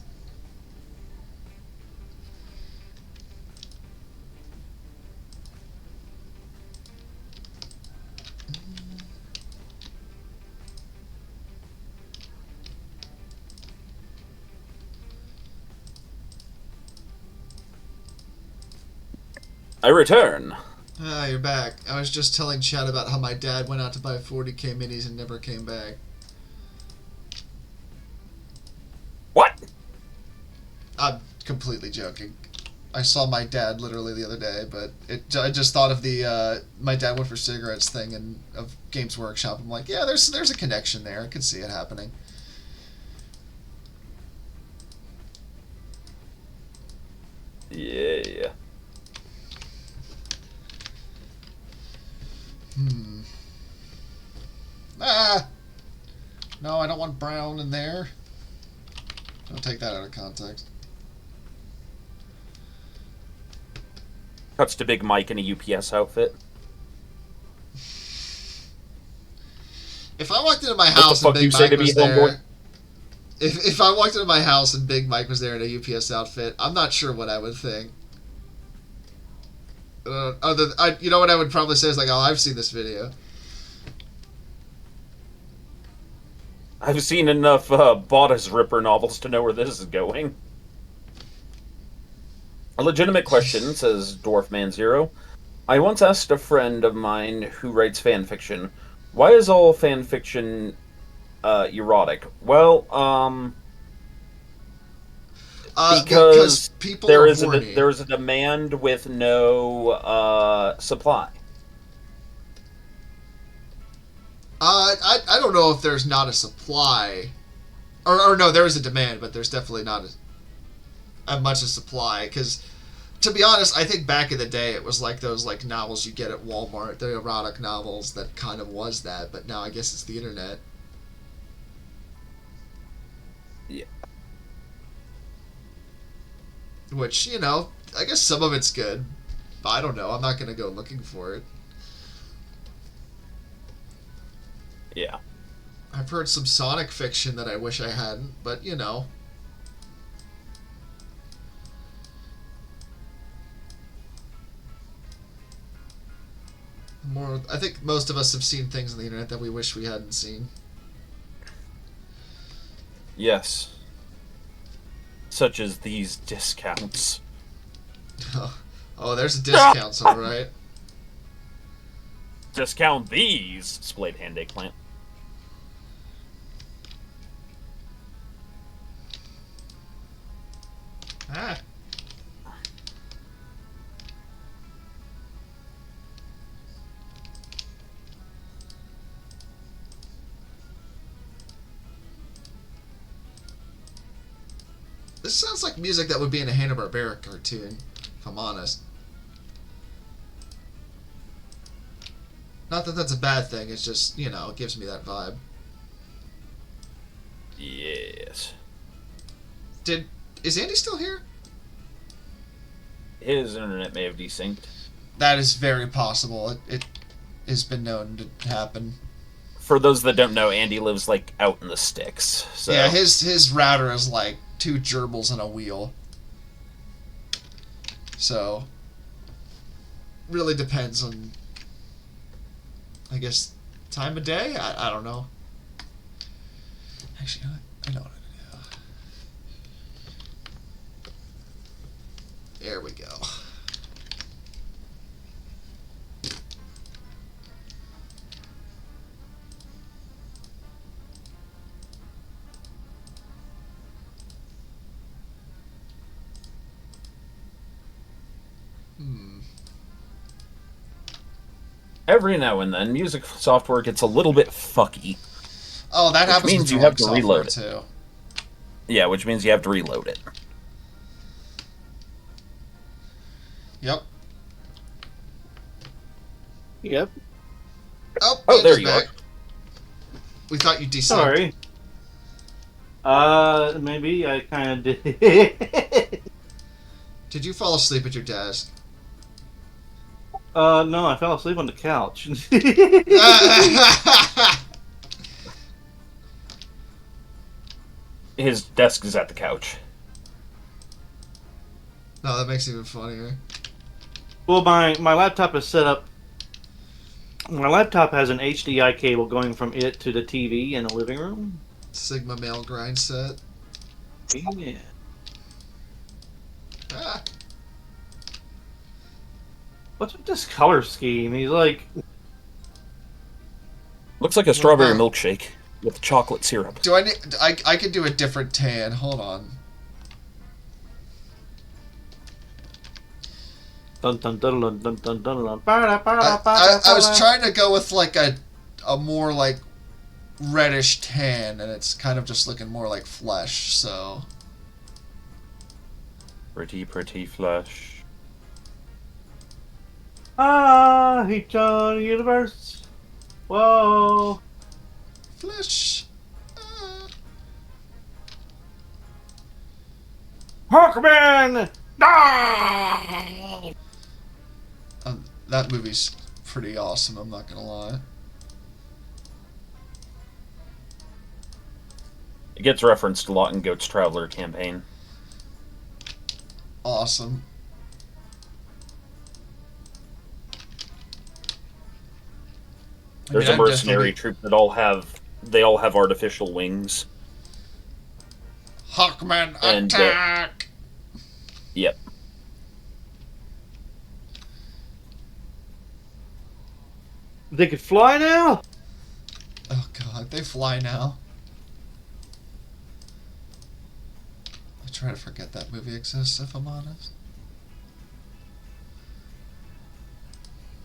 [SPEAKER 2] I return.
[SPEAKER 1] Ah, you're back. I was just telling Chad about how my dad went out to buy 40K minis and never came back.
[SPEAKER 2] What?
[SPEAKER 1] I'm completely joking. I saw my dad literally the other day, but I just thought of the my dad went for cigarettes thing and of Games Workshop. I'm like, yeah, there's a connection there. I could see it happening.
[SPEAKER 2] Yeah.
[SPEAKER 1] Ah! No, I don't want brown in there. Don't take that out of context.
[SPEAKER 2] Cuts to Big Mike in a UPS outfit.
[SPEAKER 1] If I walked into my
[SPEAKER 2] What the
[SPEAKER 1] house and
[SPEAKER 2] fuck you
[SPEAKER 1] Big
[SPEAKER 2] say
[SPEAKER 1] Mike
[SPEAKER 2] to me,
[SPEAKER 1] was there...
[SPEAKER 2] homeboy?
[SPEAKER 1] If I walked into my house and Big Mike was there in a UPS outfit, I'm not sure what I would think. You know what I would probably say is like, oh, I've seen this video.
[SPEAKER 2] I've seen enough Bodice Ripper novels to know where this is going. A legitimate question, says Dwarfman Zero. I once asked a friend of mine who writes fan fiction, why is all fan fiction erotic? Well, because
[SPEAKER 1] people are horny.
[SPEAKER 2] there is a demand with no supply.
[SPEAKER 1] I don't know if there's not a supply, or no, there is a demand, but there's definitely not as much a supply. Because to be honest, I think back in the day it was like those like novels you get at Walmart, the erotic novels that kind of was that. But now I guess it's the internet.
[SPEAKER 2] Yeah.
[SPEAKER 1] Which, you know, I guess some of it's good. But I don't know. I'm not going to go looking for it.
[SPEAKER 2] Yeah.
[SPEAKER 1] I've heard some Sonic fiction that I wish I hadn't, but, you know. I think most of us have seen things on the internet that we wish we hadn't seen.
[SPEAKER 2] Yes. Such as these discounts.
[SPEAKER 1] Oh, there's a discount, all right.
[SPEAKER 2] Discount these, splayed hand eggplant.
[SPEAKER 1] Ah. This sounds like music that would be in a Hanna-Barbera cartoon, if I'm honest. Not that that's a bad thing, it's just, you know, it gives me that vibe.
[SPEAKER 2] Yes.
[SPEAKER 1] Is Andy still here?
[SPEAKER 2] His internet may have desynced.
[SPEAKER 1] That is very possible. It has been known to happen.
[SPEAKER 2] For those that don't know, Andy lives like out in the sticks. So.
[SPEAKER 1] Yeah, his router is like 2 gerbils and a wheel. So, really depends on, I guess, time of day? I don't know. Actually, I know what I'm going to do. There we go.
[SPEAKER 2] every now and then, music software gets a little bit fucky.
[SPEAKER 1] Oh, that happens
[SPEAKER 2] means
[SPEAKER 1] with
[SPEAKER 2] you
[SPEAKER 1] drawing
[SPEAKER 2] have to
[SPEAKER 1] software
[SPEAKER 2] reload it.
[SPEAKER 1] too.
[SPEAKER 2] Yeah, which means you have to reload it.
[SPEAKER 1] Yep.
[SPEAKER 3] Yep.
[SPEAKER 1] Oh,
[SPEAKER 2] there you are.
[SPEAKER 1] We thought you desynced.
[SPEAKER 3] Sorry. Maybe I kind of did.
[SPEAKER 1] Did you fall asleep at your desk?
[SPEAKER 3] No, I fell asleep on the couch.
[SPEAKER 2] His desk is at the couch.
[SPEAKER 1] No, that makes it even funnier.
[SPEAKER 3] Well, my laptop is set up. My laptop has an HDI cable going from it to the TV in the living room.
[SPEAKER 1] Sigma male grind set.
[SPEAKER 3] Yeah.
[SPEAKER 1] Ah.
[SPEAKER 3] What's with this color scheme? He's like,
[SPEAKER 2] Looks like a strawberry
[SPEAKER 1] about-
[SPEAKER 2] milkshake with chocolate syrup.
[SPEAKER 1] Do I need? I could do a different tan. Hold on.
[SPEAKER 3] dun dun dun dun dun dun dun dun.
[SPEAKER 1] I was trying to go with like a more like reddish tan, and it's kind of just looking more like flesh. So
[SPEAKER 2] Pretty flesh.
[SPEAKER 3] Heat on the universe. Whoa.
[SPEAKER 1] flesh. Ah.
[SPEAKER 3] Hawkman! Ah!
[SPEAKER 1] That movie's pretty awesome. I'm not gonna lie.
[SPEAKER 2] It gets referenced a lot in Goat's Traveler campaign.
[SPEAKER 1] Awesome.
[SPEAKER 2] There's a mercenary troop that all have artificial wings.
[SPEAKER 1] Hawkman
[SPEAKER 2] And,
[SPEAKER 1] attack.
[SPEAKER 2] Yep.
[SPEAKER 3] They could fly now?
[SPEAKER 1] Oh god, they fly now. I try to forget that movie exists, if I'm honest.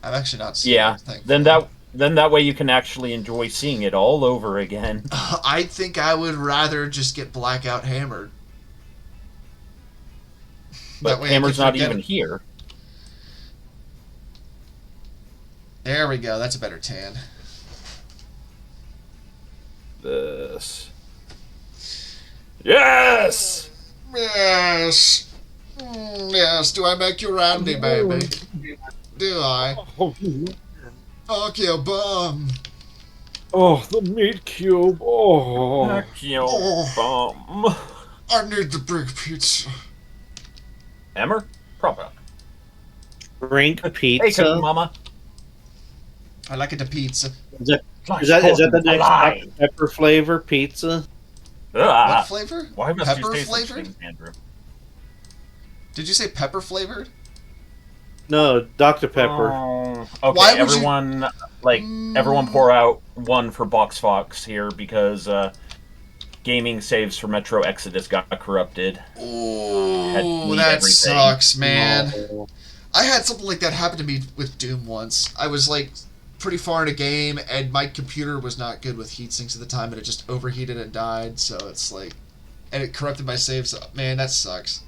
[SPEAKER 1] I've actually not seen
[SPEAKER 2] Yeah.
[SPEAKER 1] it. Thankfully.
[SPEAKER 2] Then that way you can actually enjoy seeing it all over again.
[SPEAKER 1] I think I would rather just get blackout hammered.
[SPEAKER 2] But
[SPEAKER 1] That way I
[SPEAKER 2] Hammer's
[SPEAKER 1] can
[SPEAKER 2] not
[SPEAKER 1] forget
[SPEAKER 2] even
[SPEAKER 1] it.
[SPEAKER 2] here.
[SPEAKER 1] There we go. That's a better tan.
[SPEAKER 2] This. Yes!
[SPEAKER 1] Yes. Yes. Do I make you Randy, baby? Do I? Fuck your bum.
[SPEAKER 3] Oh, the meat cube. Oh.
[SPEAKER 2] Heck your bum.
[SPEAKER 1] I need the big pizza.
[SPEAKER 2] Hammer? Prop up.
[SPEAKER 3] Drink
[SPEAKER 2] Hey,
[SPEAKER 3] pizza.
[SPEAKER 2] mama.
[SPEAKER 1] I like it a pizza.
[SPEAKER 3] Is that the next Dr. Pepper flavor pizza?
[SPEAKER 1] What flavor?
[SPEAKER 2] Why must
[SPEAKER 1] Pepper
[SPEAKER 2] you say such
[SPEAKER 1] flavored?
[SPEAKER 2] things, Andrew?
[SPEAKER 1] Did you say pepper flavored?
[SPEAKER 3] No, Dr. Pepper.
[SPEAKER 2] Oh, okay,
[SPEAKER 1] Why would
[SPEAKER 2] everyone pour out one for Box Fox here because gaming saves for Metro Exodus got corrupted. Had to
[SPEAKER 1] Oh,
[SPEAKER 2] delete
[SPEAKER 1] that
[SPEAKER 2] everything.
[SPEAKER 1] sucks, man.
[SPEAKER 3] No.
[SPEAKER 1] I had something like that happen to me with Doom once. I was like pretty far in a game, and my computer was not good with heat sinks at the time, and it just overheated and died. So it's like, and it corrupted my saves. Man, that sucks.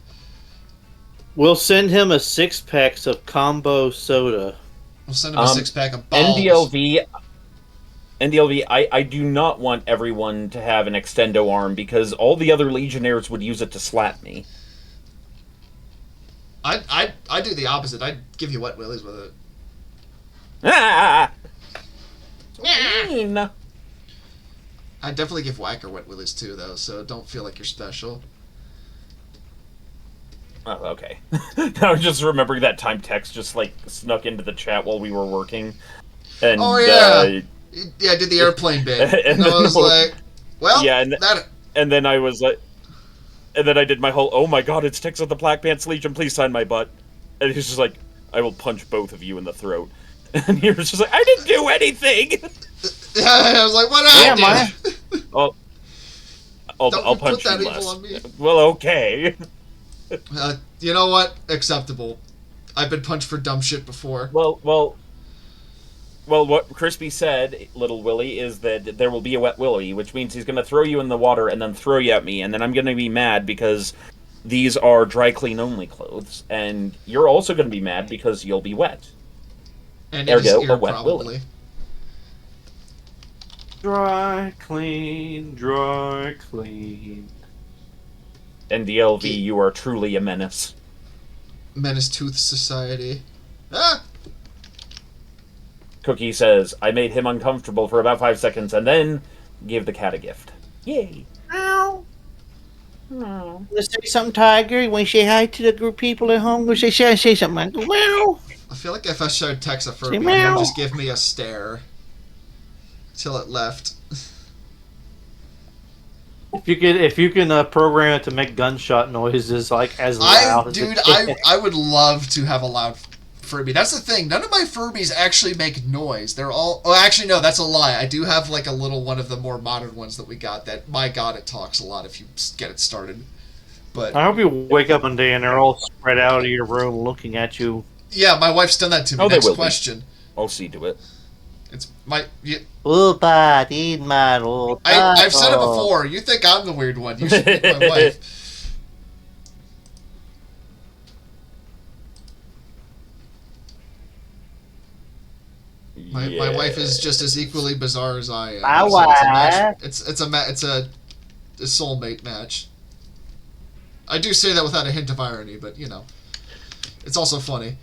[SPEAKER 3] We'll send him a 6-pack of combo soda.
[SPEAKER 1] We'll send him a 6-pack of balls.
[SPEAKER 2] NDLV, I do not want everyone to have an extendo arm because all the other Legionnaires would use it to slap me.
[SPEAKER 1] I do the opposite. I'd give you wet willies with it.
[SPEAKER 2] Ah!
[SPEAKER 1] I'd definitely give Whacker wet willies too, though, so don't feel like you're special.
[SPEAKER 2] Oh, okay. I was just remembering that time text just like snuck into the chat while we were working. And,
[SPEAKER 1] Oh, yeah. Yeah, I did the airplane bit. And I was like, well,
[SPEAKER 2] yeah,
[SPEAKER 1] and
[SPEAKER 2] then I was like, and then I did my whole, oh my god, it's Tex of the Black Pants Legion, please sign my butt. And he was just like, I will punch both of you in the throat. And he was just like, I didn't do anything!
[SPEAKER 1] I was like, what I do?
[SPEAKER 2] I'll punch
[SPEAKER 1] put that
[SPEAKER 2] you
[SPEAKER 1] evil
[SPEAKER 2] less.
[SPEAKER 1] on me.
[SPEAKER 2] Well, okay.
[SPEAKER 1] You know what? Acceptable. I've been punched for dumb shit before.
[SPEAKER 2] Well, Well, what Crispy said, little Willie, is that there will be a wet Willie, which means he's going to throw you in the water and then throw you at me, and then I'm going to be mad because these are dry clean only clothes, and you're also going to be mad because you'll be wet.
[SPEAKER 1] And it is
[SPEAKER 2] Ergo,
[SPEAKER 1] ear,
[SPEAKER 2] a wet
[SPEAKER 1] probably.
[SPEAKER 2] Willie.
[SPEAKER 3] Dry clean, dry clean.
[SPEAKER 2] And DLV, you are truly a menace.
[SPEAKER 1] Menace Tooth Society. Ah!
[SPEAKER 2] Cookie says, I made him uncomfortable for about 5 seconds and then gave the cat a gift. Yay.
[SPEAKER 4] Ow. Oh. Let's say something, Tiger. You want to say hi to the group people at home? Go say something. Man. Go, meow.
[SPEAKER 1] I feel like if I showed Tex a Furby,
[SPEAKER 4] Say
[SPEAKER 1] it
[SPEAKER 4] meow.
[SPEAKER 1] would just give me a stare. Till it left.
[SPEAKER 3] If you can program it to make gunshot noises like as loud as
[SPEAKER 1] Dude,
[SPEAKER 3] it
[SPEAKER 1] I would love to have a loud Furby. That's the thing. None of my Furbies actually make noise. They're all... Oh, actually, no, that's a lie. I do have, like, a little one of the more modern ones that we got that, my God, it talks a lot if you get it started. But...
[SPEAKER 3] I hope you wake up one day and they're all spread out of your room looking at you.
[SPEAKER 1] Yeah, my wife's done that to me.
[SPEAKER 2] Oh,
[SPEAKER 1] Next
[SPEAKER 2] they will
[SPEAKER 1] question.
[SPEAKER 2] Be. I'll see to it.
[SPEAKER 1] It's my...
[SPEAKER 4] I've
[SPEAKER 1] said it before. You think I'm the weird one. You should pick my wife. My wife is just as equally bizarre as I am.
[SPEAKER 4] My
[SPEAKER 1] So
[SPEAKER 4] wife.
[SPEAKER 1] it's a soulmate match. I do say that without a hint of irony, but you know, it's also funny.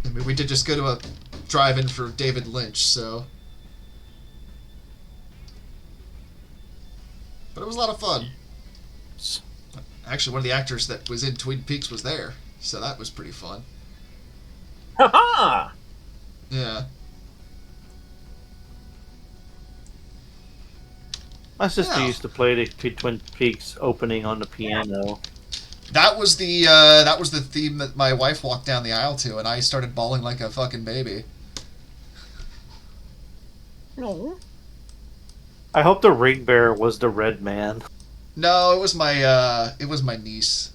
[SPEAKER 1] I mean, we did just go to a drive-in for David Lynch, so. But it was a lot of fun. Actually, one of the actors that was in Twin Peaks was there, so that was pretty fun.
[SPEAKER 2] Ha-ha!
[SPEAKER 1] Yeah.
[SPEAKER 3] My sister
[SPEAKER 1] Yeah.
[SPEAKER 3] used to play the Twin Peaks opening on the piano.
[SPEAKER 1] That was the theme that my wife walked down the aisle to, and I started bawling like a fucking baby.
[SPEAKER 4] No.
[SPEAKER 3] I hope the ring bearer was the red man.
[SPEAKER 1] No, it was my niece.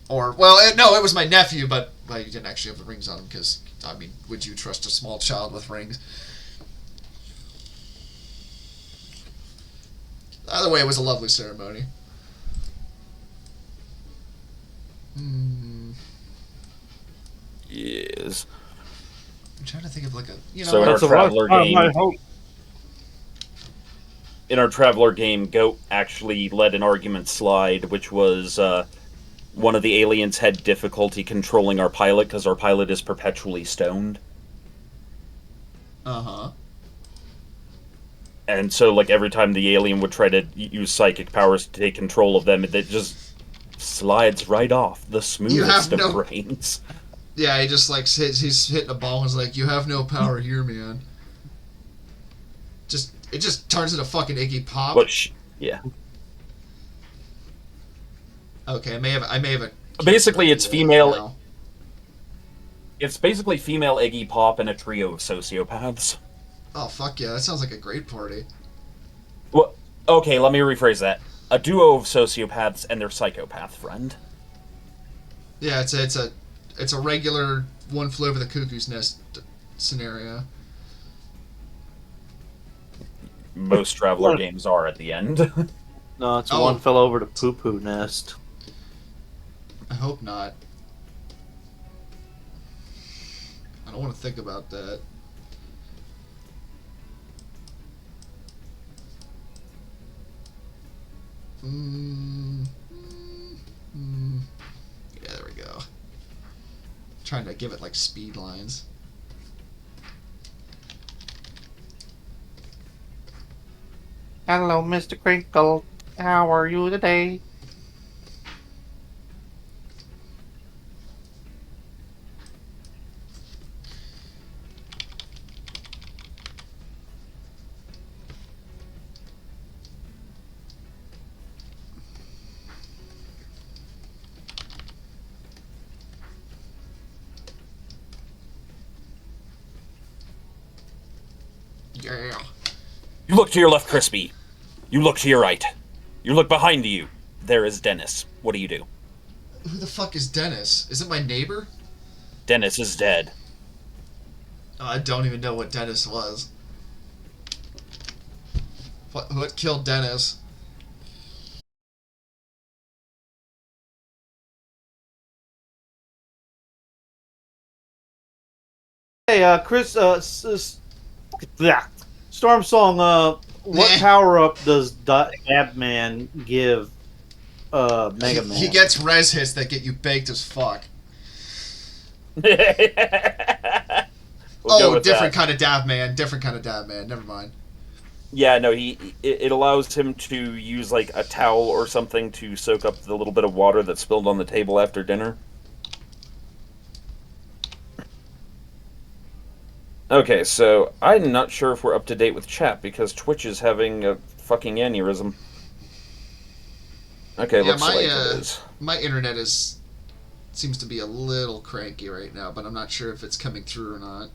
[SPEAKER 1] Or no, it was my nephew, but he didn't actually have the rings on him because I mean, would you trust a small child with rings? Either way, it was a lovely ceremony.
[SPEAKER 2] Yes.
[SPEAKER 1] I'm trying to think of like a
[SPEAKER 2] So in our Traveler game,
[SPEAKER 3] I hope.
[SPEAKER 2] in our Traveler game, Goat actually let an argument slide, which was one of the aliens had difficulty controlling our pilot because our pilot is perpetually stoned.
[SPEAKER 1] Uh-huh.
[SPEAKER 2] And so, like, every time the alien would try to use psychic powers to take control of them, it just slides right off the smoothest of brains.
[SPEAKER 1] Yeah, he just, like, he's hitting a ball and is like, you have no power here, man. It just turns into fucking Iggy Pop.
[SPEAKER 2] Yeah.
[SPEAKER 1] Okay, I may have
[SPEAKER 2] Basically, it's female... Now. It's basically female Iggy Pop and a trio of sociopaths.
[SPEAKER 1] Oh, fuck yeah, that sounds like a great party.
[SPEAKER 2] Well, okay, let me rephrase that. A duo of sociopaths and their psychopath friend.
[SPEAKER 1] Yeah, it's a regular One Flew Over the Cuckoo's Nest scenario.
[SPEAKER 2] Most Traveler games are at the end.
[SPEAKER 3] No, it's one fell over the poo-poo nest.
[SPEAKER 1] I hope not. I don't want to think about that. Yeah, there we go. Trying to give it like speed lines.
[SPEAKER 4] Hello, Mr. Crinkle. How are you today?
[SPEAKER 1] Yeah.
[SPEAKER 2] You look to your left, Crispy. You look to your right. You look behind you. There is Dennis. What do you do?
[SPEAKER 1] Who the fuck is Dennis? Is it my neighbor?
[SPEAKER 2] Dennis is dead.
[SPEAKER 1] Oh, I don't even know what Dennis was. What killed Dennis?
[SPEAKER 3] Hey, Chris, Storm Song, what
[SPEAKER 1] Nah.
[SPEAKER 3] power up does Dab Man give Mega Man?
[SPEAKER 1] He gets res hits that get you baked as fuck.
[SPEAKER 2] We'll go with
[SPEAKER 1] different
[SPEAKER 2] that.
[SPEAKER 1] kind of dab man. Different kind of dab man. Never mind.
[SPEAKER 2] Yeah, no, it allows him to use like a towel or something to soak up the little bit of water that spilled on the table after dinner. Okay, so I'm not sure if we're up to date with chat because Twitch is having a fucking aneurysm. Okay,
[SPEAKER 1] Yeah,
[SPEAKER 2] looks like it is.
[SPEAKER 1] my internet seems to be a little cranky right now, but I'm not sure if it's coming through or not.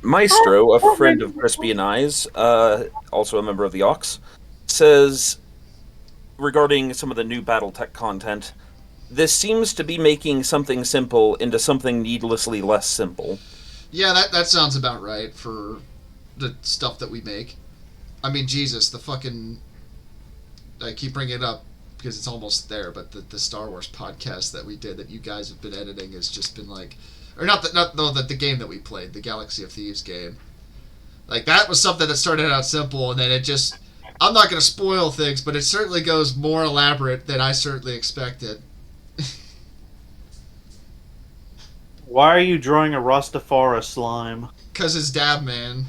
[SPEAKER 2] Maestro, a friend of Crispy and I's, also a member of the Ox, says regarding some of the new BattleTech content, this seems to be making something simple into something needlessly less simple.
[SPEAKER 1] Yeah, that sounds about right for the stuff that we make. I mean, Jesus, the fucking... I keep bringing it up because it's almost there, but the Star Wars podcast that we did that you guys have been editing has just been like... Or not the game that we played, the Galaxy of Thieves game. Like, that was something that started out simple, and then it just... I'm not going to spoil things, but it certainly goes more elaborate than I certainly expected.
[SPEAKER 3] Why are you drawing a Rastafari slime?
[SPEAKER 1] Because it's Dab Man.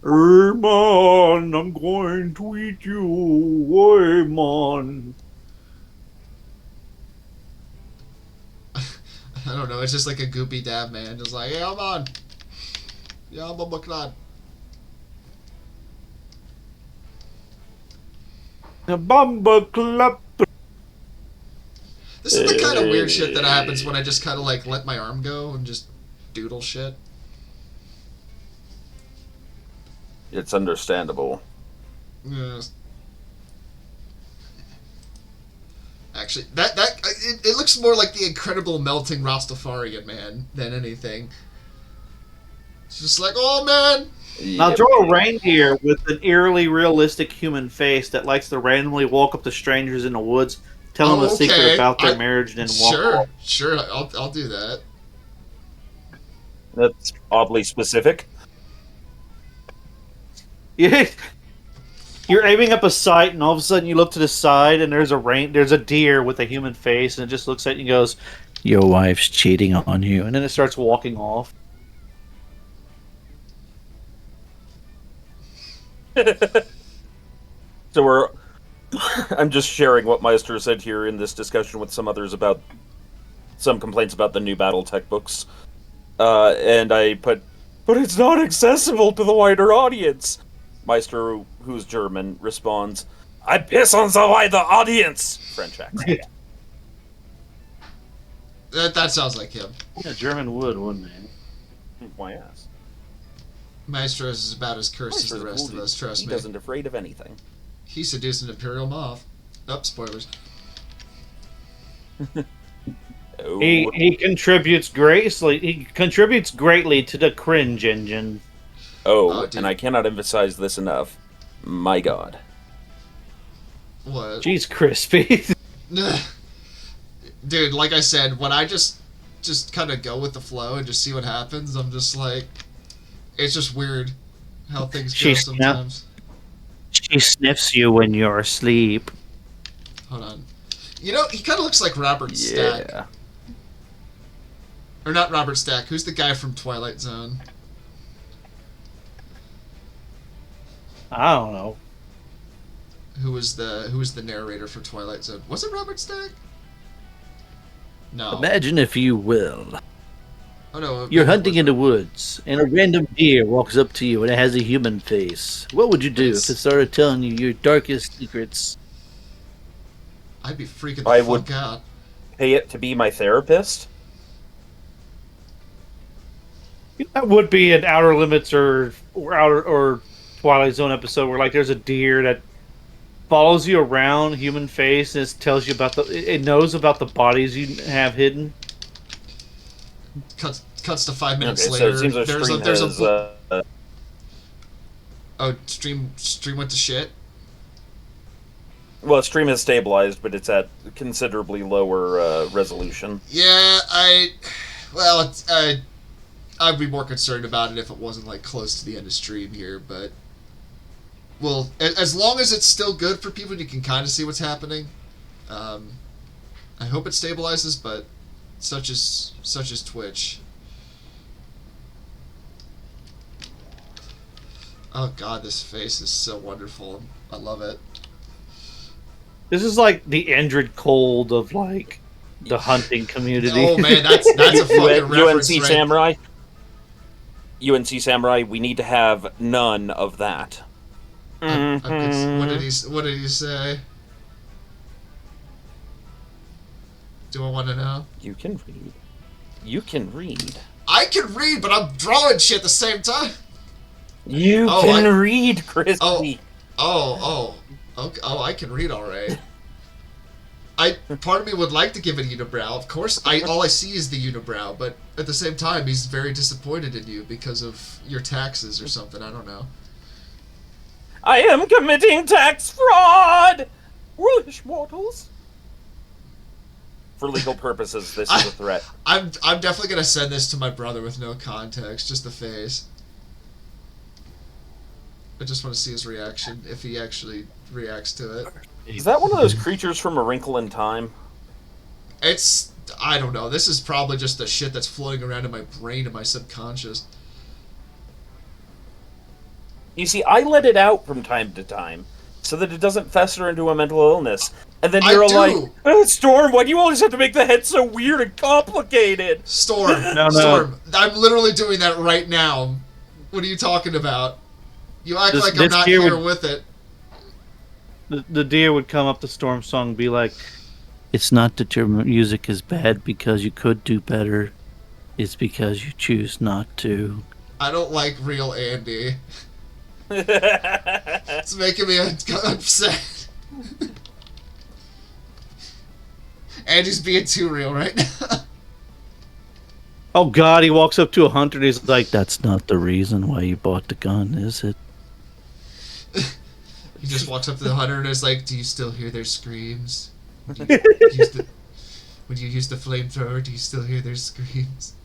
[SPEAKER 3] Hey man, I'm going to eat you. Hey man.
[SPEAKER 1] I don't know, it's just like a goopy Dab Man. Just like, hey, I'm on. Yeah, I'm on my clan.
[SPEAKER 3] A bumba clap.
[SPEAKER 1] This is the kind of weird shit that happens when I just kind of like let my arm go and just doodle shit.
[SPEAKER 2] It's understandable.
[SPEAKER 1] Yes. Actually, it looks more like the incredible melting Rastafarian man than anything. It's just like, oh man.
[SPEAKER 3] Now draw a reindeer with an eerily realistic human face that likes to randomly walk up to strangers in the woods, tell them a secret about their marriage, and then walk off.
[SPEAKER 1] Sure, I'll do that.
[SPEAKER 2] That's oddly specific.
[SPEAKER 3] Yeah. You're aiming up a sight, and all of a sudden you look to the side, and there's a deer with a human face, and it just looks at you and goes, "Your wife's cheating on you," and then it starts walking off.
[SPEAKER 2] So I'm just sharing what Meister said here in this discussion with some others about some complaints about the new BattleTech books. And I put, but it's not accessible to the wider audience. Meister, who's German, responds, I piss on the wider audience! French accent.
[SPEAKER 1] That sounds like him.
[SPEAKER 3] Yeah, German would, wouldn't it?
[SPEAKER 2] My ass.
[SPEAKER 1] Maestro is about as cursed as the rest of us, trust me.
[SPEAKER 2] He isn't afraid of anything.
[SPEAKER 1] He seduced an Imperial moth. Oh, spoilers.
[SPEAKER 2] Oh.
[SPEAKER 3] He contributes greatly. He contributes greatly to the cringe engine.
[SPEAKER 2] Oh, and I cannot emphasize this enough. My God.
[SPEAKER 1] What?
[SPEAKER 3] Jeez, Crispy.
[SPEAKER 1] Dude, like I said, when I just kind of go with the flow and just see what happens, I'm just like, it's just weird how things go sometimes.
[SPEAKER 4] She sniffs you when you're asleep.
[SPEAKER 1] Hold on. You know, he kind of looks like Robert Stack.
[SPEAKER 2] Yeah.
[SPEAKER 1] Or not Robert Stack. Who's the guy from Twilight Zone?
[SPEAKER 3] I don't know.
[SPEAKER 1] Who was the narrator for Twilight Zone? Was it Robert Stack? No.
[SPEAKER 4] Imagine, if you will,
[SPEAKER 1] Oh no.
[SPEAKER 4] you're hunting in the woods, and a random deer walks up to you and it has a human face. What would you do if it started telling you your darkest secrets?
[SPEAKER 1] I'd be freaking the fuck out.
[SPEAKER 2] Pay it to be my therapist?
[SPEAKER 3] That would be an Outer Limits or Twilight Zone episode where like there's a deer that follows you around, human face, and it tells you about it knows about the bodies you have hidden.
[SPEAKER 1] Cuts to 5 minutes
[SPEAKER 2] Okay,
[SPEAKER 1] later.
[SPEAKER 2] so it seems our stream
[SPEAKER 1] there's
[SPEAKER 2] has...
[SPEAKER 1] oh, stream went to shit.
[SPEAKER 2] well, stream has stabilized, but it's at considerably lower resolution.
[SPEAKER 1] Yeah, I'd be more concerned about it if it wasn't like close to the end of stream here, but well, as long as it's still good for people, you can kind of see what's happening. I hope it stabilizes, but such is Twitch. Oh god, this face is so wonderful. I love it.
[SPEAKER 3] This is like the Endred Cold of like the hunting community.
[SPEAKER 1] Oh man, that's a fucking reference,
[SPEAKER 2] UNC
[SPEAKER 1] right?
[SPEAKER 2] Samurai. UNC Samurai. We need to have none of that.
[SPEAKER 1] What did he say? Do I want to know?
[SPEAKER 2] You can read. You can read.
[SPEAKER 1] I can read, but I'm drawing shit at the same time.
[SPEAKER 2] You can read, Krispy.
[SPEAKER 1] Okay. Oh, I can read all right. Part of me would like to give it a unibrow. Of course, all I see is the unibrow, but at the same time, he's very disappointed in you because of your taxes or something. I don't know.
[SPEAKER 2] I am committing tax fraud! Foolish mortals. For legal purposes, this is a threat.
[SPEAKER 1] I'm definitely gonna send this to my brother with no context, just the face. I just want to see his reaction, if he actually reacts to it.
[SPEAKER 2] Is that one of those creatures from A Wrinkle in Time?
[SPEAKER 1] I don't know. This is probably just the shit that's floating around in my brain and my subconscious.
[SPEAKER 2] You see, I let it out from time to time, so that it doesn't fester into a mental illness. And then you're like, Storm, why do you always have to make the head so weird and complicated?
[SPEAKER 1] Storm,
[SPEAKER 3] No.
[SPEAKER 1] Storm, I'm literally doing that right now. What are you talking about? You act like I'm not here with it.
[SPEAKER 3] The deer would come up to Storm Song and be like, "It's not that your music is bad because you could do better. It's because you choose not to."
[SPEAKER 1] I don't like real Andy. It's making me upset. Andy's being too real right now.
[SPEAKER 3] Oh God, he walks up to a hunter and he's like, "That's not the reason why you bought the gun, is it?"
[SPEAKER 1] He just walks up to the hunter and is like, "Do you still hear their screams? When you use the flamethrower, do you still hear their screams?"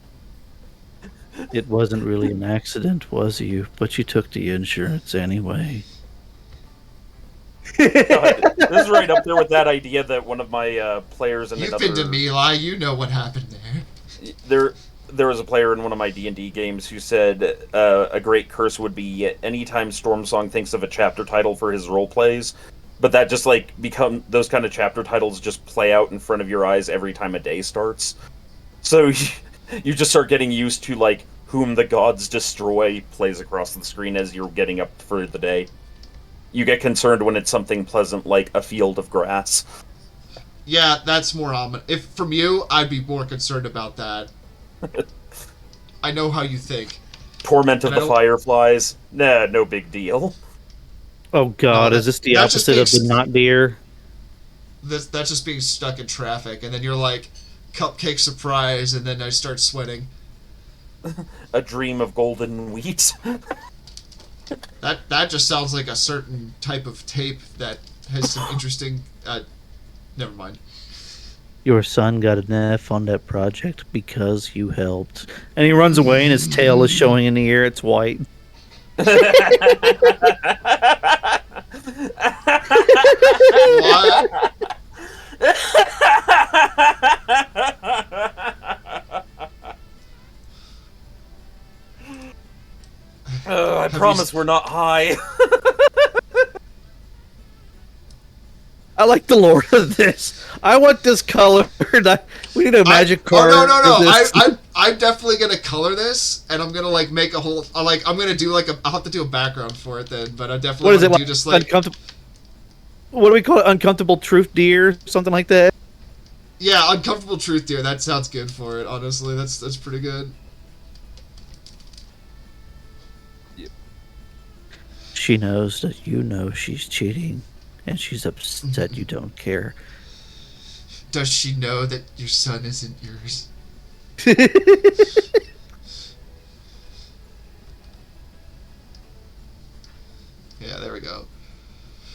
[SPEAKER 3] It wasn't really an accident, was you? But you took the insurance anyway.
[SPEAKER 2] God, this is right up there with that idea that one of my players in
[SPEAKER 1] You've
[SPEAKER 2] another...
[SPEAKER 1] been to Meli, you know what happened there.
[SPEAKER 2] There was a player in one of my D&D games who said a great curse would be anytime Stormsong thinks of a chapter title for his role plays, but that just like those kind of chapter titles just play out in front of your eyes every time a day starts. So you just start getting used to like "Whom the Gods Destroy" plays across the screen as you're getting up for the day. You get concerned when it's something pleasant like "A Field of Grass."
[SPEAKER 1] Yeah, that's more ominous. If from you, I'd be more concerned about that. I know how you think.
[SPEAKER 2] Torment of the Fireflies. Nah, no big deal.
[SPEAKER 3] Oh God, is this the opposite of the not deer?
[SPEAKER 1] That's just being stuck in traffic, and then you're like, "Cupcake surprise," and then I start sweating.
[SPEAKER 2] A dream of golden wheat.
[SPEAKER 1] That just sounds like a certain type of tape that has some interesting. Never mind.
[SPEAKER 3] Your son got an F on that project because you helped. And he runs away and his tail is showing in the air. It's white.
[SPEAKER 1] What?
[SPEAKER 2] I promise we're not high.
[SPEAKER 3] I like the lore of this. I want this colored. We need a magic card.
[SPEAKER 1] Oh no! I'm definitely gonna color this, and I'm gonna like make a whole. I'm gonna do like I'll have to do a background for it then, but I definitely
[SPEAKER 3] What is it
[SPEAKER 1] want to
[SPEAKER 3] like?
[SPEAKER 1] do just like.
[SPEAKER 3] What do we call it? Uncomfortable truth deer, something like that.
[SPEAKER 1] Yeah, uncomfortable truth deer. That sounds good for it. Honestly, that's pretty good.
[SPEAKER 4] She knows that you know she's cheating, and she's upset you don't care.
[SPEAKER 1] Does she know that your son isn't yours? Yeah, there we go.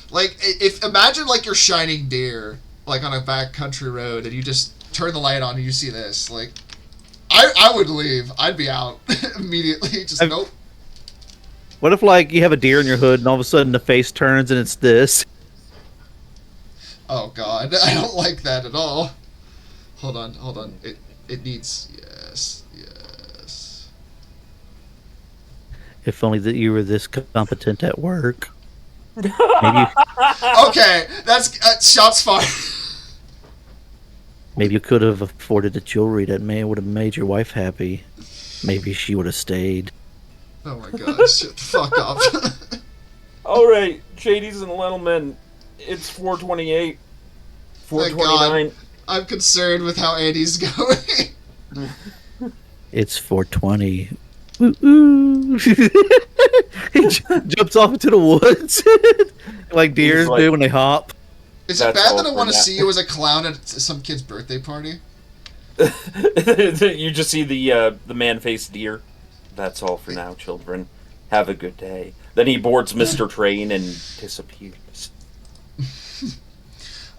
[SPEAKER 1] Like, if imagine like you're shining deer, like on a back country road, and you just turn the light on and you see this. Like, I would leave. I'd be out immediately. Just nope.
[SPEAKER 4] What if, like, you have a deer in your hood, and all of a sudden the face turns and it's this?
[SPEAKER 1] Oh God, I don't like that at all. Hold on. It needs yes.
[SPEAKER 4] If only that you were this competent at work. Maybe
[SPEAKER 1] Okay, that's shots fired.
[SPEAKER 4] maybe you could have afforded the jewelry that would have made your wife happy. Maybe she would have stayed.
[SPEAKER 1] Oh my God, shut the fuck up.
[SPEAKER 2] All right, JDs and gentlemen, it's 4:28, 4:29.
[SPEAKER 1] I'm concerned with how Andy's going.
[SPEAKER 4] It's 4:20. Woo-oo. He jumps off into the woods like deers do when they hop.
[SPEAKER 1] Is it bad that I want to see you as a clown at some kid's birthday party?
[SPEAKER 2] You just see the man-faced deer. That's all for now, children. Have a good day. Then he boards Mr. Train and disappears.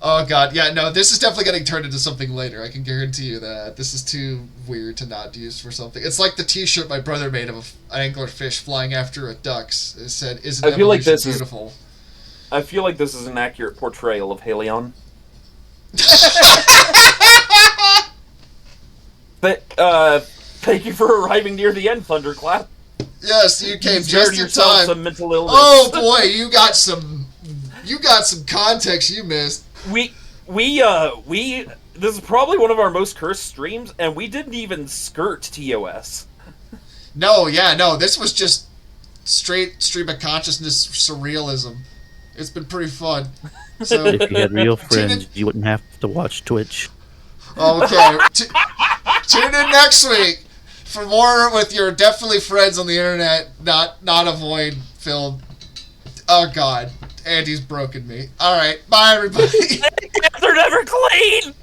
[SPEAKER 1] Oh God, yeah, no, this is definitely getting turned into something later. I can guarantee you that. This is too weird to not use for something. It's like the T-shirt my brother made of an anglerfish flying after a duck. It said, "Isn't evolution beautiful?"
[SPEAKER 2] I feel like this is an accurate portrayal of Halion. But thank you for arriving near the end, Thunderclap.
[SPEAKER 1] Yes, you came just in time.
[SPEAKER 2] Some mental illness.
[SPEAKER 1] Oh boy, you got some context you missed.
[SPEAKER 2] We this is probably one of our most cursed streams, and we didn't even skirt TOS.
[SPEAKER 1] No, this was just straight stream of consciousness surrealism. It's been pretty fun. So
[SPEAKER 4] if you had real friends, you wouldn't have to watch Twitch.
[SPEAKER 1] Okay, tune in next week for more with your definitely friends on the internet, not a void filled. Oh God, Andy's broken me. All right, bye everybody.
[SPEAKER 2] They're never clean.